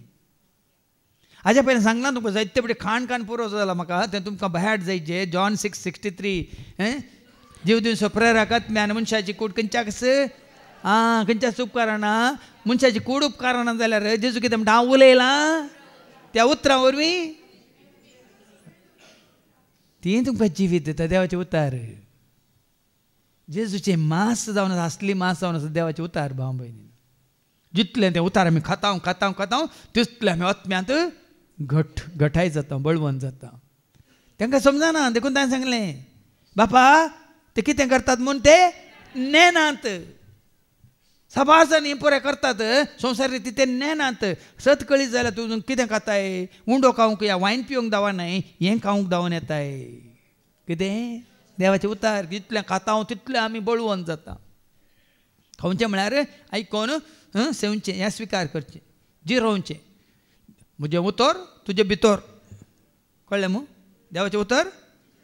हाज्या पयलें सांगलां तुमकां जायते बरें खाण पुरो जाला म्हाका तें तुमकां भायर जायचें. जॉन 6:63 जीव दिवचो प्रेरक आत्म्यान मनशाची कूड खंयच्याक खंयच्याच उपकारना मनशाची कूड उपकारना जाल्यार जेजू कितें म्हणटा हांव उलयलां त्या उतरां वरवीं ती तुमकां जिवीत दिता देवाचें उतार. जेजूचें मांस जावन आसा असली मांस जावन आसा देवाचें उतार भाव भयणी. जितलें तें उतार आमी खातां तितलें आमी आत्म्यांत घटाय जाता बळवंत जाता. तांकां समजना देखून ताणें सांगलें बापा ते कितें करतात म्हूण ते नेनात. सभा जण हे पुरे करतात संवसारी तिथे ज्ञानात सत कळी जाल्यार तूं कितें खाताय उंडो खावंक या वायन पिवंक दावा नाही हें खावंक दावन येताय कितें देवाचें उतार जितलें खाता तितलें आमी बळवंत जाता खावचें म्हळ्यार आयकोन सेवचें हें स्विकार करचें जिरोवचें म्हजें उतर तुजें भितर कळ्ळें मू देवाचें उतर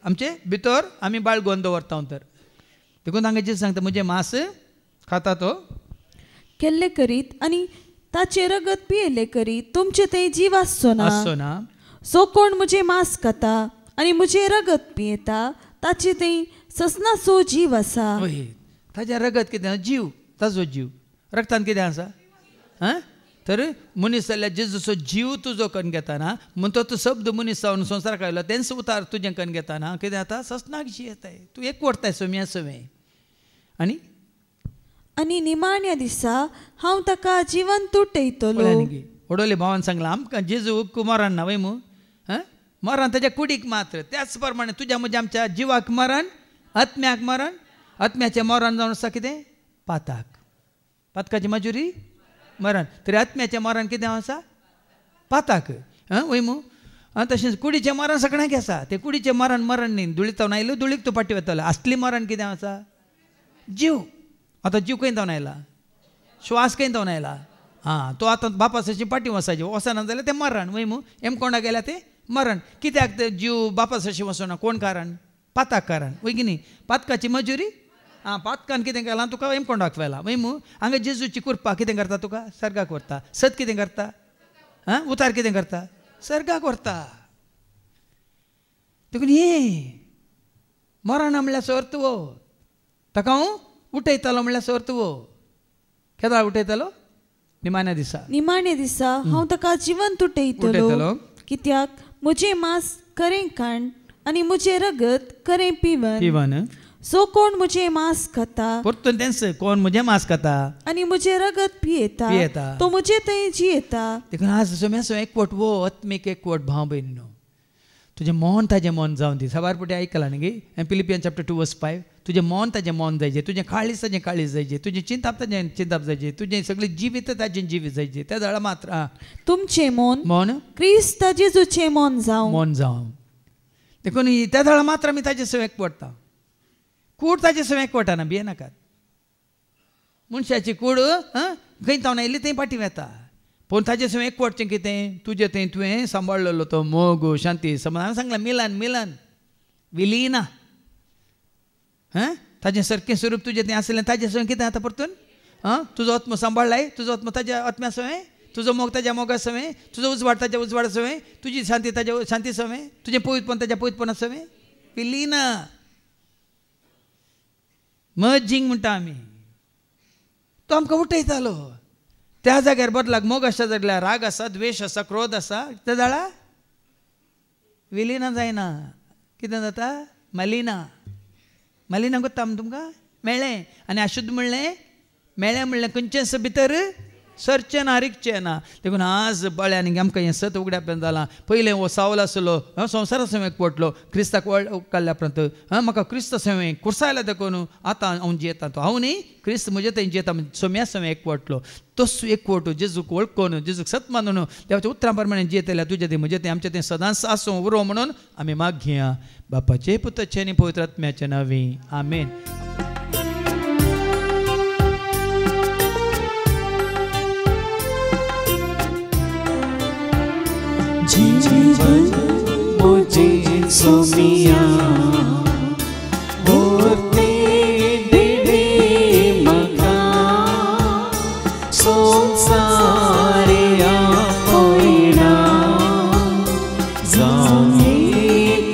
आमचे भितर आमी बाळगोवन दवरता तर देखून तांकां जें सांगता म्हजें मांस खाता तो केल्ले करीत आनी ताचे रगत पियेले करीत तुमचे थंय जीव आसचो ना सो कोण म्हजें मांस खाता आनी म्हजें रगत पियेता ताचे थंय ससनाचो जीव आसा ताजें रगत कितें जीव ताजो जीव रगतान कितें आसा तर मनीस जाल्यार जेजूचो जीव तुजो करून घेताना म्हणतो तो शब्द मनीस जावन संवसाराक आयलो तेंच उतार तुजें करून घेताना कितें जाता ससनाक जी येताय तूं एक वरताय सोम्या सवें आनी निमाण्या दिसा हांव ताका जिवन तुटयतलो ओडोले भावान सांगला आमकां जेजू मरण ना वय मू मरण ताच्या कुडीक मात्र त्याच प्रमाणे तुज्या म्हज्या आमच्या जिवाक मरण आत्म्याक मरण आत्म्याचें मरण जावन आसा कितें पातकाची मजुरी मरण तरी आत्म्याचें मरण कितें आसा पाताक वय मू तशेंच कुडीचें मरण सगळ्यांक आसा तें कुडीचें मरण न्ही दुळीत आयलो दुळीक तूं पाटी वतलो असली मरण कितें आसा जीव आतां जीव खंय जावन आयला श्वास खंय जावन आयला तो आतां बापासाची पाटी वसाची वसना जाल्यार तें मरण वय मू कोणा गेल्या तें मरण कित्याक ते जीव बापासाची वसना कोण कारण पाताक कारण वय की न्ही पातकाची मजुरी पातकान कितें केलां तुका कोणाक व्हेला वय मू हांगा जेजूची कृपा कितें करता तुका सर्गाक व्हरता सत कितें करता उतार कितें करता सर्गाक व्हरता देखून हे मरण म्हणल्यार सर्त वो ताका हांव उठयतालो म्हणल्यार सर्त वो केदाळ उठयतालो निमाण्या दिसा हांव ताका जिवन तुटयतलो कित्याक म्हजें मांस खरें खाण आनी म्हजें रगत खरें पिवन सो कोण म्हजें मांस खाता परतून तेंच कोण म्हजें मांस खाता आनी म्हजें रगत पियेता तो म्हजे थंय जियेता देखून आज सोम्यासो एकवट वो आत्मीक एकवट भाव भयणीनो तुजें मन ताजें मन जावन दी सवार पुटे आयकलां न्ही फिलिपियन चॅप्टर 2:5 तुजें मन ताजें मन जायचें तुजें काळीज ताजें काळीज जायचें तुजें चिंताप ताजें चिंताप जायचें तुजें सगळें जिवीत ताजें जिवीत जायचें त्या झाडां मात्र तुमचें मन क्रिस्त जेजूचें मन जावं देखून त्या झाडां मात्र आमी ताजे सवय एकवटता कूड ताजे सवय एकवटाना भियेनाकात मनशाची कूड खंय जावन आयली थंय पाटी वेता पूण ताजे सवय एकवटचें कितें तुजें थंय तुवें सांबाळलेलो तो मोग शांती समज हांवें सांगलां मिलन विलीना ताजें सारकें स्वरूप तुजें थंय आसलें ताजे सवय कितें जाता परतून तुजो आत्म सांबाळ्ळाय तुजो आत्म ताज्या आत्म्या सवय तुजो मोग ताज्या मोगा सवय तुजो उजवाड ताज्या उजवाडा सवय तुजी शांती ताज्या शांती सवय तुजें पवित्रपण ताज्या पवित्रपणा सवय विलीना मर्जिंग म्हणटा आमी तो आमकां उठयतालो त्या जाग्यार बदलाक मोग आसा जाल्यार राग आसा द्वेश आसा क्रोध आसा त्या झाडां विलीना जायना कितें जाता मलिना कोत्ता तुमकां मेळ्ळें आनी अशुद्ध म्हणलें म्हणलें खंयचेंच भितर सरचें ना रिकचें ना देखून आज बळ्यांनी आमकां हें सत उगड्यापर्यंत जालां पयलें हो सावल आसलो संवसारा सवय पडलो क्रिस्ताक वळ काडल्या पर्यंत म्हाका क्रिस्त सवय कुर्सायला देखून आतां हांव जियेता तो हांव न्ही क्रिस्त म्हजे थंय जियेता सोम्या सवय एकवटलो तस एकवट जेजूक वळखून जेजूक सत मानून देवाच्या उतरां प्रमाणे जियेतल्या तुजे थंय म्हजे थंय आमचे थंय सदांच आसूं उरो म्हणून आमी माग घेया बापाचे पुताचे आनी पवित्र आत्म्याचे नांवी आमेन. जीवन मुझे सोमिया होते देवे मका संसारे आपोइना जाऊंगी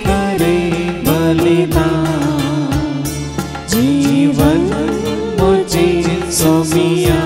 करे बलिदान जीवन मुझे सोमिया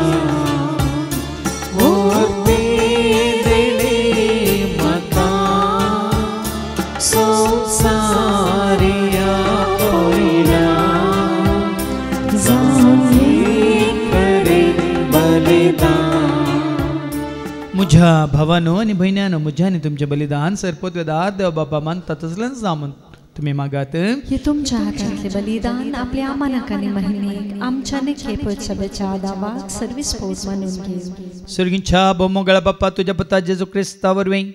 म्हज्या भावानो आनी भयण्यानो म्हज्या आनी तुमचें बलिदान सरपत वेदार देव बाबा मानता तसलेंच जावं तुम्ही मागात हे तुमच्या हातातले बलिदान आपल्या अमानकाने महिमेक आमच्या नेकेपत सभेच्या आदावाक सर्विस पोट म्हणून घेऊ. सर्गींच्या बोमोगळा बाप्पा तुझ्या पुता जेजू ख्रिस्तावर वें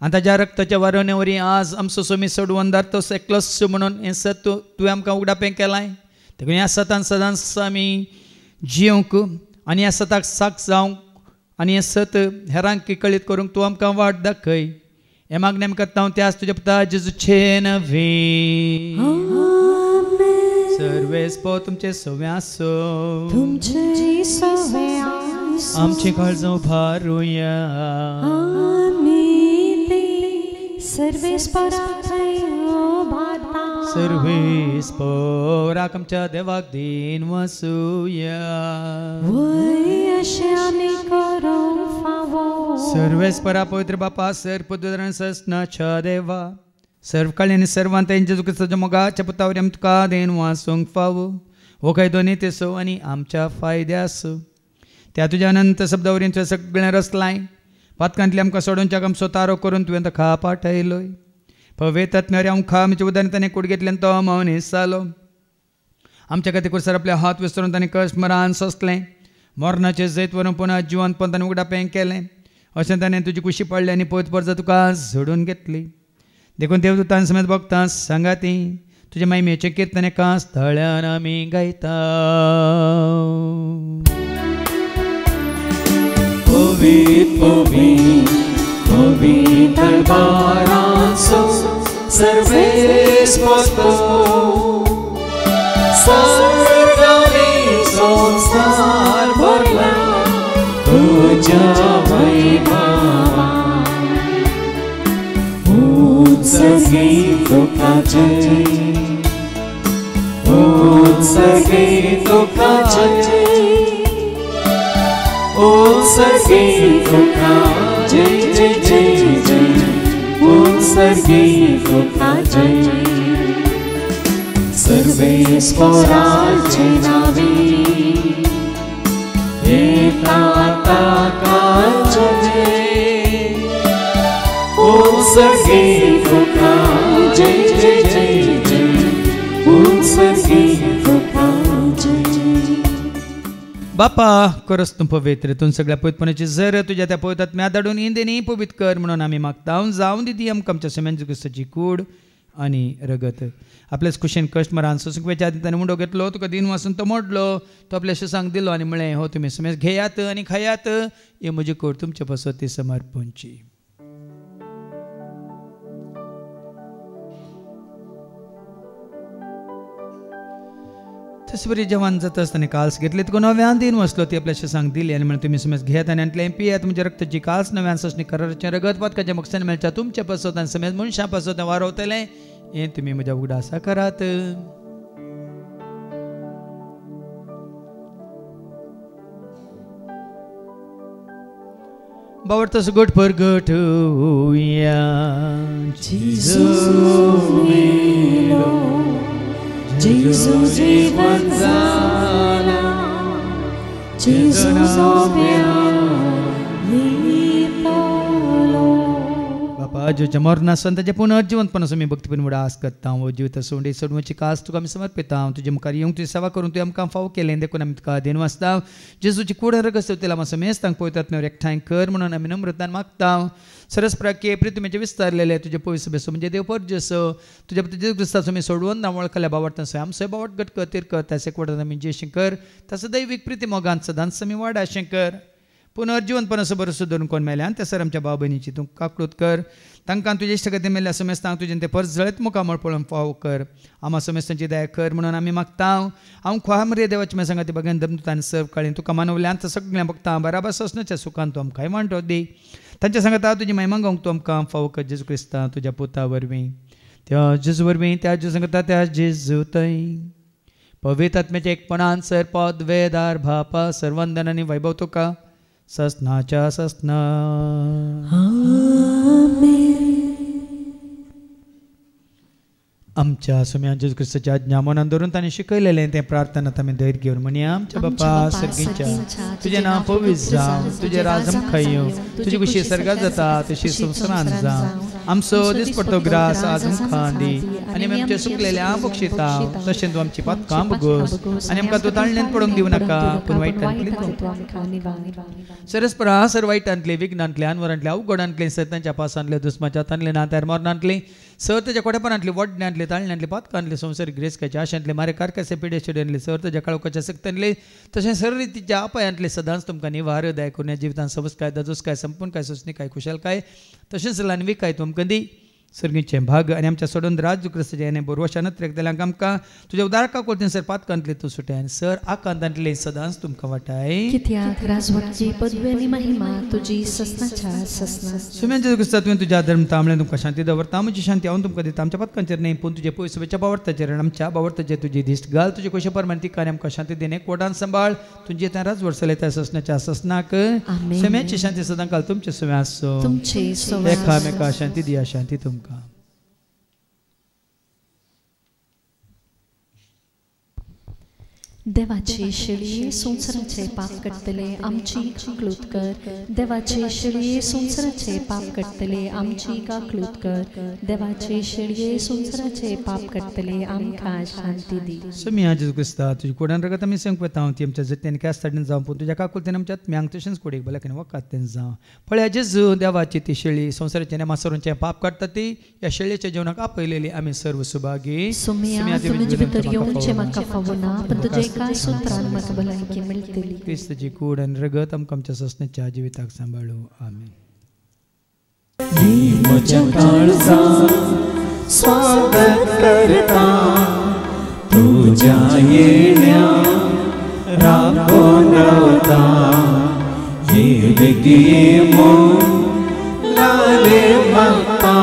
आता ज्या रक्ताच्या वारवण्यावरी आज आमचो सोमी सोडवंदार तो एकलोच म्हणून हे सत तुवें आमकां उगडापें केलाय. देखून ह्या सतान सदांच आमी जियोंक आनी ह्या सताक साक जावंक आनी हे सत हेरांक कळीत करूंक तूं आमकां वाट दाखय. हे मागणें आमकां करता हांव त्याच तुज्या पुता जेजूचे नवी. सर्वेस्पो तुमचे सवे आसो तुमचे सवे आमची काळजां भारुया सर्वेस्पोराक आमच्या देवाक दिन वसूया. सर्वेस्परा पवित्र बापा सर्वपुत्र सस्नाच्या देवा सर्व काळी आनी सर्वांत जेजू ख्रिस्ताच्या मोगाच्या पुतावरी आमी तुका देन वासूंक फावो. हो काय दोनी तेसो आनी आमच्या फायद्यास त्या तुज्या अनंत शब्दावरीन तुवें सगळें रचलाय. पातकांतली आमकां सोडूनच्याक आमचो तारो करून तुवें ताका पाठयलोय. पवित्र आत्म्यारी आमकां आमच्या उदारण ताणें कुडगेंतल्यान तो मौनीस जालो. आमच्या खातीर कुसर आपले हात विसरून ताणें कश्ट मरान सोंसलें. मरणाचें जैत व्हरून पुन्हा जिवंतपण ताणें उगडापें केलें. अशें ताणें तुजी कुशी पडली आनी पयत परजा तुका झोडून घेतली. देखून देवदूतां समेत भक्तां सांगाती तुजे महिमेचें कीर्तन एका स्थळान आमी गायता. पवित्र पवित्र पवित्र दरबारांचो सर्वेस्पो सर्गांनी संसार भरला तुज्या महिमावान. उत्सर्गी तुका जय उत्सर्गी तुका जय उत्सर्गी तुका जय जय जय जय उत्सर्गी तुका जय. सर्वेस्पराचे नावी येता ताका जय उत्सर्गी तुका जय जय जय जय उत्सर्गी तुका जय. बापा करस तूं पवित्र तूं सगळ्या पवित्रपणाची जर तुज्या त्या पवित्र आत्म्या धाडून इंदेनी पवित्र कर म्हणून आमी मागता. जावं दिदी आमकां आमच्या समेन क्रिस्ताची कूड आनी रगत. आपल्याच कुशेन कश्ट मरान सुसुकवेच्या आदी ताणें मुंडो घेतलो तुका दिन वासून तो मोडलो तो आपल्या शिसांक दिलो आनी म्हळें हो तुमी समेज घेयात आनी खायात ही म्हजी कूड तुमचे पासत ती समर्पणची. तस बरी जेवण जाता आसतना काल्स घेतली तुका नव्यान दिन वसलो ती आपल्या शिसांक दिली आनी म्हणून तुमी समेज घेयात आनी आंतलें पियात म्हणजे रक्ताची काल्स नव्यान ससणी कराराचें रगत पातकाच्या मोक्षान मेळच्या तुमच्या पासत आनी समेज मनशां पासत वारवतलें हें तुमी म्हज्या उगडासा करात. बावडतस गोट परगट होया जेजू जीवन जाला जेजू बापा जो मरणासन ताचे पुनर्जीवंतपणास आमी भक्तीपूर्ण मुडा आस करता. हो जिवित सोंडे सोडवची कास तुका आमी समर्पिता. तुजे मुखार येवंक तुजी सेवा करून तुवें आमकां फाव केलें देखून आमी तुका देन वाचता. जेजूची कूड रगत तेला आमी समेज तांकां पवित्र आत्म्यावर एकठांय कर म्हणून आमी नम्रतान मागता. सरस्प्राके प्रितुमेचे विस्तारलेले तुजे पवित्र सभेचो म्हणजे देव परजसो तुज्या जेजू क्रिस्ताचो आमी सोडवून ना वळखल्या बावडता सो आमचो बावट गट कर कर ताचे एकवटान आमी जेशें कर तसो दैवीक प्रिती मोगांत सदांच आमी वाडाशें कर. पुनर्जीवनपणाचो भरोसो धरून कोण मेले आनी त्या सर आमच्या भाव भयणीची तूं काकूट कर. तांकां तुजे इश्ट खातीर मेल्ल्या समेस्तांक तुजें ते परस जळत मुखामळ पळोवन फाव कर. आमा समेस्तांची दया कर म्हणून आमी मागता. हांव ख्वा मरे देवाची म्हाका सांगाती बघेन धर्मदूतान सर्व काळी तुका मानवल्यांत सगळ्यां भक्तां बराबर ससण्याच्या सुखान तूं आमकां वांटो दी. तांच्या सांगाता तुजी महिमा गावंक तूं आमकां फाव कर जेजू क्रिस्ता तुज्या पुता वरवीं त्या जेजू वरवीं त्या जेजू सांगता त्या जेजू थंय पवित्र आत्म्याच्या एकपणान सर पद वेदार भापा सर्वंदन आनी वैभव तुका ससनाच्या ससना. आमच्या सुम्यान जेजू क्रिस्ताच्या आज्ञा मनान धरून ताणें शिकयलेलें तें प्रार्थनात आमी धैर्य घेवन म्हणया. आमच्या बापा सर्गीच्या तुजें नांव पवित्र जावं तुजें राज आमकां येवं तुजी कुशी सर्गांत जाता तशी संवसारांत जावं. आमचो दिसपडटो ग्रास आज आमकां दी आनी आमी आमचे सुकलेल्या बक्षिता तशें तूं आमची पातकां बगस आनी आमकां तूं ताळणेंत पडोवंक दिवं नाका पूण वायटांतली सरस्परा सर वायटांतली विघ्नांतली अनवरांतली अवघडांतली सैतानाच्या पासांतले दुस्माच्या तांतले नात्यार मरणांतली सर तेच्या कोटेपणांतली वडण्यांतली ताळण्यांतली पातकांतली संवसारीक ग्रेसकाच्या आशांतली मारे कारकासे पिडेशिडेंतली सर तेच्या काळोखाच्या सक्तांतली तशें सर रितीच्या आपायांतली सदांच तुमकां निवार दया करून ह्या जिवितांत सबस काय दजूस काय संपूर्ण काय सुस्नी काय खुशाल काय तशेंच लानवी काय तुमकां दी सर्गीचे भाग आनी आमच्या सोडून राज क्रिस्ताच्या याने बरोवशानच रेखतल्यांक आमकां तुज्या उदारका कोर्तीन सर पातकांतली तूं सुट्या आनी सर आकांतांतली सदांच तुमकां वाटाय कित्याक राजवटीची पदवी आनी महिमा तुजी ससनाच्या ससना सुम्यांचे क्रिस्ता तुवें तुज्या धर्म तांबळे तुमकां शांती दवरता म्हजी शांती हांव तुमकां दिता आमच्या पातकांचेर न्ही पूण तुजे पयसुबेच्या बावर्ताचेर आनी आमच्या बावर्ताचेर तुजी दिश्ट घाल तुजे कशे परमान तिका आनी आमकां शांती दिने कोटान सांबाळ तुजे त्या राजवट चलयता ससनाच्या ससनाक सुम्याची शांती सदां काल तुमचे सुम्या आसो तुमचे एकामेका शांती दिया शांती तुमकां देवाचे शिळये संवसाराचे पाप कट्टले आमची काकलूत कर देवाचे शिळये संवसाराचे पाप कट्टले आमची काकलूत कर देवाचे शिळये संवसाराचे पाप कट्टले आमकां शांती दी सुम्या जेजू क्रिस्ता तुजी कोडान रगत आमी संग पळयता हांव ती आमच्या जत्यान कॅस ताडीन जावं पूण तुज्या काकुलतेन आमच्या म्यांग तशेंच कोडीक बलाकेन वकातेन जावं पळया जेजू देवाची ती शेळी संवसाराचे नेमासरूंचे पाप काडटा ती ह्या शेळयेच्या जिवनाक आपयलेली आमी सर्व सुभागी सुम्या तुजे भितर येवचे म्हाका फावना पण तुजे काय सूत्रान म्हाका भलायकी मेळटली क्रिस्ताची कूड आनी रगत आमकां आमच्या ससण्याच्या जिविताक सांबाळू आमीन म्हज्या काळजांत स्वागत करता तुज्या येण्याक राखून रावता ये बेगिये मोग लाले मागता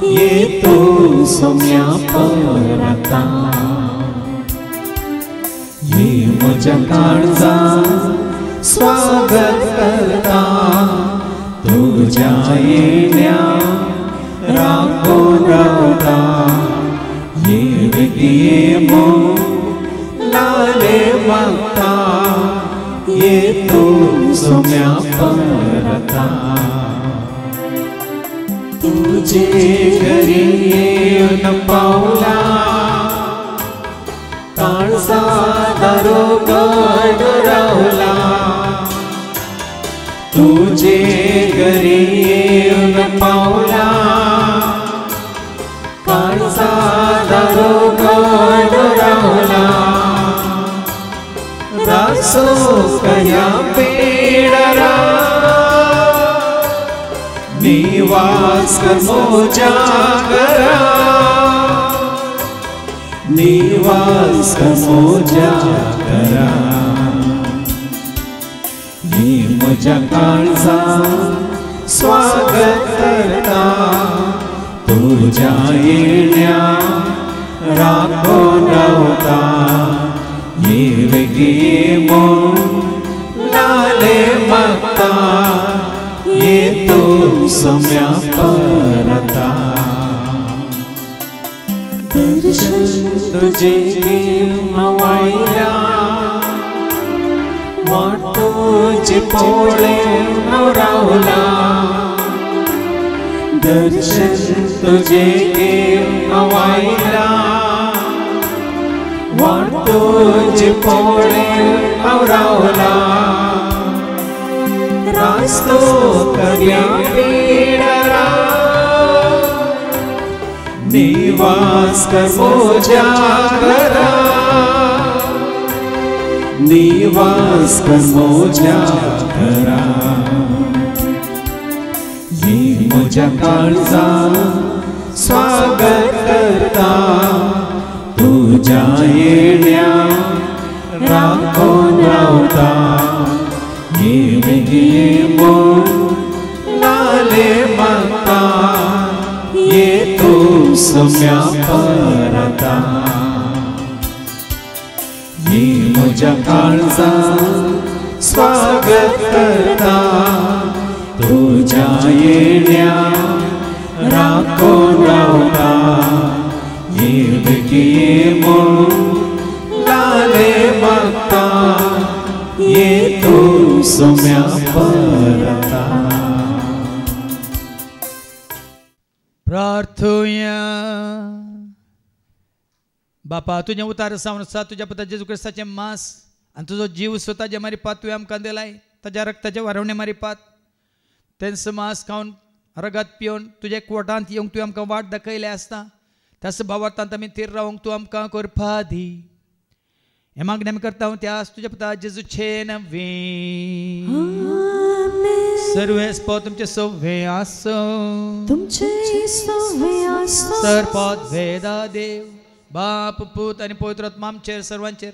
ये तूं सोम्या परता ये म्हज्या काळजांत स्वागत करता तुज्या येण्याक राखून रावता ये बेगिये मोग लाले मागता ये तूं सोम्या परता तुजे घरी येवन पावला काळजा दारो गड रावला तुजे घरी येवन पावला काळजा दारो गड रावला रासो कया पेडरा निवास कर मोजा घरा निवास मोजा करा मी म्हज्या काळजांत स्वागत करता तुज्या येण्याक राखून रावता ये बेगिये मोग लाले मागता ये तूं सोम्या परता दर्शन तुझे वायल्या तुझे पोळे रावला दर्शन तुझे वायल्या तुझे पोळे रावला रास्तो कर्या पीडरा निवास कर मोजा घरा निवास कर मोजा घरा ये म्हज्या काळजांत स्वागत करता तुज्या येण्याक राखून रावता ये बेगिये मोग लाले मागता ये तूं सोम्या परता ये म्हज्या काळजांत स्वागत करता तुज्या येण्याक राखून रावता ये बेगिये मोग लाले मागता ये तूं सोम्या परता प्रार्थूया. बापा तुझे उतार सावन आसा तुझ्या पुता जेजू क्रिस्ताचे मांस आनी तुजो जीव स्वता जे मारी पात तुवें आमकां दिलाय ताज्या रक्ताचे वारवणे मारी पात तेंच मांस खावन रगत पिवन तुझे कोर्टांत येवंक तुवें आमकां वाट दाखयले आसता त्याच भावार्थांत आमी थीर रावंक तूं आमकां करपा दी. हे मागणी आमी करता त्यास तुझ्या पुता जेजूचे नवे. सर्वेस्पो तुमचे सव्वे आसो सरपद वेदा देव बाप पूत आनी पवित्र आत्मा आमचेर सर्वांचेर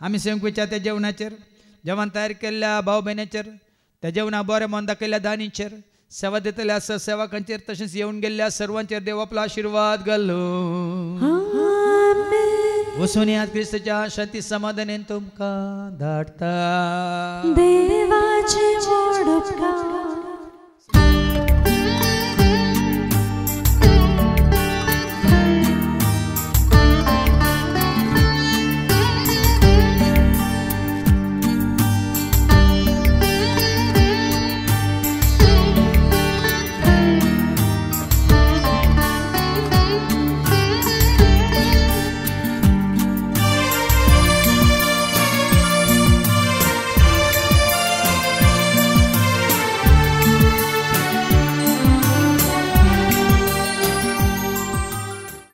आमी सेवंकवेच्या त्या जेवणाचेर जेवण तयार केल्ल्या भाव भयणीचेर त्या जेवणा बरें मन दाखयल्ल्या दानीचेर सेवा दितल्या सेवकांचेर तशेंच येवन गेल्ल्या सर्वांचेर देव आपलो आशिर्वाद घालो. वचून यात क्रिस्ताच्या शांती समाधानान तुमकां धाडटा. देवाचे व्हड उपकार